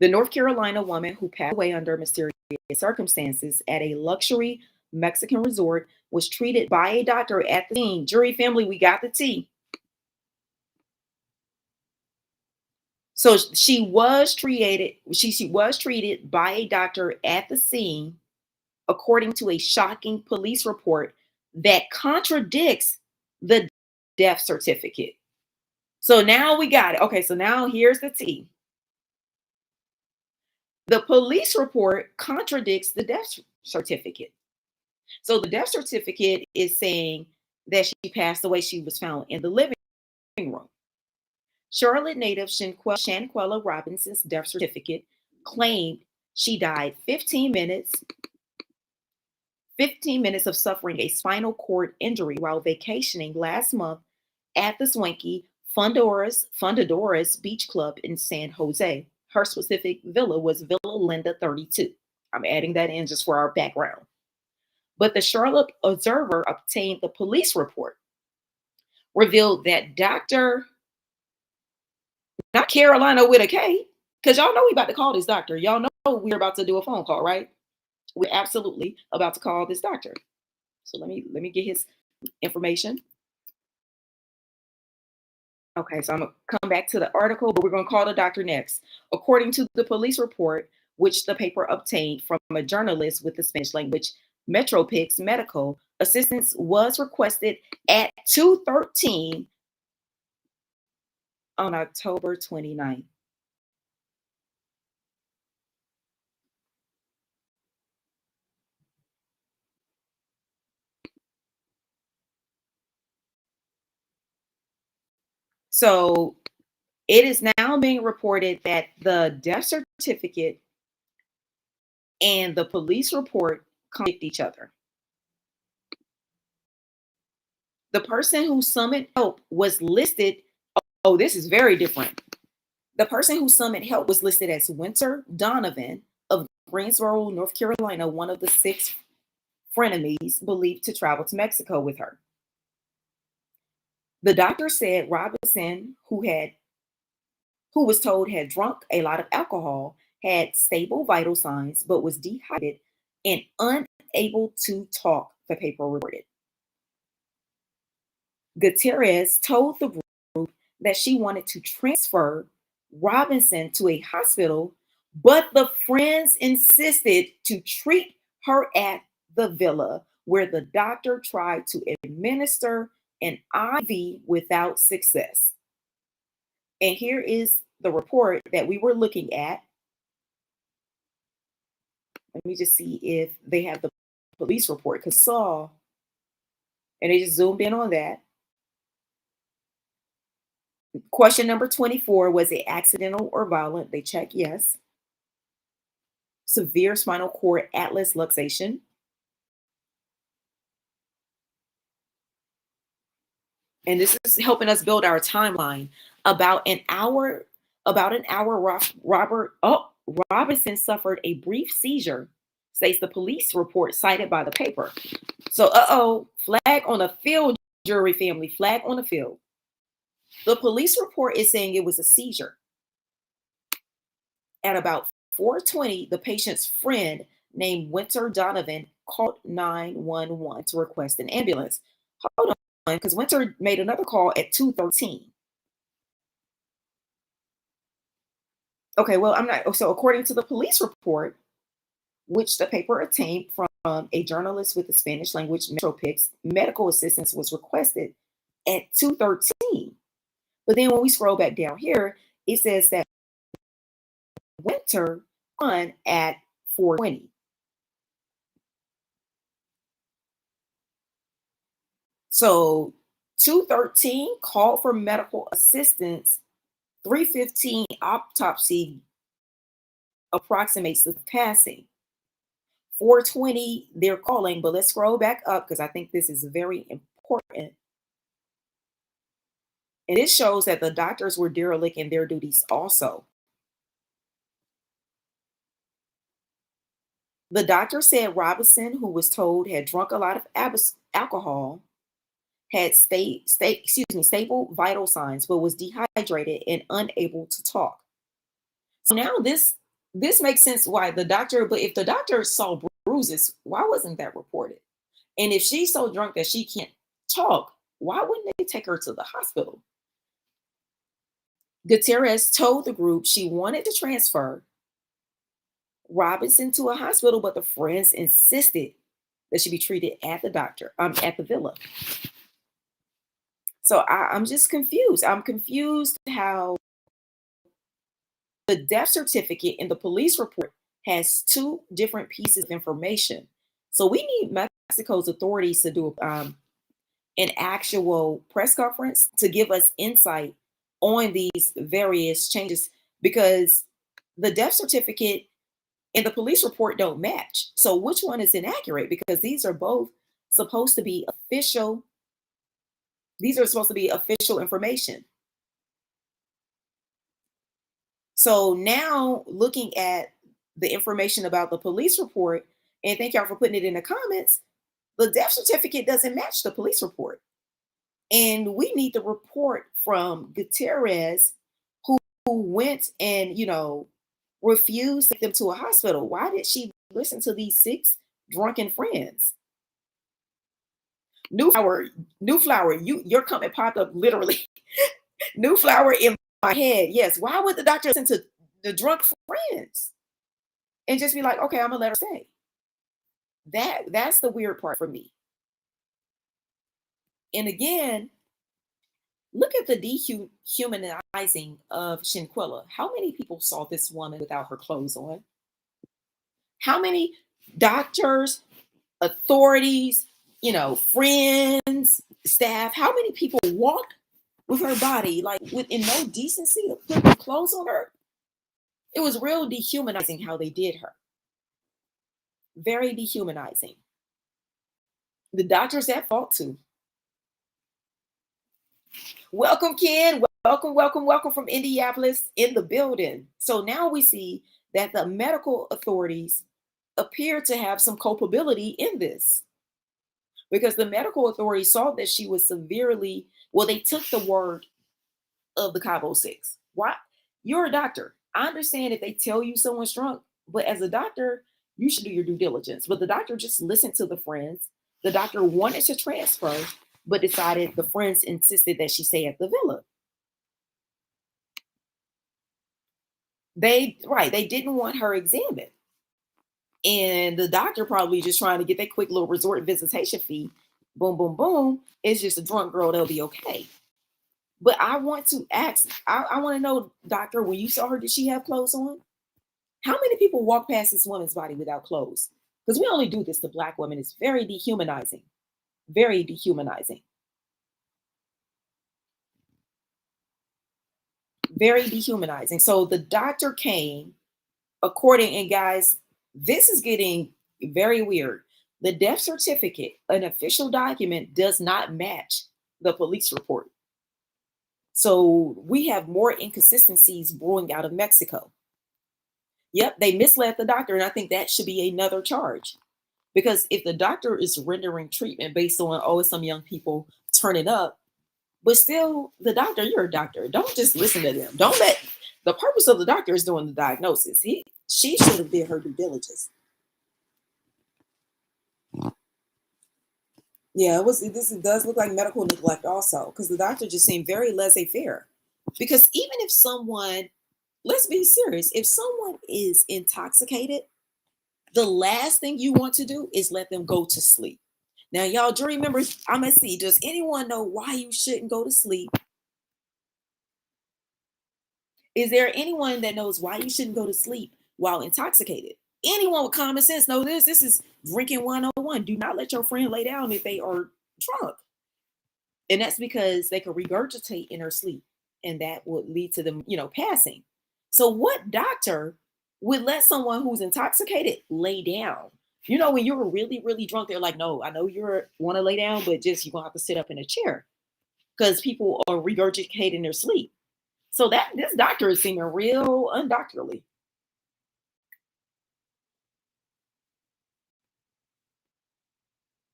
[SPEAKER 3] The North Carolina woman who passed away under mysterious circumstances at a luxury Mexican resort was treated by a doctor at the scene. Jury family, we got the tea. So she was treated. She was treated by a doctor at the scene, according to a shocking police report that contradicts the death certificate. So now we got it. Okay, so now here's the tea. The police report contradicts the death certificate. So the death certificate is saying that she passed away. She was found in the living room. Charlotte native Shanquella Robinson's death certificate claimed she died 15 minutes of suffering a spinal cord injury while vacationing last month at the swanky Fundadores Beach Club in San Jose. Her specific villa was Villa Linda 32. I'm adding that in just for our background. But the Charlotte Observer obtained the police report, revealed that Dr. Not Carolina with a K, because y'all know we about to call this doctor. Y'all know we're about to do a phone call, right? We're absolutely about to call this doctor. So let me get his information. Okay, so I'm gonna come back to the article, but we're gonna call the doctor next. According to the police report, which the paper obtained from a journalist with the Spanish language Metropix Medical, assistance was requested at 2:13 on October 29th. So it is now being reported that the death certificate and the police report contradict each other. The person who summoned help was listed. Oh, this is very different. The person who summoned help was listed as Winter Donovan of Greensboro, North Carolina, one of the 6 frenemies believed to travel to Mexico with her. The doctor said Robinson, who was told had drunk a lot of alcohol, had stable vital signs, but was dehydrated and unable to talk, the paper reported. Gutierrez told the group that she wanted to transfer Robinson to a hospital, but the friends insisted to treat her at the villa, where the doctor tried to administer an IV without success. And here is the report that we were looking at. Let me just see if they have the police report, because I saw, and they just zoomed in on that. Question number 24, was it accidental or violent? They check yes. Severe spinal cord atlas luxation. And this is helping us build our timeline. About an hour, Robinson suffered a brief seizure, states the police report cited by the paper. So, flag on the field, jury family, flag on the field. The police report is saying it was a seizure. At about 4:20, the patient's friend named Winter Donovan called 911 to request an ambulance. Hold on, because Winter made another call at 2:13. Okay, well, I'm not. So, according to the police report, which the paper obtained from a journalist with the Spanish language Metropix, medical assistance was requested at 2:13. But then when we scroll back down here, it says that Winter on at 4:20. So 2:13 called for medical assistance. 3:15 autopsy approximates the passing. 4:20 they're calling, but let's scroll back up because I think this is very important. And it shows that the doctors were derelict in their duties also. The doctor said Robinson, who was told had drunk a lot of alcohol, had stable vital signs, but was dehydrated and unable to talk. So now this makes sense why the doctor, but if the doctor saw bruises, why wasn't that reported? And if she's so drunk that she can't talk, why wouldn't they take her to the hospital? Gutierrez told the group she wanted to transfer Robinson to a hospital, but the friends insisted that she be treated at the villa. So I'm just confused. I'm confused how the death certificate in the police report has two different pieces of information. So we need Mexico's authorities to do an actual press conference to give us insight on these various changes, because the death certificate and the police report don't match. So which one is inaccurate? Because these are both supposed to be official. These are supposed to be official information. So now looking at the information about the police report, and thank y'all for putting it in the comments, the death certificate doesn't match the police report. And we need the report from Gutierrez, who went and, refused to take them to a hospital. Why did she listen to these 6 drunken friends? New flower, your comment popped up literally. New flower in my head. Yes. Why would the doctor listen to the drunk friends and just be like, okay, I'm gonna let her stay? That's the weird part for me. And again, look at the dehumanizing of Shanquella. How many people saw this woman without her clothes on? How many doctors, authorities, friends, staff, how many people walked with her body, like in no decency to put the clothes on her? It was real dehumanizing how they did her. Very dehumanizing. The doctor's at fault too. Welcome, Ken. Welcome from Indianapolis in the building. So now we see that the medical authorities appear to have some culpability in this, because the medical authorities saw that she was severely, they took the word of the Cabo 6. Why? You're a doctor. I understand if they tell you someone's drunk, but as a doctor, you should do your due diligence. But the doctor just listened to the friends. The doctor wanted to transfer, but decided the friends insisted that she stay at the villa. They didn't want her examined. And the doctor probably just trying to get that quick little resort visitation fee. Boom, boom, boom. It's just a drunk girl. They'll be okay. But I want to ask, I want to know, doctor, when you saw her, did she have clothes on? How many people walk past this woman's body without clothes? Because we only do this to Black women. It's very dehumanizing. Very dehumanizing. Very dehumanizing. So the doctor came, according, and guys, this is getting very weird. The death certificate, an official document, does not match the police report. So we have more inconsistencies brewing out of Mexico. Yep, they misled the doctor, and I think that should be another charge. Because if the doctor is rendering treatment based on, oh, it's some young people turning up, but still, the doctor, you're a doctor. Don't just listen to them. Don't let, the purpose of the doctor is doing the diagnosis. She should have did her due diligence. Yeah, this does look like medical neglect also, because the doctor just seemed very laissez-faire. Because even if someone, let's be serious, if someone is intoxicated, the last thing you want to do is let them go to sleep. Now, y'all, jury members, I'm gonna see, does anyone know why you shouldn't go to sleep? Is there anyone that knows why you shouldn't go to sleep while intoxicated? Anyone with common sense know this. This is drinking 101. Do not let your friend lay down if they are drunk. And that's because they could regurgitate in their sleep, and that would lead to them, passing. So what doctor would let someone who's intoxicated lay down? When you're really, really drunk, they're like, no, I know you want to lay down, but just you're going to have to sit up in a chair because people are regurgitating their sleep. So this doctor is seeming real undoctorly.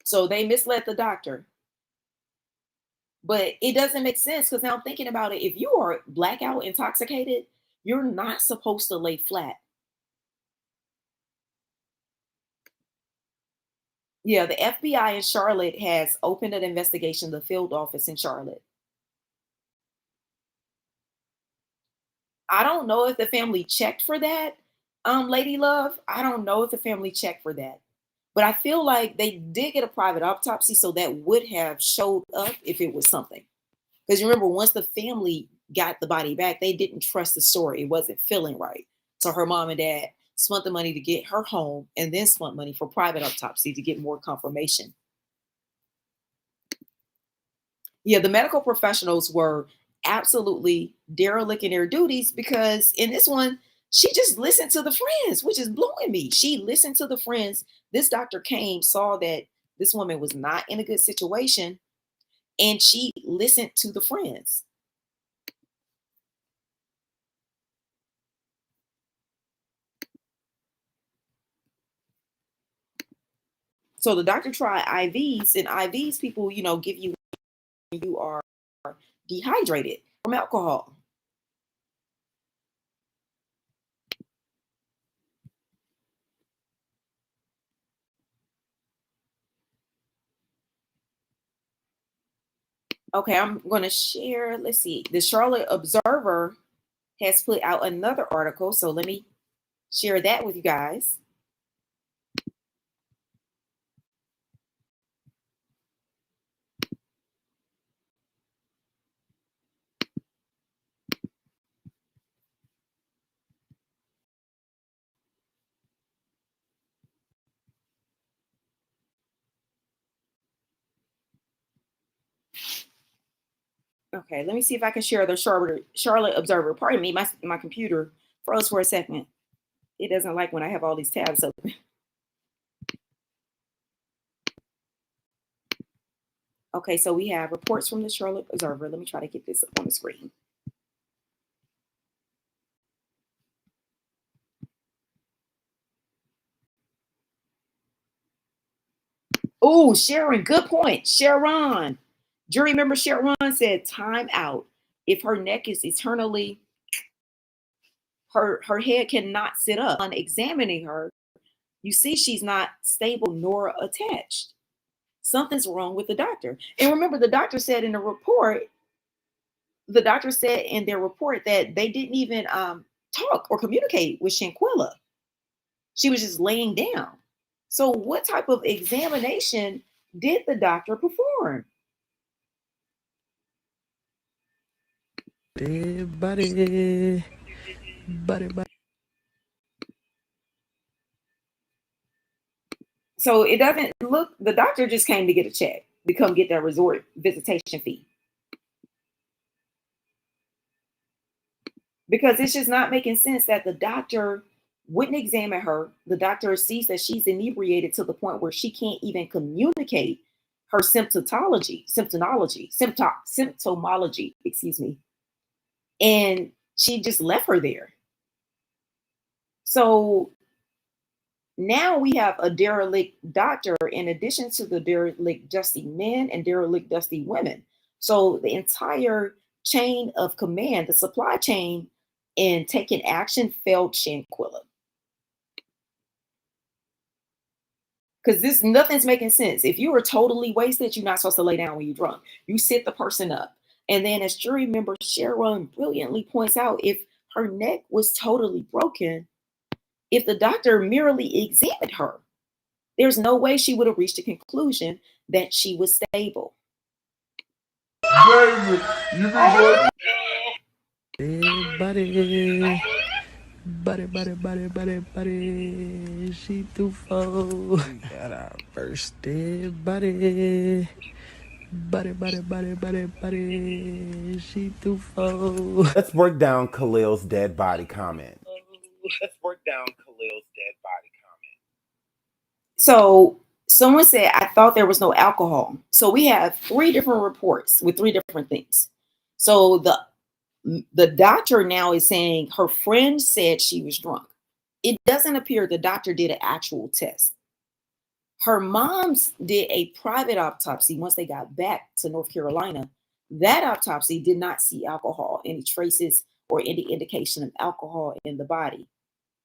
[SPEAKER 3] So they misled the doctor. But it doesn't make sense, because now I'm thinking about it. If you are blackout intoxicated, you're not supposed to lay flat. Yeah, the FBI in Charlotte has opened an investigation, the field office in Charlotte. I don't know if the family checked for that, Lady Love. I don't know if the family checked for that. But I feel like they did get a private autopsy, so that would have showed up if it was something. Because remember, once the family got the body back, they didn't trust the story. It wasn't feeling right. So her mom and dad spent the money to get her home, and then spent money for private autopsy to get more confirmation. Yeah, the medical professionals were absolutely derelict in their duties, because in this one, she just listened to the friends, which is blowing me. She listened to the friends. This doctor came, saw that this woman was not in a good situation, and she listened to the friends. So the doctor tried IVs, and IVs people, give you when you are dehydrated from alcohol. Okay, I'm going to share. Let's see. The Charlotte Observer has put out another article, so let me share that with you guys. Okay, let me see if I can share the Charlotte Observer. Pardon me, my computer froze for a second. It doesn't like when I have all these tabs open. Okay, so we have reports from the Charlotte Observer. Let me try to get this up on the screen. Oh, Sharon, good point. Sharon. Jury member Sharon said, time out. If her neck is eternally, her head cannot sit up. On examining her, you see she's not stable nor attached. Something's wrong with the doctor. And remember, the doctor said in the report, that they didn't even talk or communicate with Shanquella. She was just laying down. So what type of examination did the doctor perform?
[SPEAKER 1] Buddy.
[SPEAKER 3] So it doesn't look, the doctor just came to get a check, to come get their resort visitation fee. because it's just not making sense that the doctor wouldn't examine her. The doctor sees that she's inebriated to the point where she can't even communicate her symptomology, excuse me. And she just left her there. So now we have a derelict doctor in addition to the derelict dusty men and derelict dusty women. So the entire chain of command, the supply chain in taking action failed Shanquella. Because nothing's making sense. If you are totally wasted, you're not supposed to lay down when you're drunk. You sit the person up. And then as jury member Sharon brilliantly points out, if her neck was totally broken, if the doctor merely examined her, there's no way she would have reached a conclusion that she was stable.
[SPEAKER 1] Buddy. She too full. Got our first dead body. Buddy. She too full.
[SPEAKER 2] Let's break down Khalil's dead body comment.
[SPEAKER 3] So someone said, I thought there was no alcohol. So we have 3 different reports with 3 different things. So the doctor now is saying her friend said she was drunk. It doesn't appear the doctor did an actual test. Her mom's did a private autopsy once they got back to North Carolina. That autopsy did not see alcohol, any traces or any indication of alcohol in the body.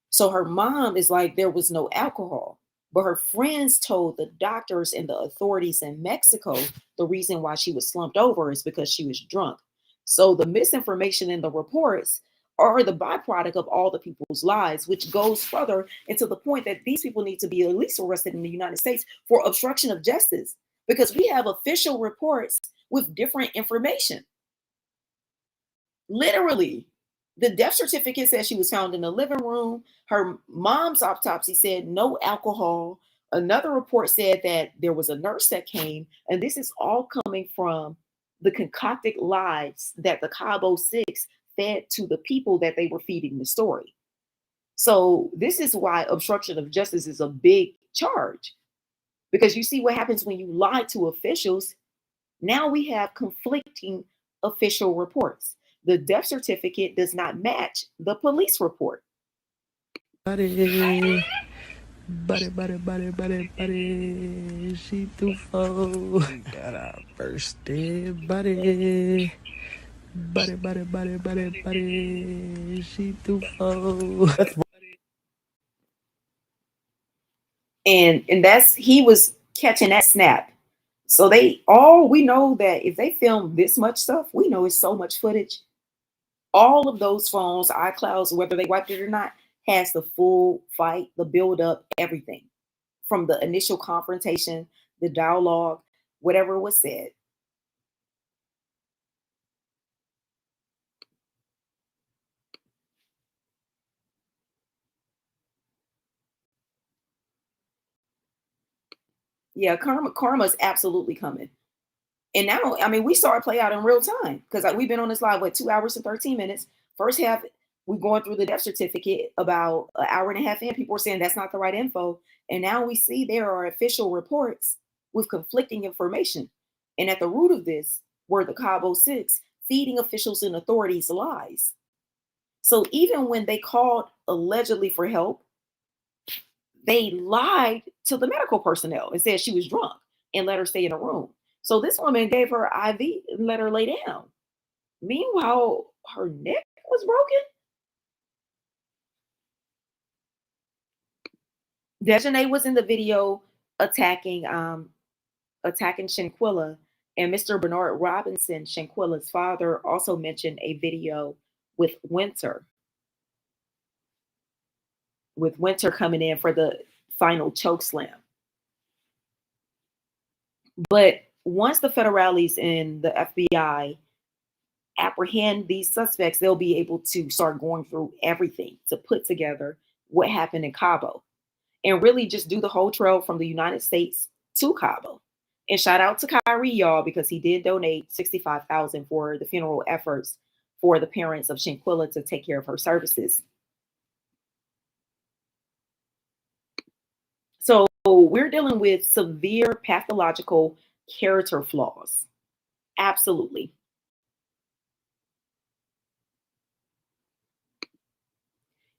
[SPEAKER 3] So her mom is like, there was no alcohol. But her friends told the doctors and the authorities in Mexico the reason why she was slumped over is because she was drunk. So the misinformation in the reports are the byproduct of all the people's lives, which goes further into the point that these people need to be at least arrested in the United States for obstruction of justice, because we have official reports with different information. Literally, the death certificate says she was found in the living room. Her mom's autopsy said no alcohol. Another report said that there was a nurse that came, and this is all coming from the concocted lies that the Cabo 6 fed to the people that they were feeding the story. So this is why obstruction of justice is a big charge, because you see what happens when you lie to officials. Now we have conflicting official reports. The death certificate does not match the police report.
[SPEAKER 1] Buddy. She too full. Got our first dead body. Buddy. She too full.
[SPEAKER 3] And that's, he was catching that snap. So we know that if they film this much stuff, we know it's so much footage. All of those phones, iClouds, whether they wiped it or not, has the full fight, the build up, everything from the initial confrontation, the dialogue, whatever was said. Yeah, karma is absolutely coming. And now, I mean, we saw it play out in real time, because we've been on this live, 2 hours and 13 minutes. First half, we're going through the death certificate. About an hour and a half in, people were saying that's not the right info. And now we see there are official reports with conflicting information. And at the root of this were the Cabo 6 feeding officials and authorities lies. So even when they called allegedly for help, they lied to the medical personnel and said she was drunk and let her stay in a room. So this woman gave her IV and let her lay down. Meanwhile, her neck was broken. Dejanay was in the video attacking Shanquella, and Mr. Bernard Robinson, Shanquella's father, also mentioned a video with Winter coming in for the final choke slam. But once the federales and the FBI apprehend these suspects, they'll be able to start going through everything to put together what happened in Cabo and really just do the whole trail from the United States to Cabo. And shout out to Kyrie, y'all, because he did donate $65,000 for the funeral efforts for the parents of Shanquella to take care of her services. So we're dealing with severe pathological character flaws. Absolutely.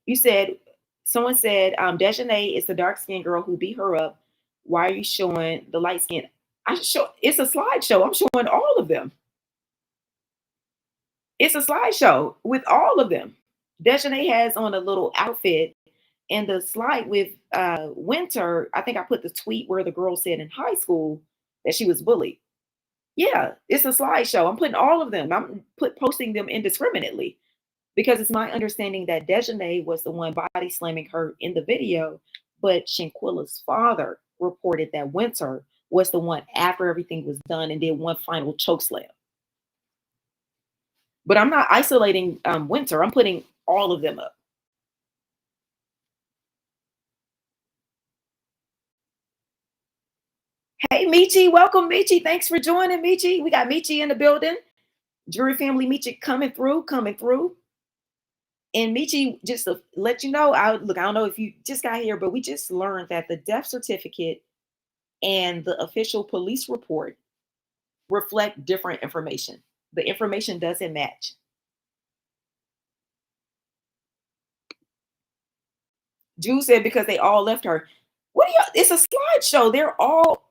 [SPEAKER 3] You said, someone said, Dejanay is the dark-skinned girl who beat her up. Why are you showing the light skin? It's a slideshow. I'm showing all of them. It's a slideshow with all of them. Dejanay has on a little outfit, and the slide with Winter, I think I put the tweet where the girl said in high school that she was bullied. Yeah, it's a slideshow. I'm putting all of them. I'm posting them indiscriminately because it's my understanding that Dejanay was the one body slamming her in the video, but Shanquella's father reported that Winter was the one after everything was done and did one final choke slam. But I'm not isolating Winter. I'm putting all of them up. Hey, Michi, welcome, Michi. Thanks for joining, Michi. We got Michi in the building. Jury family Michi coming through. And Michi, just to let you know, I don't know if you just got here, but we just learned that the death certificate and the official police report reflect different information. The information doesn't match. Drew said because they all left her. What are y'all? It's a slideshow. They're all,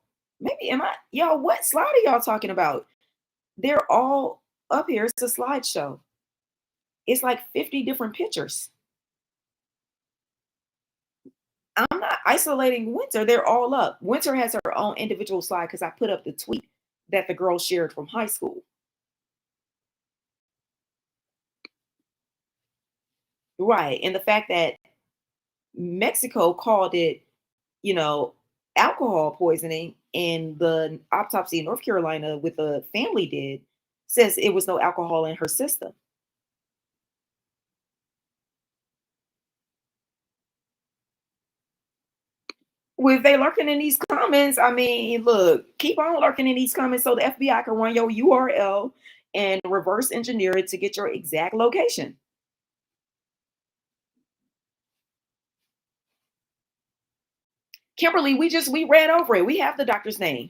[SPEAKER 3] y'all, what slide are y'all talking about? They're all up here. It's a slideshow. It's like 50 different pictures. I'm not isolating Winter. They're all up. Winter has her own individual slide because I put up the tweet that the girl shared from high school. Right. And the fact that Mexico called it, alcohol poisoning, and the autopsy in North Carolina with the family did says it was no alcohol in her system. Well, if they lurking in these comments, I mean, look, keep on lurking in these comments so the FBI can run your URL and reverse engineer it to get your exact location. Kimberly, we read over it. We have the doctor's name.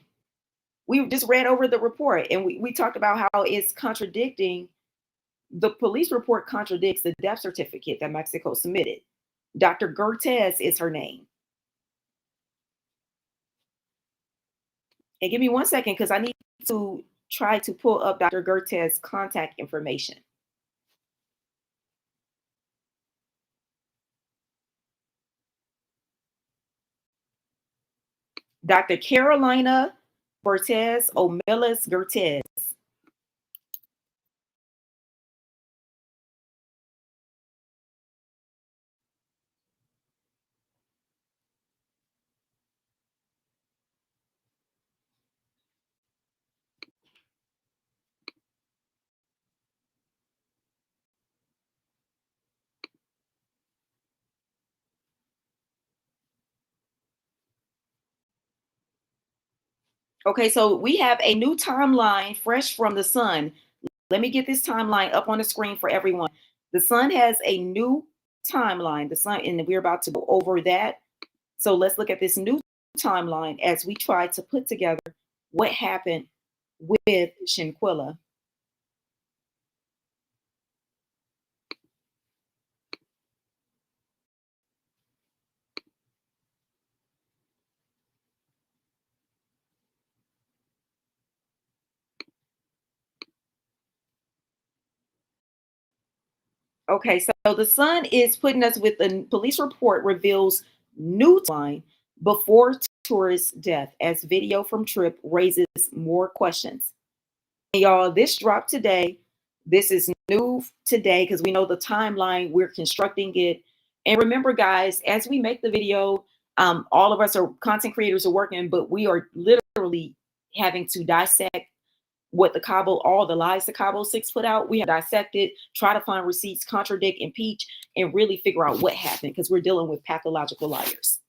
[SPEAKER 3] We just read over the report, and we talked about how it's contradicting. The police report contradicts the death certificate that Mexico submitted. Dr. Gertes is her name. And give me 1 second because I need to try to pull up Dr. Gertes' contact information. Dr. Carolina Bertez Omelas Gertes. Okay, so we have a new timeline fresh from the Sun. Let me get this timeline up on the screen for everyone. The Sun has a new timeline. The Sun, and we're about to go over that. So let's look at this new timeline as we try to put together what happened with Shanquella. Okay, so the Sun is putting us with the police report reveals new timeline before tourist death as video from trip raises more questions. And y'all, this dropped today. This is new today because we know the timeline. We're constructing it. And remember, guys, as we make the video, all of us are content creators are working, but we are literally having to dissect what the Cabo, all the lies the Cabo 6 put out. We have dissected, try to find receipts, contradict, impeach, and really figure out what happened because we're dealing with pathological liars.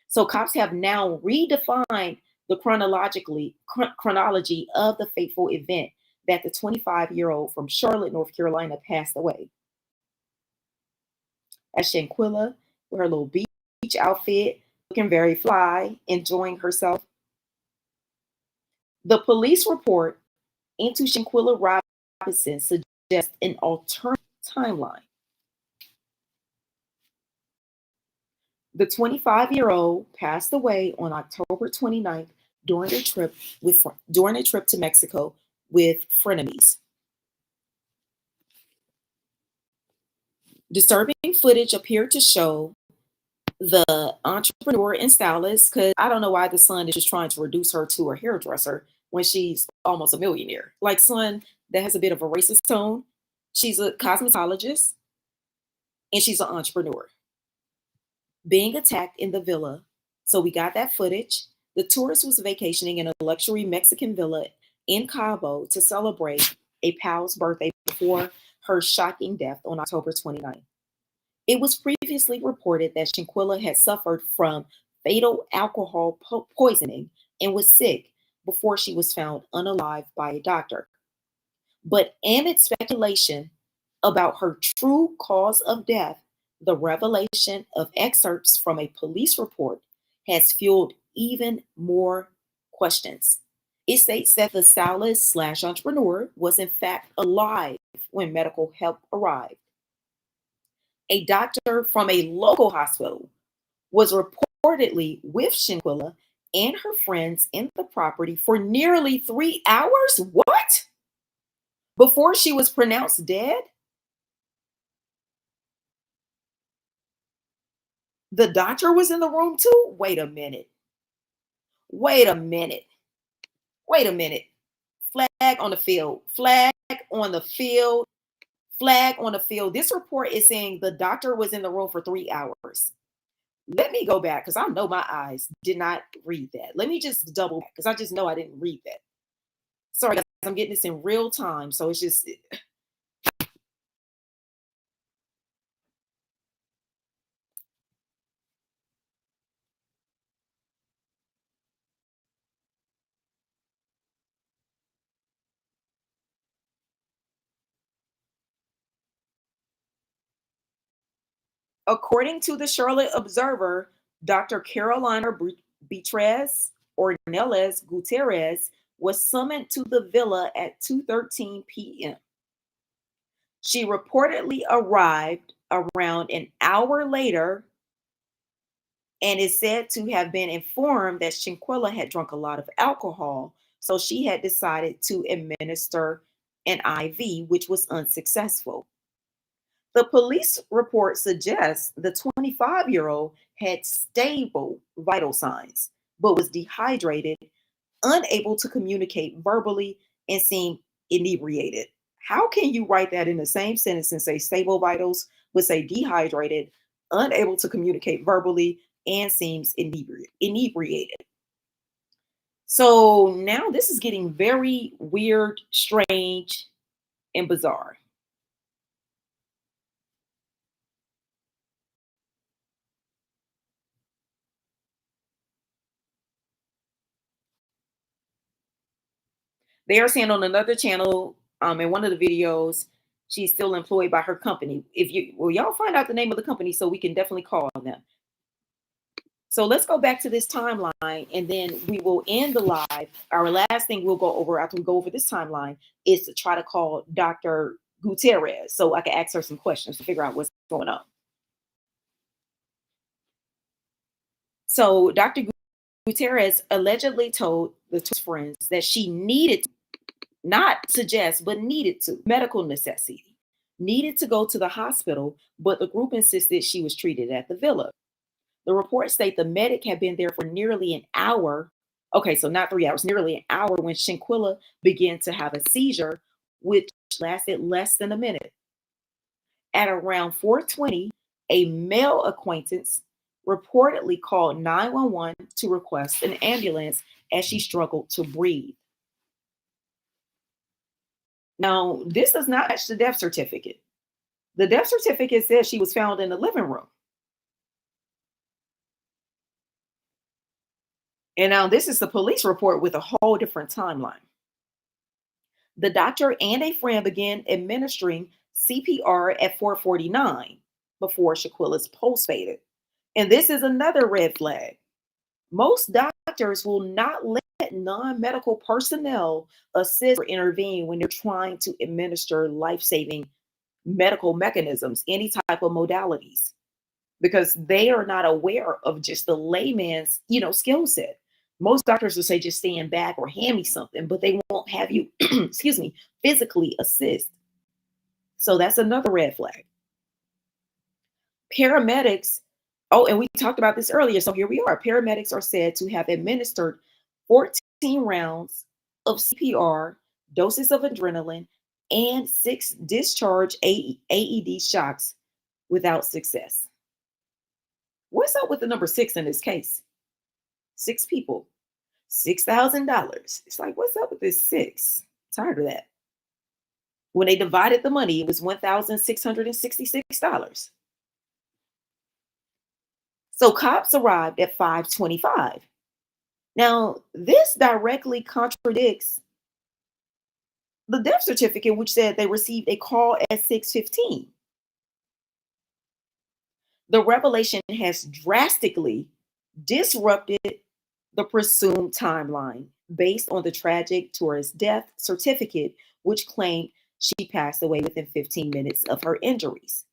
[SPEAKER 3] So cops have now redefined the chronology of the fateful event. that the 25-year-old from Charlotte, North Carolina, passed away. As Shanquella, with her little beach outfit, looking very fly, enjoying herself. The police report into Shanquella Robinson suggests an alternative timeline. The 25-year-old passed away on October 29th during a trip to Mexico with frenemies. Disturbing footage appeared to show the entrepreneur and stylist, because I don't know why the son is just trying to reduce her to a hairdresser when she's almost a millionaire. Like, son, that has a bit of a racist tone. She's a cosmetologist and she's an entrepreneur. Being attacked in the villa. So we got that footage. The tourist was vacationing in a luxury Mexican villa in Cabo to celebrate a pal's birthday before her shocking death on October 29th. It was previously reported that Shanquella had suffered from fatal alcohol poisoning and was sick before she was found unalive by a doctor. But amid speculation about her true cause of death, the revelation of excerpts from a police report has fueled even more questions. It states that the stylist / entrepreneur was in fact alive when medical help arrived. A doctor from a local hospital was reportedly with Shanquella and her friends in the property for nearly 3 hours. What? Before she was pronounced dead? The doctor was in the room too? Wait a minute. Wait a minute. Wait a minute. Flag on the field. Flag on the field. Flag on the field. This report is saying the doctor was in the room for 3 hours. Let me go back because I know my eyes did not read that. Let me just double back because I just know I didn't read that. Sorry, guys, I'm getting this in real time. So it's just... According to the Charlotte Observer, Dr. Carolina Beatriz Ornelas Gutierrez was summoned to the villa at 2:13 p.m. She reportedly arrived around an hour later and is said to have been informed that Shanquella had drunk a lot of alcohol, so she had decided to administer an IV, which was unsuccessful. The police report suggests the 25-year-old had stable vital signs, but was dehydrated, unable to communicate verbally, and seemed inebriated. How can you write that in the same sentence and say stable vitals, but say dehydrated, unable to communicate verbally, and seems inebriated? So now this is getting very weird, strange, and bizarre. They are saying on another channel, in one of the videos, she's still employed by her company. Y'all find out the name of the company so we can definitely call them. So let's go back to this timeline and then we will end the live. Our last thing we'll go over after we go over this timeline is to try to call Dr. Gutierrez so I can ask her some questions to figure out what's going on. So Dr. Gutierrez allegedly told the two friends that she needed, not suggest, but needed to, medical necessity, needed to go to the hospital, but the group insisted she was treated at the villa. The report states the medic had been there for nearly an hour. Okay, so not 3 hours, nearly an hour when Shanquella began to have a seizure, which lasted less than a minute. At around 4:20, a male acquaintance reportedly called 911 to request an ambulance as she struggled to breathe. Now, this does not match the death certificate. The death certificate says she was found in the living room. And now this is the police report with a whole different timeline. The doctor and a friend began administering CPR at 4:49 before Shanquella's pulse faded. And this is another red flag. Most doctors will not let non-medical personnel assist or intervene when they're trying to administer life-saving medical mechanisms, any type of modalities, because they are not aware of just the layman's, skill set. Most doctors will say just stand back or hand me something, but they won't have you, excuse me, physically assist. So that's another red flag. Paramedics, oh, and we talked about this earlier, so here we are. Paramedics are said to have administered 14 rounds of CPR, doses of adrenaline, and 6 discharge AED shocks without success. What's up with the number 6 in this case? 6 people, $6,000. It's like, what's up with this 6? Tired of that. When they divided the money, it was $1,666. So cops arrived at 5:25. Now, this directly contradicts the death certificate, which said they received a call at 6:15. The revelation has drastically disrupted the presumed timeline based on the tragic tourist death certificate, which claimed she passed away within 15 minutes of her injuries.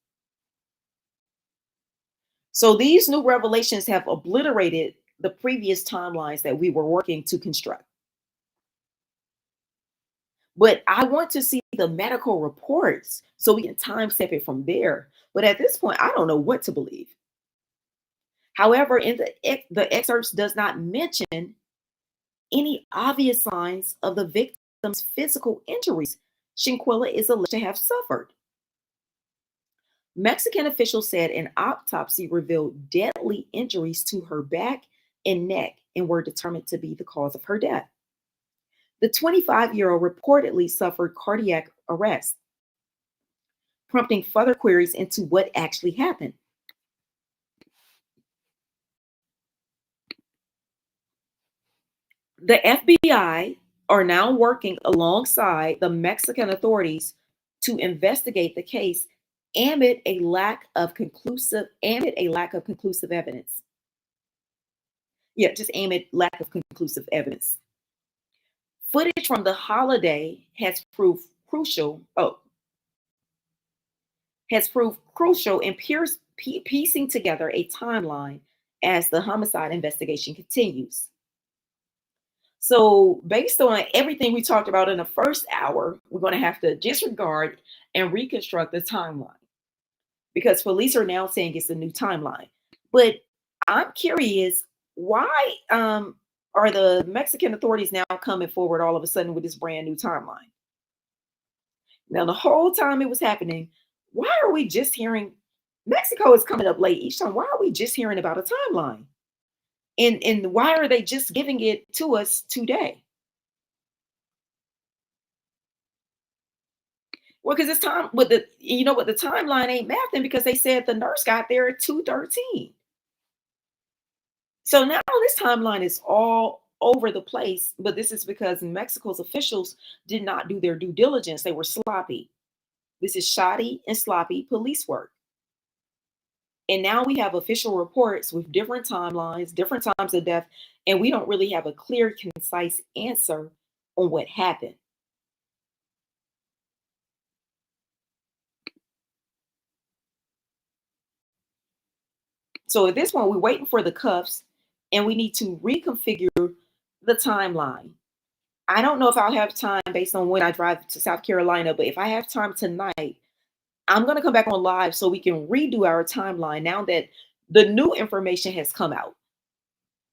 [SPEAKER 3] So these new revelations have obliterated the previous timelines that we were working to construct. But I want to see the medical reports so we can timestamp it from there. But at this point, I don't know what to believe. However, in the excerpts does not mention any obvious signs of the victim's physical injuries Shanquella is alleged to have suffered. Mexican officials said an autopsy revealed deadly injuries to her back and neck and were determined to be the cause of her death. The 25-year-old reportedly suffered cardiac arrest, prompting further queries into what actually happened. The FBI are now working alongside the Mexican authorities to investigate the case amid a lack of conclusive evidence. Yeah, just amid lack of conclusive evidence. Footage from the holiday has proved crucial. In piecing together a timeline as the homicide investigation continues. So, based on everything we talked about in the first hour, we're going to have to disregard and reconstruct the timeline because police are now saying it's a new timeline. But I'm curious, why are the Mexican authorities now coming forward all of a sudden with this brand new timeline? Now, the whole time it was happening, why are we just hearing Mexico is coming up late each time? Why are we just hearing about a timeline? And why are they just giving it to us today? Well, because it's time with the timeline ain't mathing because they said the nurse got there at 2:13. So now this timeline is all over the place, but this is because Mexico's officials did not do their due diligence. They were sloppy. This is shoddy and sloppy police work. And now we have official reports with different timelines, different times of death, and we don't really have a clear, concise answer on what happened. So at this point, we're waiting for the cuffs, and we need to reconfigure the timeline. I don't know if I'll have time based on when I drive to South Carolina, but if I have time tonight, I'm going to come back on live so we can redo our timeline now that the new information has come out.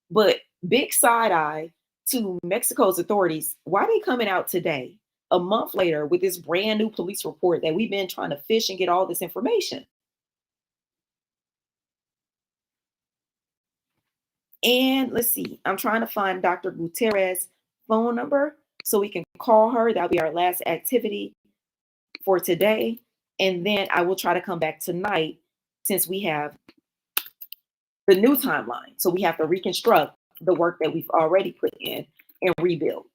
[SPEAKER 3] But big side eye to Mexico's authorities. Why are they coming out today, a month later, with this brand new police report that we've been trying to fish and get all this information? And let's see, I'm trying to find Dr. Gutierrez's phone number so we can call her. That'll be our last activity for today. And then I will try to come back tonight since we have the new timeline. So we have to reconstruct the work that we've already put in and rebuild.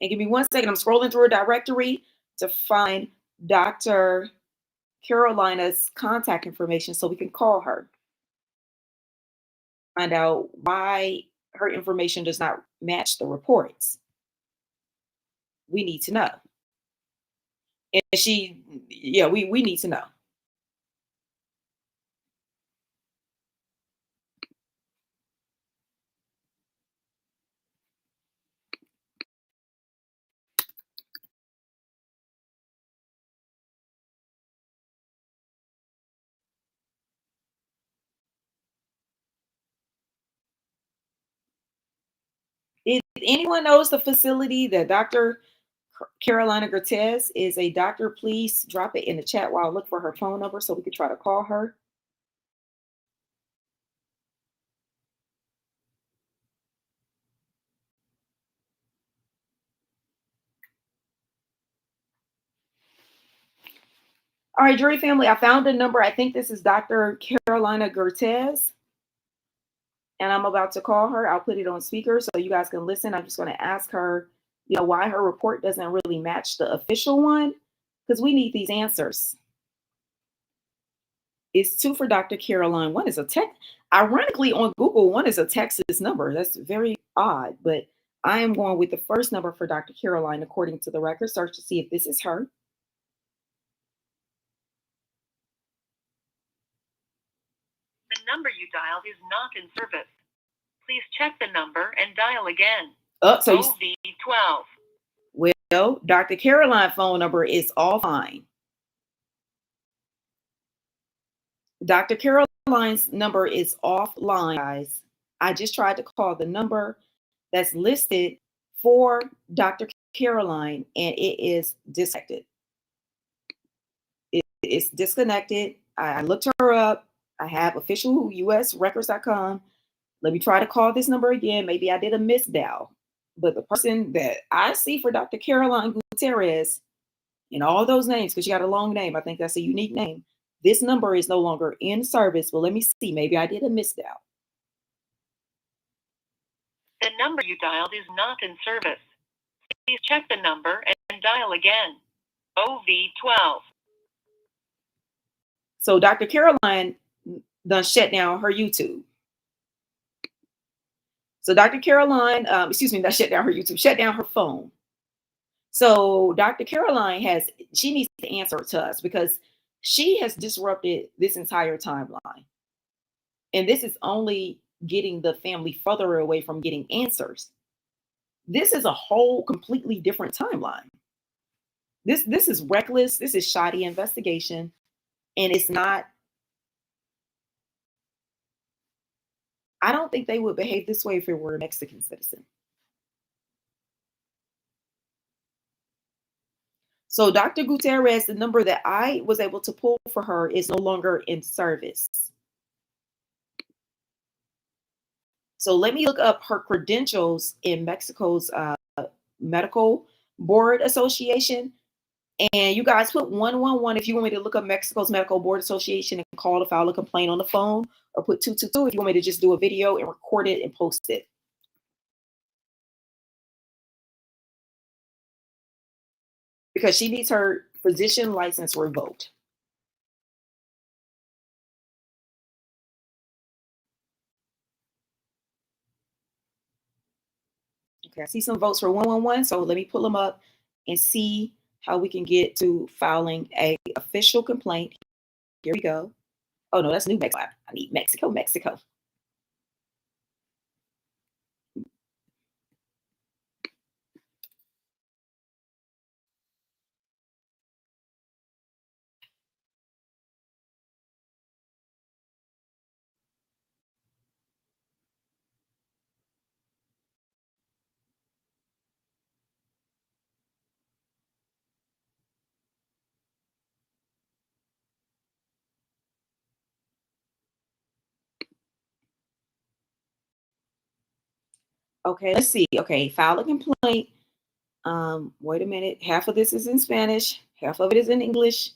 [SPEAKER 3] And give me 1 second. I'm scrolling through a directory to find Dr. Carolina's contact information so we can call her. Find out why her information does not match the reports. We need to know. And we need to know. If anyone knows the facility that Dr. Carolina Cortez is a doctor, please drop it in the chat while I look for her phone number so we can try to call her. All right, jury family, I found a number. I think this is Dr. Carolina Cortez. And I'm about to call her. I'll put it on speaker so you guys can listen. I'm just going to ask her, why her report doesn't really match the official one, because we need these answers. It's 2 for Dr. Caroline. One is a Texas. Ironically, on Google, one is a Texas number. That's very odd, but I am going with the first number for Dr. Caroline according to the record search to see if this is her.
[SPEAKER 6] The number you dialed is not in service. Please check the number and dial again.
[SPEAKER 3] So
[SPEAKER 6] OV12.
[SPEAKER 3] Well, Dr. Caroline's phone number is offline. Dr. Caroline's number is offline, guys. I just tried to call the number that's listed for Dr. Caroline, and it is disconnected. It's disconnected. I looked her up. I have official usrecords.com. Let me try to call this number again. Maybe I did a misdial. But the person that I see for Dr. Caroline Gutierrez, and all those names, because she got a long name, I think that's a unique name. This number is no longer in service. Well, let me see. Maybe I did a misdial.
[SPEAKER 6] The number you dialed is not in service. Please check the number and dial again. OV12.
[SPEAKER 3] So Dr. Caroline done shut down her YouTube. So Dr. Caroline, not shut down her YouTube, shut down her phone. So Dr. Caroline she needs to answer to us because she has disrupted this entire timeline. And this is only getting the family further away from getting answers. This is a whole completely different timeline. This is reckless. This is shoddy investigation. And it's not, I don't think they would behave this way if it were a Mexican citizen. So Dr. Gutierrez, the number that I was able to pull for her is no longer in service. So let me look up her credentials in Mexico's Medical Board Association. And you guys put 111 if you want me to look up Mexico's Medical Board Association and call to file a complaint on the phone, or put 222 if you want me to just do a video and record it and post it. Because she needs her physician license revoked. Okay, I see some votes for 111, so let me pull them up and see how we can get to filing a official complaint. Here we go. Oh no, that's New Mexico. I need Mexico. Okay, let's see. Okay, file a complaint. Wait a minute. Half of this is in Spanish. Half of it is in English.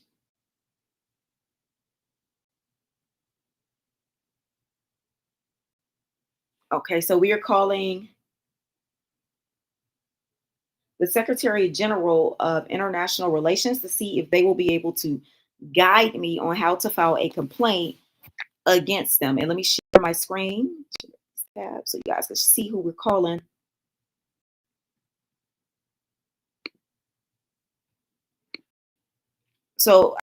[SPEAKER 3] Okay, so we are calling the Secretary General of International Relations to see if they will be able to guide me on how to file a complaint against them. And let me share my screen tab so you guys can see who we're calling. So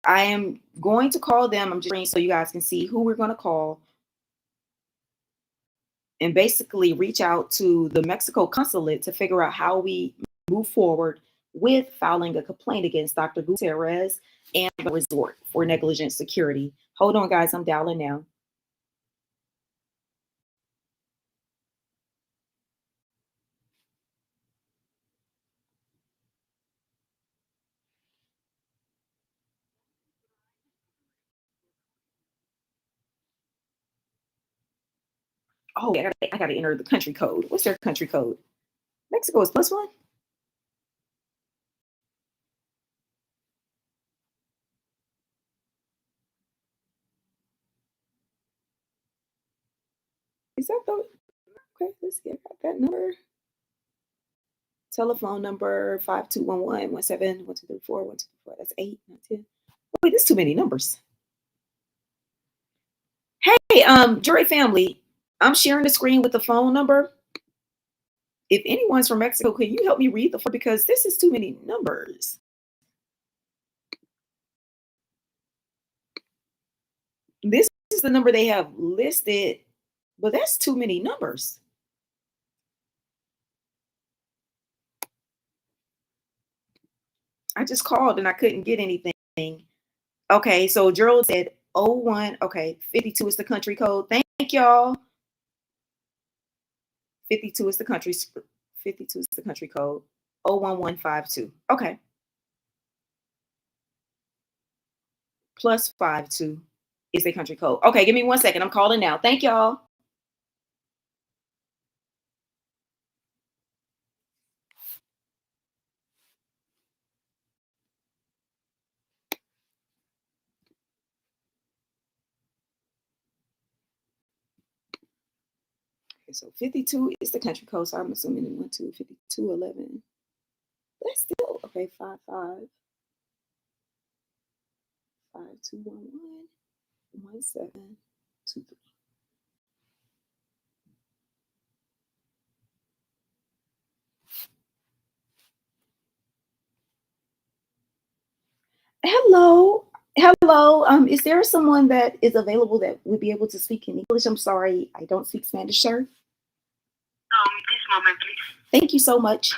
[SPEAKER 3] I am going to call them. I'm just so you guys can see who we're going to call and basically reach out to the Mexico consulate to figure out how we move forward with filing a complaint against Dr. Gutierrez and the resort for negligent security. Hold on, guys. I'm dialing now. Oh, I gotta enter the country code. What's their country code? Mexico is +1. Is that the okay? Let's see. I got that number. Telephone number 5211-17-1234-1234. That's 8, 9, 10. Wait, there's too many numbers. Hey, jury family, I'm sharing the screen with the phone number. If anyone's from Mexico, can you help me read the phone, because this is too many numbers. This is the number they have listed, but that's too many numbers. I just called and I couldn't get anything. Okay, so Gerald said 01. Okay, 52 is the country code. Thank y'all. 52 is the country. 52 is the country code. 01152. Okay. +52 is the country code. Okay, give me 1 second. I'm calling now. Thank y'all. Okay, so 52 is the country code. So I'm assuming 1, 2, 52, 11. That's still okay. 5, 5, 5, 2, 1, 1, 1, 7, 2, 3. Hello. Is there someone that is available that would be able to speak in English? I'm sorry, I don't speak Spanish, sir.
[SPEAKER 6] This moment, please.
[SPEAKER 3] Thank you so much.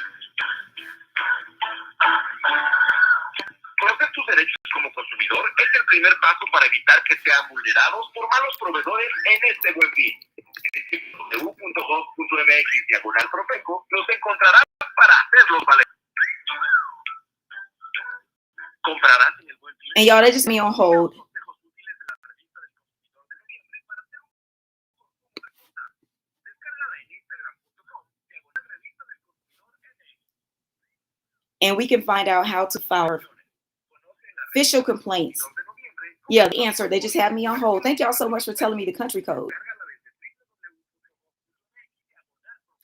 [SPEAKER 6] Conocer tus derechos como consumidor es el primer paso para evitar que sean vulnerados por malos proveedores en este buen fin. En www.gov.mx/Profeco los encontrarás para hacerlos valer. Comprarás en el buen fin.
[SPEAKER 3] And y'all, they just me on hold. And we can find out how to file official complaints. Yeah, the answer. They just had me on hold. Thank y'all so much for telling me the country code.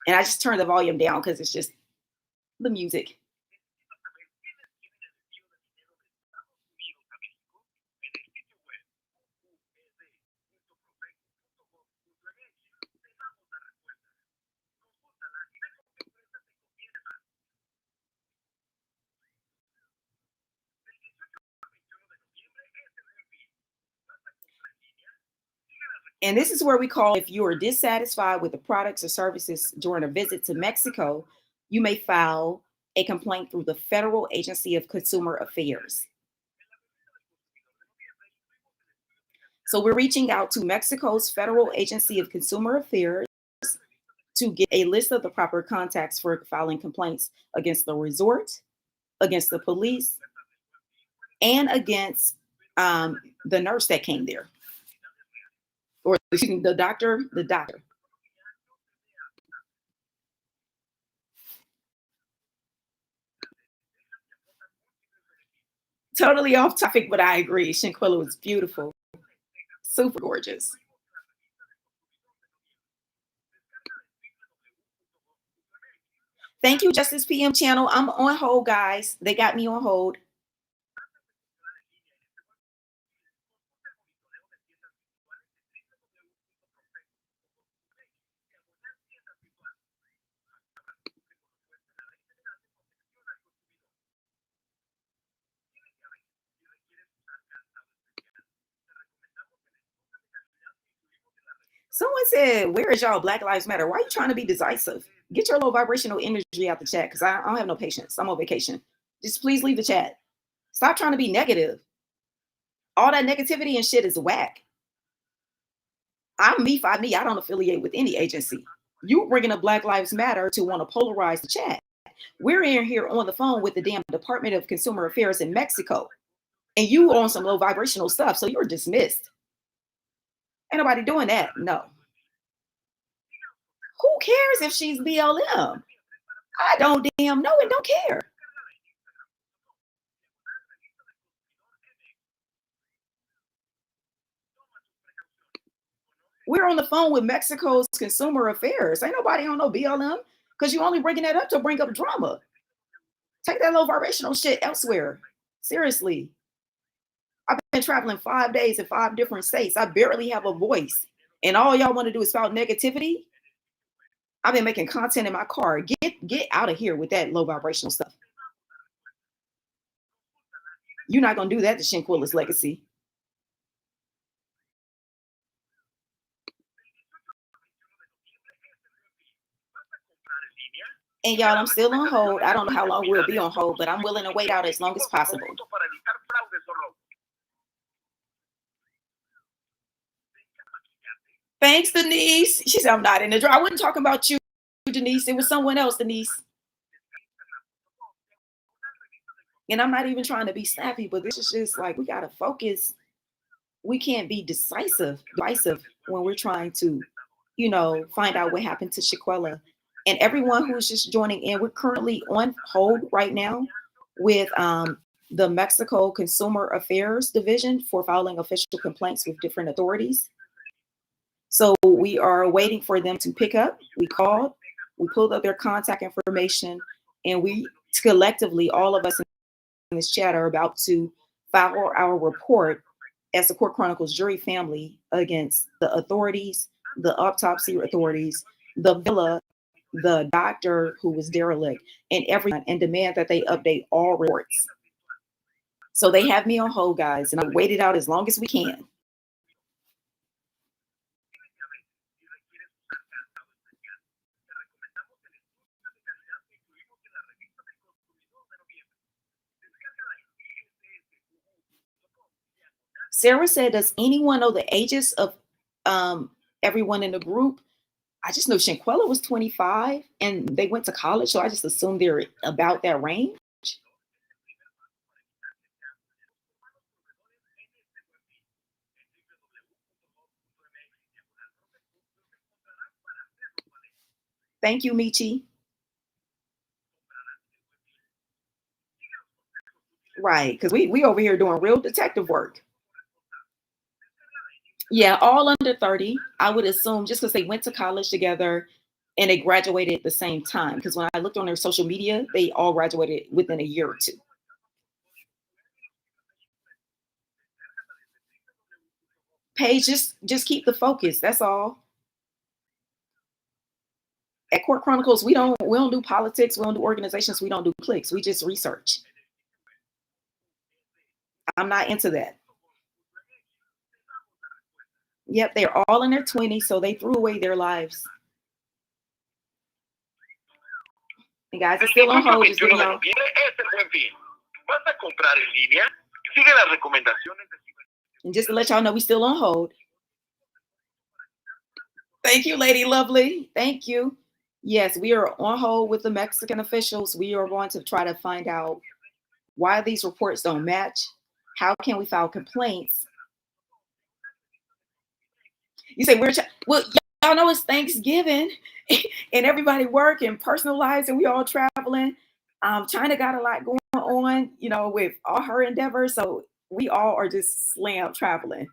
[SPEAKER 3] And I just turned the volume down because it's just the music. And this is where we call, if you are dissatisfied with the products or services during a visit to Mexico, you may file a complaint through the Federal Agency of Consumer Affairs. So we're reaching out to Mexico's Federal Agency of Consumer Affairs to get a list of the proper contacts for filing complaints against the resort, against the police, and against the nurse that came there. Or excuse me, the doctor. Totally off topic, but I agree. Shanquella was beautiful. Super gorgeous. Thank you, Justice PM channel. I'm on hold, guys. They got me on hold. Someone said, where is y'all Black Lives Matter? Why are you trying to be decisive? Get your low vibrational energy out the chat, because I don't have no patience. I'm on vacation. Just please leave the chat. Stop trying to be negative. All that negativity and shit is whack. I'm me, five me. I don't affiliate with any agency. You bringing up Black Lives Matter to want to polarize the chat. We're in here on the phone with the damn Department of Consumer Affairs in Mexico. And you on some low vibrational stuff, so you're dismissed. Ain't nobody doing that. No. Who cares if she's BLM? I don't damn know and don't care. We're on the phone with Mexico's Consumer Affairs. Ain't nobody on no BLM, because you only bringing that up to bring up drama. Take that low vibrational shit elsewhere. Seriously. I've been traveling 5 days in 5 different states. I barely have a voice. And all y'all want to do is spout negativity. I've been making content in my car. Get out of here with that low vibrational stuff. You're not going to do that to Shanquella's legacy. And y'all, I'm still on hold. I don't know how long we'll be on hold, but I'm willing to wait out as long as possible. Thanks, Denise. She said, I'm not in the draw. I wasn't talking about you, Denise. It was someone else, Denise. And I'm not even trying to be snappy, but this is just like, we got to focus. We can't be divisive when we're trying to, find out what happened to Shanquella. And everyone who's just joining in, we're currently on hold right now with the Mexico Consumer Affairs Division for filing official complaints with different authorities. So we are waiting for them to pick up. We called, we pulled up their contact information, and we collectively, all of us in this chat, are about to file our report as the Kourt Chronicles jury family against the authorities, the autopsy authorities, the villa, the doctor who was derelict, and everyone, and demand that they update all reports. So they have me on hold, guys, and I waited out as long as we can. Sarah said, does anyone know the ages of everyone in the group? I just know Shanquella was 25 and they went to college, so I just assumed they're about that range. Thank you, Michi. Right, because we over here doing real detective work. Yeah, all under 30. I would assume, just because they went to college together and they graduated at the same time. Because when I looked on their social media, they all graduated within a year or two. Paige, just keep the focus. That's all. At Kourt Chronicles, we don't do politics. We don't do organizations. We don't do cliques. We just research. I'm not into that. Yep, they're all in their 20s, so they threw away their lives. And guys, it's still on hold. Just getting y'all. And just to let y'all know, we still on hold. Thank you, Lady Lovely. Thank you. Yes, we are on hold with the Mexican officials. We are going to try to find out why these reports don't match. How can we file complaints? You say, well, y'all know it's Thanksgiving and everybody working, personal lives, and we all traveling. China got a lot going on, with all her endeavors. So we all are just slammed traveling.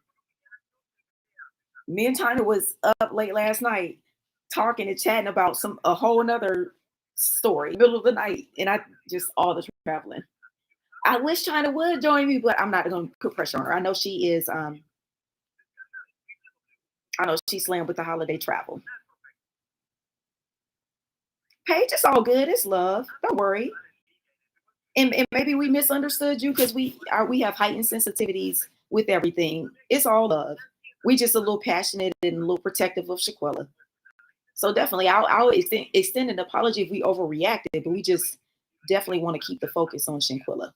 [SPEAKER 3] Me and China was up late last night talking and chatting about a whole nother story, middle of the night, and I just all the traveling. I wish China would join me, but I'm not going to put pressure on her. I know she is. I know she's slammed with the holiday travel. Paige, it's all good. It's love. Don't worry. And maybe we misunderstood you because we have heightened sensitivities with everything. It's all love. We just a little passionate and a little protective of Shanquella. So definitely, I'll extend an apology if we overreacted, but we just definitely want to keep the focus on Shanquella.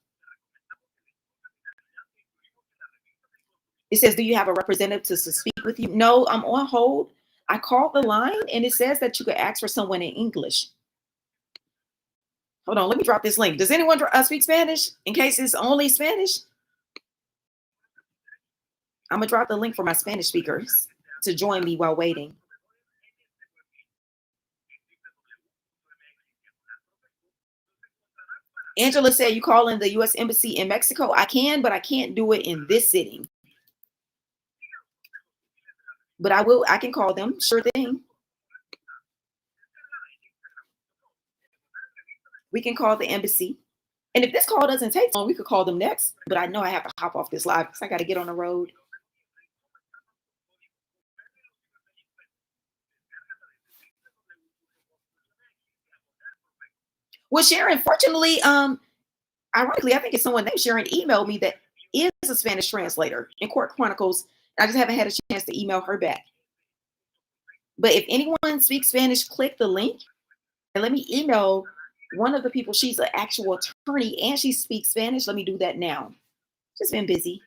[SPEAKER 3] It says, do you have a representative to speak with you? No, I'm on hold. I called the line and it says that you could ask for someone in English. Hold on, let me drop this link. Does anyone speak Spanish in case it's only Spanish? I'm going to drop the link for my Spanish speakers to join me while waiting. Angela said you call in the U.S. Embassy in Mexico. I can, but I can't do it in this sitting. But I can call them. Sure thing. We can call the embassy. And if this call doesn't take long, we could call them next. But I know I have to hop off this live because I got to get on the road. Well, Sharon, fortunately, ironically, I think it's someone named Sharon emailed me that is a Spanish translator in Kourt Chronicles. I just haven't had a chance to email her back. But if anyone speaks Spanish, click the link and let me email one of the people. She's an actual attorney and she speaks Spanish. Let me do that now. Just been busy.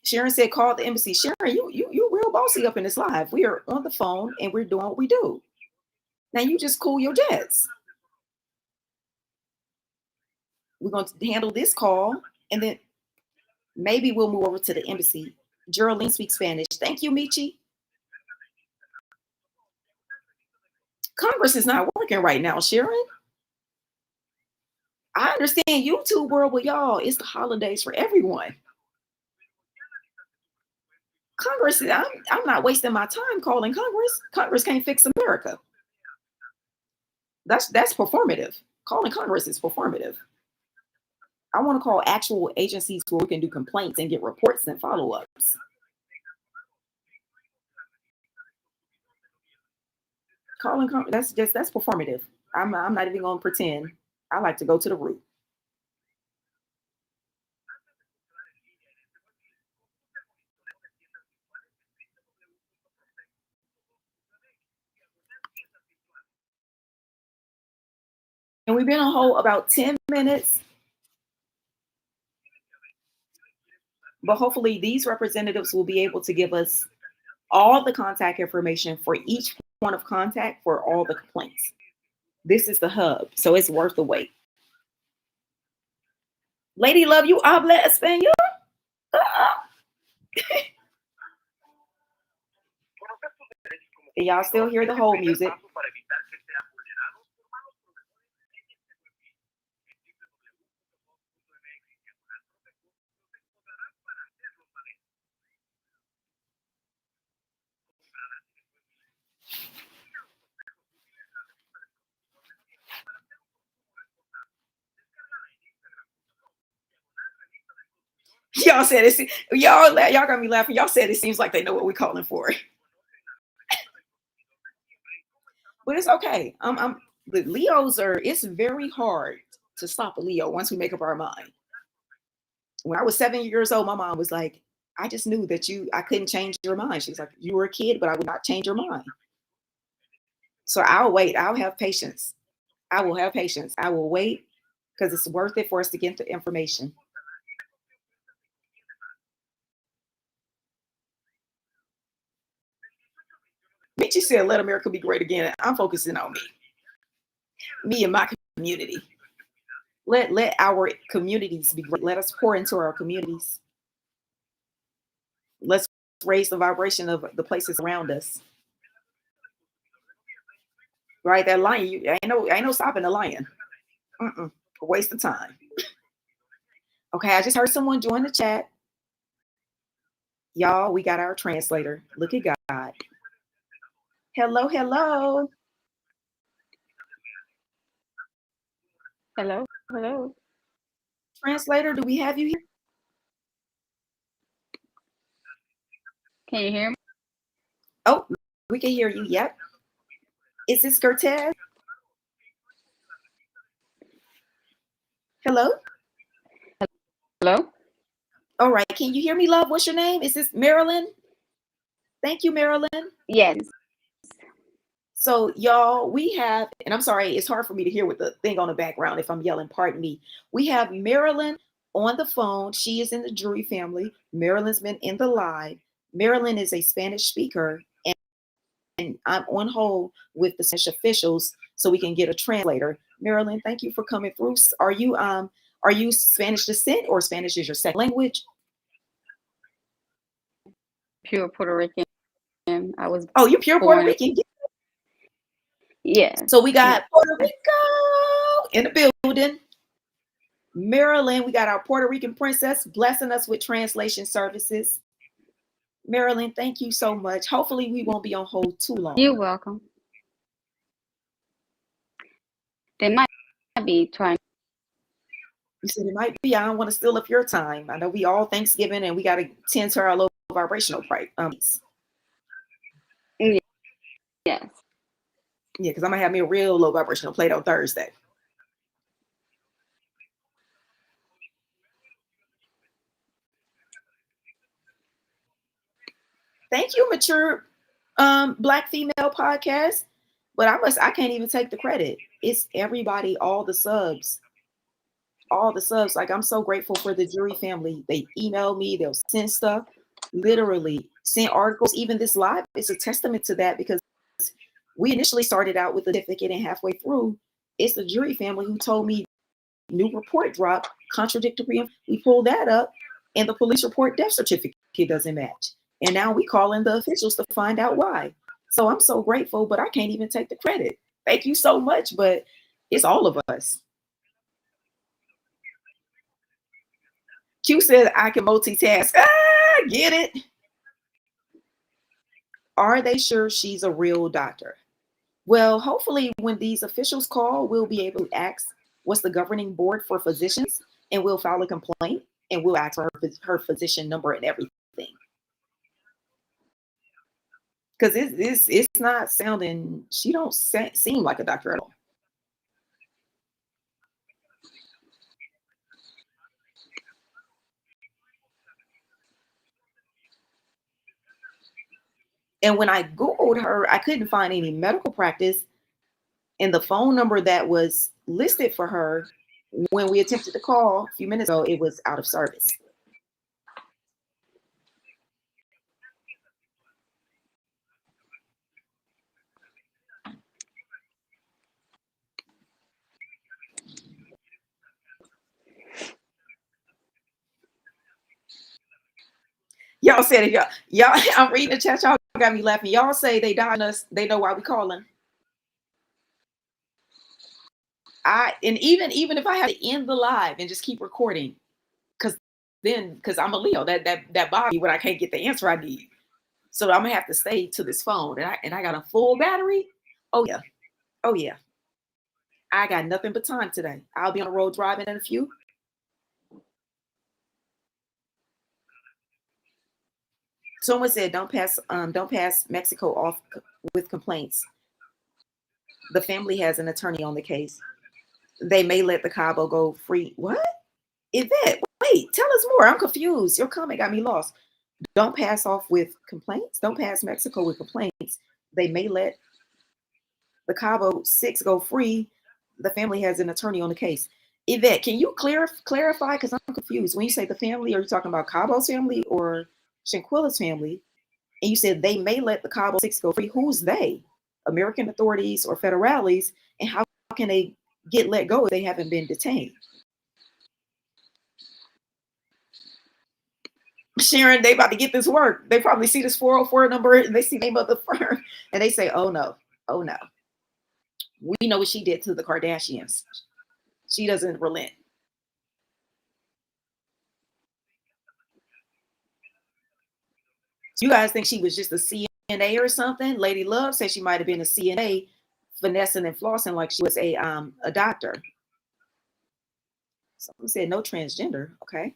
[SPEAKER 3] Sharon said, call the embassy. Sharon, you real bossy up in this live. We are on the phone and we're doing what we do. Now you just cool your jets. We're going to handle this call and then maybe we'll move over to the embassy. Geraldine speaks Spanish. Thank you, Michi. Congress is not working right now, Sharon. I understand YouTube world, but y'all, it's the holidays for everyone. Congress, I'm not wasting my time calling Congress. Congress can't fix America. That's performative. Calling Congress is performative. I want to call actual agencies where we can do complaints and get reports and follow-ups. Calling Congress, that's performative. I'm not even going to pretend. I like to go to the root. And we've been on hold about 10 minutes. But hopefully these representatives will be able to give us all the contact information for each point of contact for all the complaints. This is the hub, so it's worth the wait. Lady Love, you habla español? Y'all still hear the whole music? Y'all said it. Y'all got me laughing. Y'all said it seems like they know what we're calling for. But it's okay. The Leos it's very hard to stop a Leo once we make up our mind. When I was 7 years old, my mom was like, I just knew that I couldn't change your mind. She's like, you were a kid, but I would not change your mind. So I'll wait. I'll have patience. I will have patience. I will wait because it's worth it for us to get the information. Michi said, let America be great again. I'm focusing on me and my community. Let our communities be great. Let us pour into our communities. Let's raise the vibration of the places around us. Right, that lion, ain't no stopping the lion. A waste of time. Okay, I just heard someone join the chat. Y'all, we got our translator. Look at God. Hello, hello.
[SPEAKER 7] Hello, hello.
[SPEAKER 3] Translator, do we have you here?
[SPEAKER 7] Can you hear me?
[SPEAKER 3] Oh, we can hear you. Yep. Is this Cortez? Hello?
[SPEAKER 7] Hello?
[SPEAKER 3] All right. Can you hear me, love? What's your name? Is this Marilyn? Thank you, Marilyn.
[SPEAKER 7] Yes.
[SPEAKER 3] So, y'all, we have, and I'm sorry, it's hard for me to hear with the thing on the background if I'm yelling, pardon me. We have Marilyn on the phone. She is in the jury family. Marilyn's been in the live. Marilyn is a Spanish speaker, and I'm on hold with the Spanish officials so we can get a translator. Marilyn, thank you for coming through. Are you Spanish descent or Spanish is your second language?
[SPEAKER 7] Pure Puerto Rican. I was
[SPEAKER 3] Oh, you're pure Puerto Rican.
[SPEAKER 7] Yeah.
[SPEAKER 3] So we got Puerto Rico in the building. Marilyn, we got our Puerto Rican princess blessing us with translation services. Marilyn, thank you so much. Hopefully we won't be on hold too long.
[SPEAKER 7] You're welcome. They might be trying.
[SPEAKER 3] You said it might be. I don't want to steal up your time. I know we all Thanksgiving and we got to tend to our low vibrational price.
[SPEAKER 7] Yes.
[SPEAKER 3] Yeah, because I'm going to have me a real low vibrational plate on Thursday. Thank you, Mature Black Female Podcast. But I can't even take the credit. It's everybody, all the subs. Like, I'm so grateful for the jury family. They email me, they'll send stuff, literally send articles. Even this live is a testament to that, because we initially started out with a certificate and halfway through, it's the jury family who told me new report dropped, contradictory. We pulled that up and the police report death certificate doesn't match. And now we call in the officials to find out why. So I'm so grateful, but I can't even take the credit. Thank you so much, but it's all of us. Q said I can multitask. Get it? Are they sure she's a real doctor? Well, hopefully when these officials call, we'll be able to ask what's the governing board for physicians, and we'll file a complaint and we'll ask for her physician number and everything. Because it's not sounding, she don't seem like a doctor at all. And when I Googled her, I couldn't find any medical practice. And the phone number that was listed for her when we attempted to call a few minutes ago, it was out of service. Y'all said it, y'all. I'm reading the chat. Y'all got me laughing. Y'all say they died us. They know why we calling. And even if I had to end the live and just keep recording, because I'm a Leo, that body when I can't get the answer I need. So I'm gonna have to stay to this phone, and I got a full battery. Oh yeah. I got nothing but time today. I'll be on the road driving in a few. Someone said, don't pass Mexico off with complaints. The family has an attorney on the case. They may let the Cabo go free. What? Yvette, wait, tell us more. I'm confused. Your comment got me lost. Don't pass off with complaints. Don't pass Mexico with complaints. They may let the Cabo 6 go free. The family has an attorney on the case. Yvette, can you clarify? Because I'm confused. When you say the family, are you talking about Cabo's family or Shanquella's family? And you said they may let the Cabo 6 go free. Who's they? American authorities or federales? And how can they get let go if they haven't been detained? Sharon, they about to get this work. They probably see this 404 number and they see the name of the firm and they say, oh no. We know what she did to the Kardashians. She doesn't relent. You guys think she was just a CNA or something? Lady Love said she might have been a CNA finessing and flossing like she was a doctor. Someone said no transgender. Okay.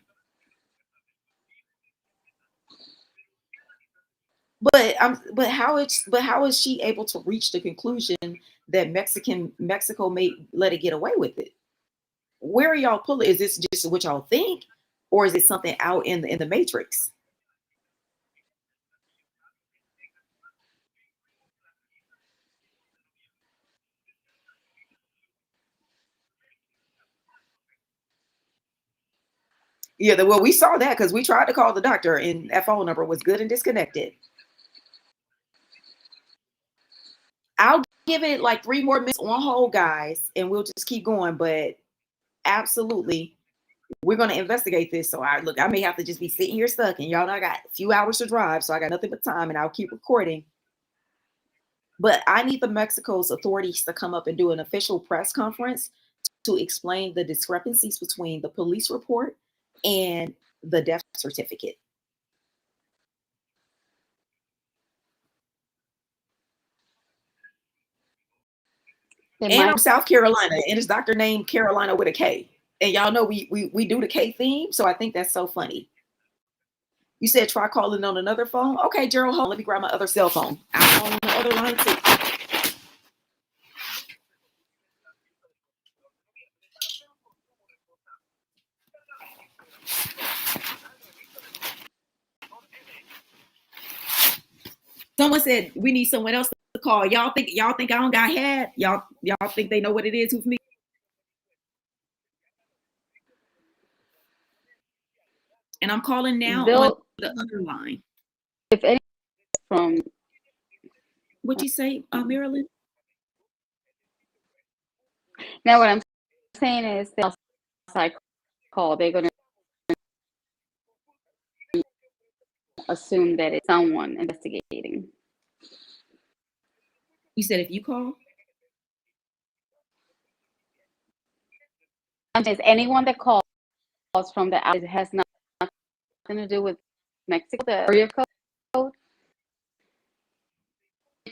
[SPEAKER 3] But how is she able to reach the conclusion that Mexico may let it get away with it? Where are y'all pulling? Is this just what y'all think, or is it something out in the matrix? Yeah, well, we saw that because we tried to call the doctor and that phone number was good and disconnected. I'll give it like 3 more minutes on hold, guys, and we'll just keep going. But absolutely, we're going to investigate this. So I may have to just be sitting here stuck, and y'all know I got a few hours to drive, so I got nothing but time, and I'll keep recording. But I need the Mexico's authorities to come up and do an official press conference to explain the discrepancies between the police report and the death certificate. And I'm South Carolina, and it's Dr. named Carolina with a K. And y'all know we do the K theme, so I think that's so funny. You said try calling on another phone? Okay, Gerald, hold on. Let me grab my other cell phone. I'll call on the other line too. Someone said we need someone else to call. Y'all think I don't got had? Y'all think they know what it is with me? And I'm calling now on the other line.
[SPEAKER 7] If any from
[SPEAKER 3] what'd you say, Marilyn?
[SPEAKER 7] Now what I'm saying is the outside call, they're gonna assume that it's someone investigating.
[SPEAKER 3] You said if you call?
[SPEAKER 7] Is anyone that calls from the outside has nothing to do with Mexico, the area code,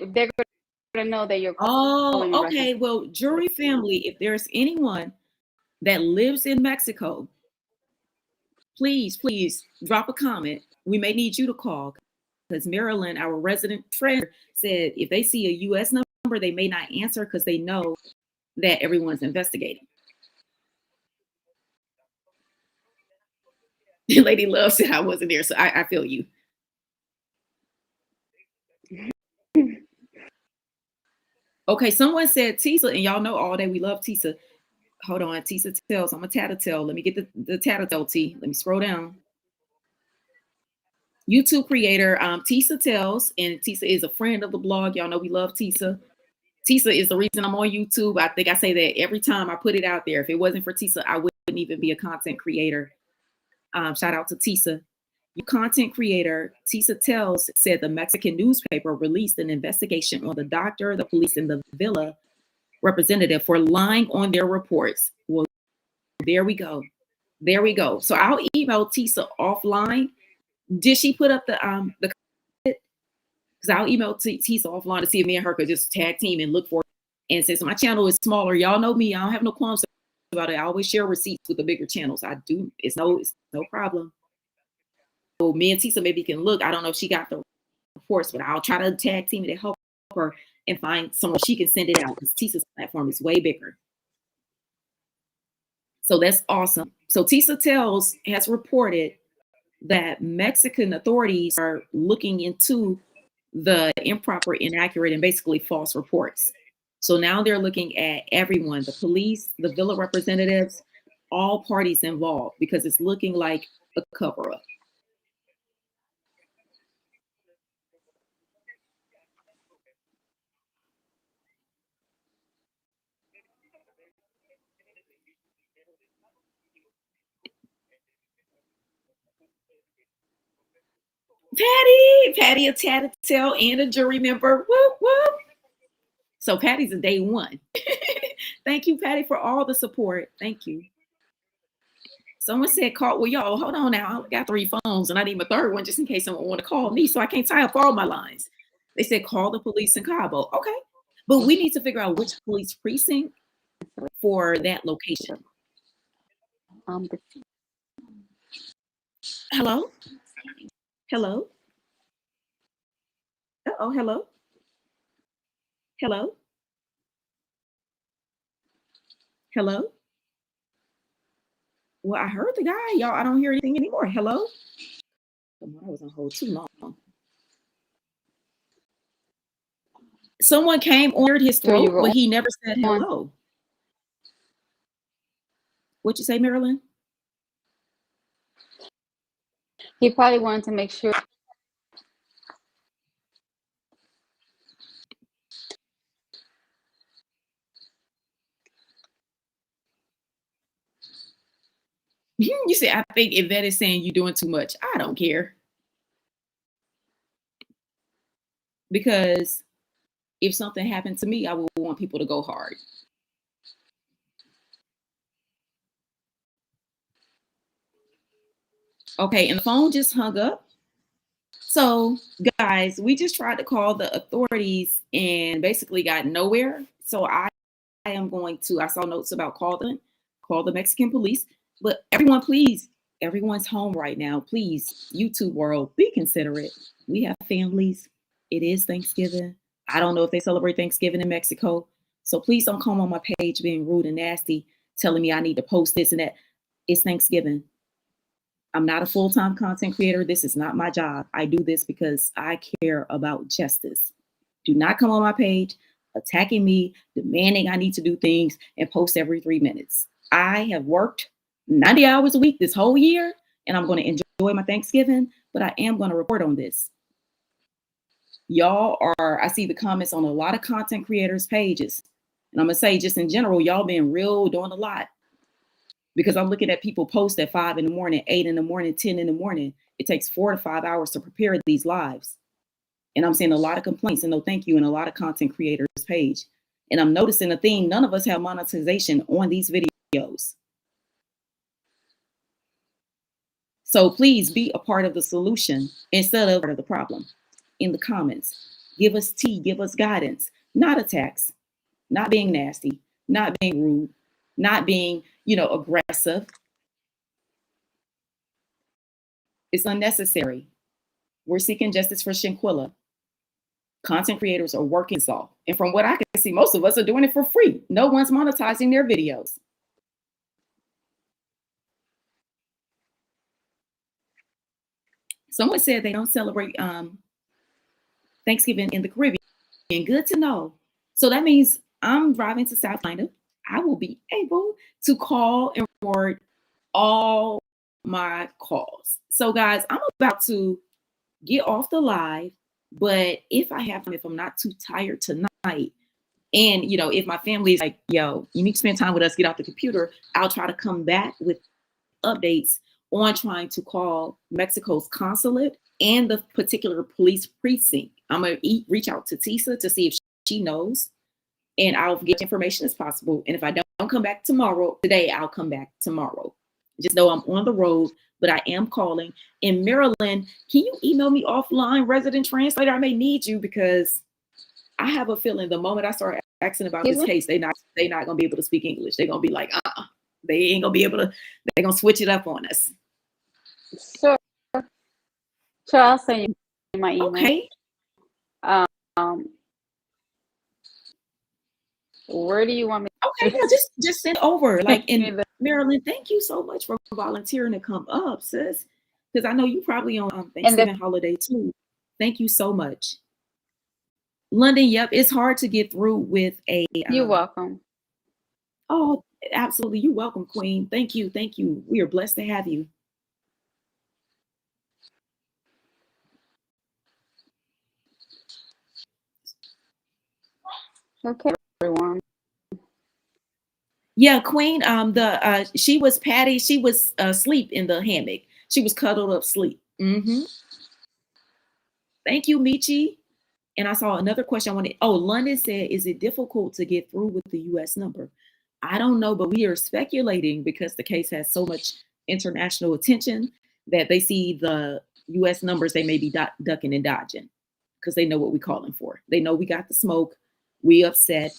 [SPEAKER 7] they're going to know that you're calling.
[SPEAKER 3] Oh, okay. Well, jury family, if there's anyone that lives in Mexico, please drop a comment. We may need you to call because Marilyn, our resident friend, said if they see a U.S. number, they may not answer because they know that everyone's investigating. Lady Love said I wasn't there, so I feel you. Okay, someone said Tisa, and y'all know all day we love Tisa. Hold on, Tisa tells. I'm a tattletale. Let me get the tattletale T. Let me scroll down. YouTube creator Tisa tells, and Tisa is a friend of the blog. Y'all know we love Tisa. Tisa is the reason I'm on YouTube. I think I say that every time I put it out there. If it wasn't for Tisa, I wouldn't even be a content creator. Shout out to Tisa. Content creator Tisa Tells said the Mexican newspaper released an investigation on the doctor, the police, and the villa representative for lying on their reports. Well, there we go. So I'll email Tisa offline. Did she put up the because I'll email Tisa offline to see if me and her could just tag team and look for it. And since my channel is smaller, y'all know me, I don't have no qualms about it. I always share receipts with the bigger channels. I do. It's no problem. So me and Tisa maybe can look. I don't know if she got the reports, but I'll try to tag team to help her and find someone she can send it out because Tisa's platform is way bigger. So that's awesome. So Tisa Tells has reported that Mexican authorities are looking into the improper, inaccurate, and basically false reports. So now they're looking at everyone, the police, the villa representatives, all parties involved, because it's looking like a cover-up. Patty, a tattletale and a jury member. Whoop, whoop. So Patty's a day one. Thank you, Patty, for all the support. Thank you. Someone said, call. Well, y'all, hold on now. I got 3 phones and I need my 3rd one just in case someone want to call me. So I can't tie up all my lines. They said, call the police in Cabo. Okay. But we need to figure out which police precinct for that location. Hello? Hello? Oh, hello? Hello? Hello? Well, I heard the guy. Y'all, I don't hear anything anymore. Hello? I was on hold too long. Someone came on his throat, but he never said hello. What'd you say, Marilyn?
[SPEAKER 7] He probably wanted to make sure.
[SPEAKER 3] You say, I think Yvette is saying you're doing too much. I don't care. Because if something happened to me, I would want people to go hard. Okay, and the phone just hung up. So, guys, we just tried to call the authorities and basically got nowhere. So I am going to, I saw notes about call the Mexican police. But everyone, please, everyone's home right now. Please, YouTube world, be considerate. We have families. It is Thanksgiving. I don't know if they celebrate Thanksgiving in Mexico. So please don't come on my page being rude and nasty, telling me I need to post this and that. It's Thanksgiving. I'm not a full-time content creator. This is not my job. I do this because I care about justice. Do not come on my page attacking me, demanding I need to do things and post every 3 minutes. I have worked 90 hours a week this whole year, and I'm going to enjoy my Thanksgiving, but I am going to report on this. Y'all are, I see the comments on a lot of content creators' pages. And I'm going to say just in general, y'all being real, doing a lot. Because I'm looking at people post at 5 in the morning, 8 in the morning, 10 in the morning. It takes 4 to 5 hours to prepare these lives. And I'm seeing a lot of complaints and no thank you in a lot of content creators' page. And I'm noticing a theme. None of us have monetization on these videos. So please be a part of the solution instead of part of the problem. In the comments, give us tea, give us guidance, not attacks, not being nasty, not being rude, not being, aggressive. It's unnecessary. We're seeking justice for Shanquella. Content creators are working this off. And from what I can see, most of us are doing it for free. No one's monetizing their videos. Someone said they don't celebrate Thanksgiving in the Caribbean. Good to know. So that means I'm driving to South Carolina. I will be able to call and record all my calls. So guys, I'm about to get off the live, but if I'm not too tired tonight, and if my family is like, yo, you need to spend time with us, get off the computer, I'll try to come back with updates on trying to call Mexico's consulate and the particular police precinct. I'm going to reach out to Tisa to see if she knows, and I'll get information as possible. And if I don't come back today, I'll come back tomorrow. Just know I'm on the road, but I am calling. In Maryland, can you email me offline, resident translator? I may need you because I have a feeling the moment I start asking about this case, they're not going to be able to speak English. They're going to be like, they ain't going to be able to, they're going to switch it up on us.
[SPEAKER 7] Sure, I'll send you my email.
[SPEAKER 3] Okay.
[SPEAKER 7] Where do you want me?
[SPEAKER 3] Okay, yeah, just send over. Like in Maryland, thank you so much for volunteering to come up, sis. Because I know you probably on Thanksgiving holiday too. Thank you so much. London, yep, it's hard to get through with a.
[SPEAKER 7] You're welcome.
[SPEAKER 3] Oh, absolutely. You're welcome, Queen. Thank you. Thank you. We are blessed to have you.
[SPEAKER 7] Okay, everyone.
[SPEAKER 3] Yeah, Queen. She was Patty. She was asleep in the hammock. She was cuddled up asleep. Mm-hmm. Thank you, Michi. And I saw another question I wanted. Oh, London said, is it difficult to get through with the U.S. number? I don't know, but we are speculating because the case has so much international attention that they see the U.S. numbers, they may be ducking and dodging because they know what we're calling for. They know we got the smoke, we upset,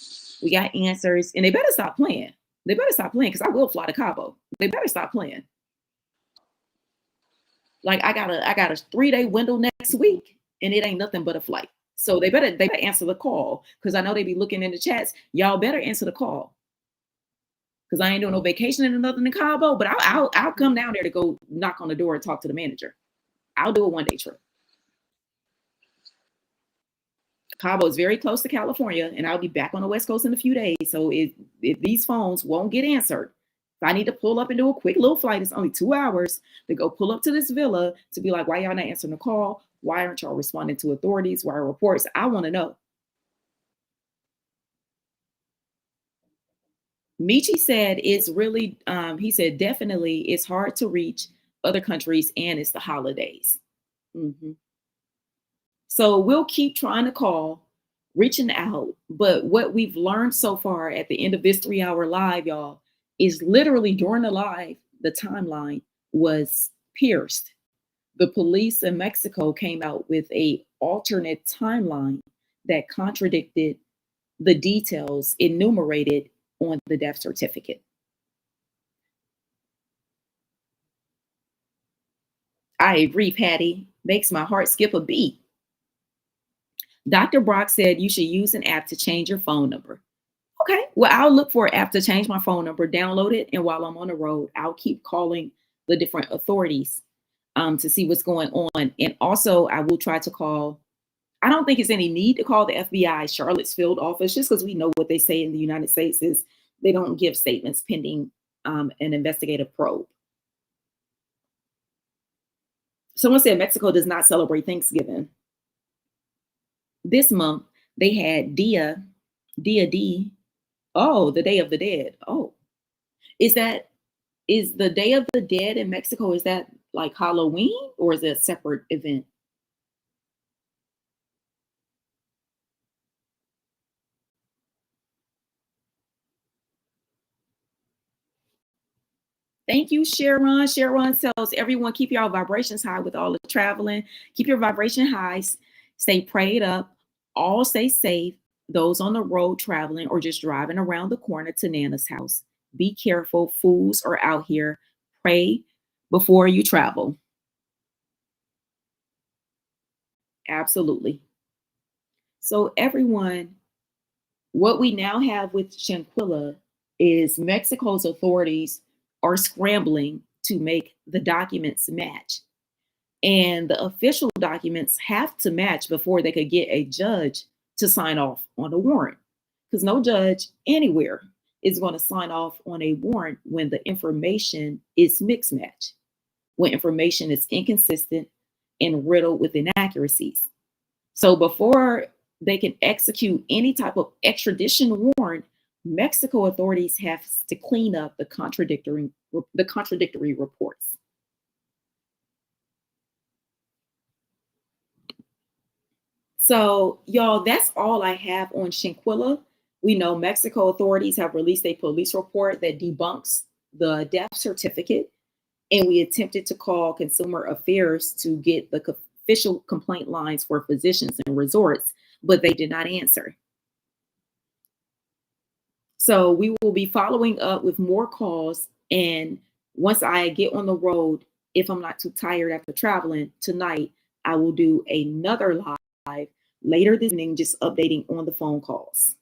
[SPEAKER 3] we got answers, and they better stop playing. They better stop playing because I will fly to Cabo. they better stop playing. Like I got a 3-day window next week, and it ain't nothing but a flight. So they better answer the call, because I know they be looking in the chats. Y'all better answer the call, because I ain't doing no vacationing or nothing in Cabo. But I'll come down there to go knock on the door and talk to the manager. I'll do a 1-day trip. Cabo is very close to California, and I'll be back on the West Coast in a few days. So if these phones won't get answered, if I need to pull up and do a quick little flight, it's only 2 hours to go pull up to this villa to be like, why y'all not answering the call? Why aren't y'all responding to authorities? Why are reports? I want to know. Michi said it's really, he said, definitely it's hard to reach other countries, and it's the holidays. So we'll keep trying to call, reaching out. But what we've learned so far at the end of this 3-hour live, y'all, is literally during the live, the timeline was pierced. The police in Mexico came out with a alternate timeline that contradicted the details enumerated on the death certificate. I agree, Patty. Makes my heart skip a beat. Dr. Brock said you should use an app to change your phone number. Okay, well, I'll look for an app to change my phone number, download it, and while I'm on the road, I'll keep calling the different authorities to see what's going on. And also, I will try to call, I don't think it's any need to call the FBI Charlottesville office, just because we know what they say in the United States is they don't give statements pending an investigative probe. Someone said Mexico does not celebrate Thanksgiving. This month, they had Dia D. Oh, the Day of the Dead. Oh, is the Day of the Dead in Mexico, is that like Halloween, or is it a separate event? Thank you, Sharon. Sharon tells everyone, keep your vibrations high with all the traveling. Keep your vibration high. Stay prayed up. All stay safe. Those on the road traveling or just driving around the corner to Nana's house, be careful. Fools are out here. Pray before you travel. Absolutely. So everyone, what we now have with Shanquella is Mexico's authorities are scrambling to make the documents match. And the official documents have to match before they could get a judge to sign off on a warrant. Because no judge anywhere is going to sign off on a warrant when the information is mixed match, when information is inconsistent and riddled with inaccuracies. So before they can execute any type of extradition warrant, Mexico authorities have to clean up the contradictory reports. So, y'all, that's all I have on Shanquella. We know Mexico authorities have released a police report that debunks the death certificate, and we attempted to call Consumer Affairs to get the official complaint lines for physicians and resorts, but they did not answer. So we will be following up with more calls, and once I get on the road, if I'm not too tired after traveling tonight, I will do another live later this evening, just updating on the phone calls.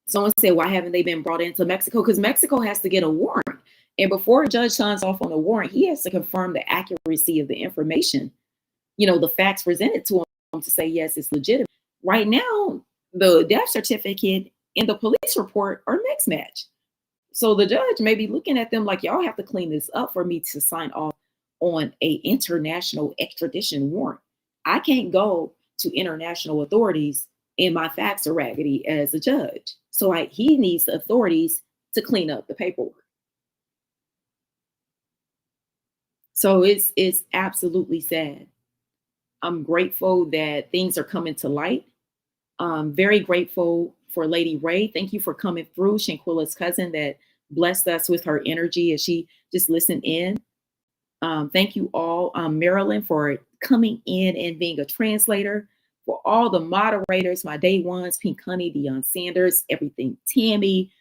[SPEAKER 3] Someone said, why haven't they been brought into Mexico? Because Mexico has to get a warrant. And before a judge signs off on a warrant, he has to confirm the accuracy of the information, the facts presented to him to say, yes, it's legitimate. Right now, the death certificate and the police report are mixed match. So the judge may be looking at them like, y'all have to clean this up for me to sign off on a international extradition warrant. I can't go to international authorities and my facts are raggedy as a judge. So he needs the authorities to clean up the paperwork. So it's absolutely sad. I'm grateful that things are coming to light. Very grateful for Lady Ray. Thank you for coming through. Shanquella's cousin that blessed us with her energy as she just listened in. Thank you all, Marilyn, for coming in and being a translator. For all the moderators, my day ones, Pink Honey, Deion Sanders, everything, Tammy,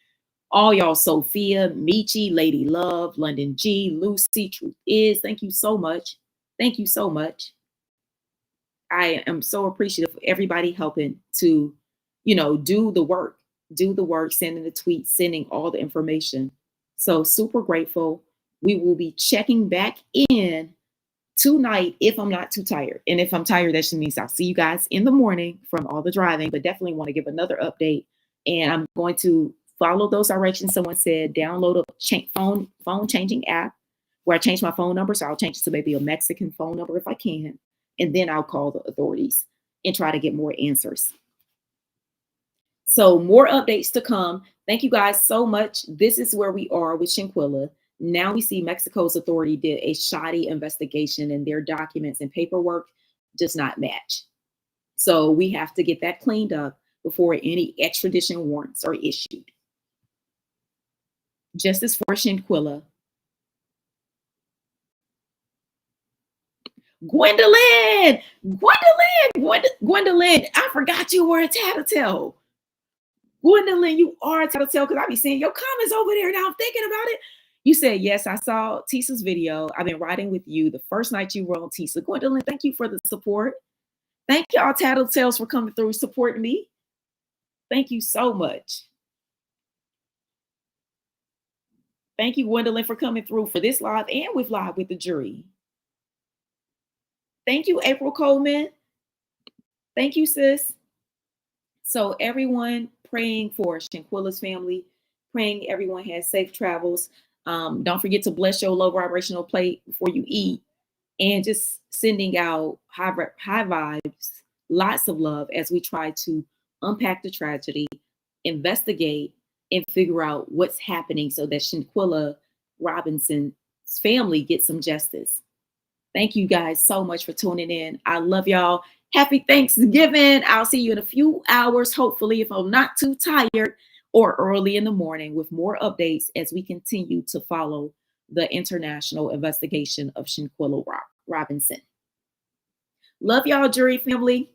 [SPEAKER 3] All y'all, Sophia, Michi, Lady Love, London G, Lucy, Truth Is. Thank you so much. Thank you so much. I am so appreciative of everybody helping to, do the work, sending the tweets, sending all the information. So super grateful. We will be checking back in tonight if I'm not too tired. And if I'm tired, that means I'll see you guys in the morning from all the driving, but definitely want to give another update. And I'm going to follow those directions. Someone said download a phone changing app where I change my phone number. So I'll change it to maybe a Mexican phone number if I can. And then I'll call the authorities and try to get more answers. So more updates to come. Thank you guys so much. This is where we are with Shanquella. Now we see Mexico's authority did a shoddy investigation and their documents and paperwork does not match. So we have to get that cleaned up before any extradition warrants are issued. Justice for Shanquella. Gwendolyn, I forgot you were a tattletale. Gwendolyn, you are a tattletale because I be seeing your comments over there now. I'm thinking about it. You said, yes, I saw Tisa's video. I've been riding with you the first night you were on Tisa. Gwendolyn, thank you for the support. Thank y'all tattletales for coming through, supporting me. Thank you so much. Thank you, Gwendolyn, for coming through for this live and with Live with the Jury. Thank you, April Coleman. Thank you, sis. So everyone praying for Shanquella's family, praying everyone has safe travels. Don't forget to bless your low vibrational plate before you eat, and just sending out high vibes, lots of love as we try to unpack the tragedy, investigate, and figure out what's happening so that Shanquella Robinson's family gets some justice. Thank you guys so much for tuning in. I love y'all. Happy Thanksgiving. I'll see you in a few hours, hopefully, if I'm not too tired, or early in the morning with more updates as we continue to follow the international investigation of Shanquella Robinson. Love y'all, jury family.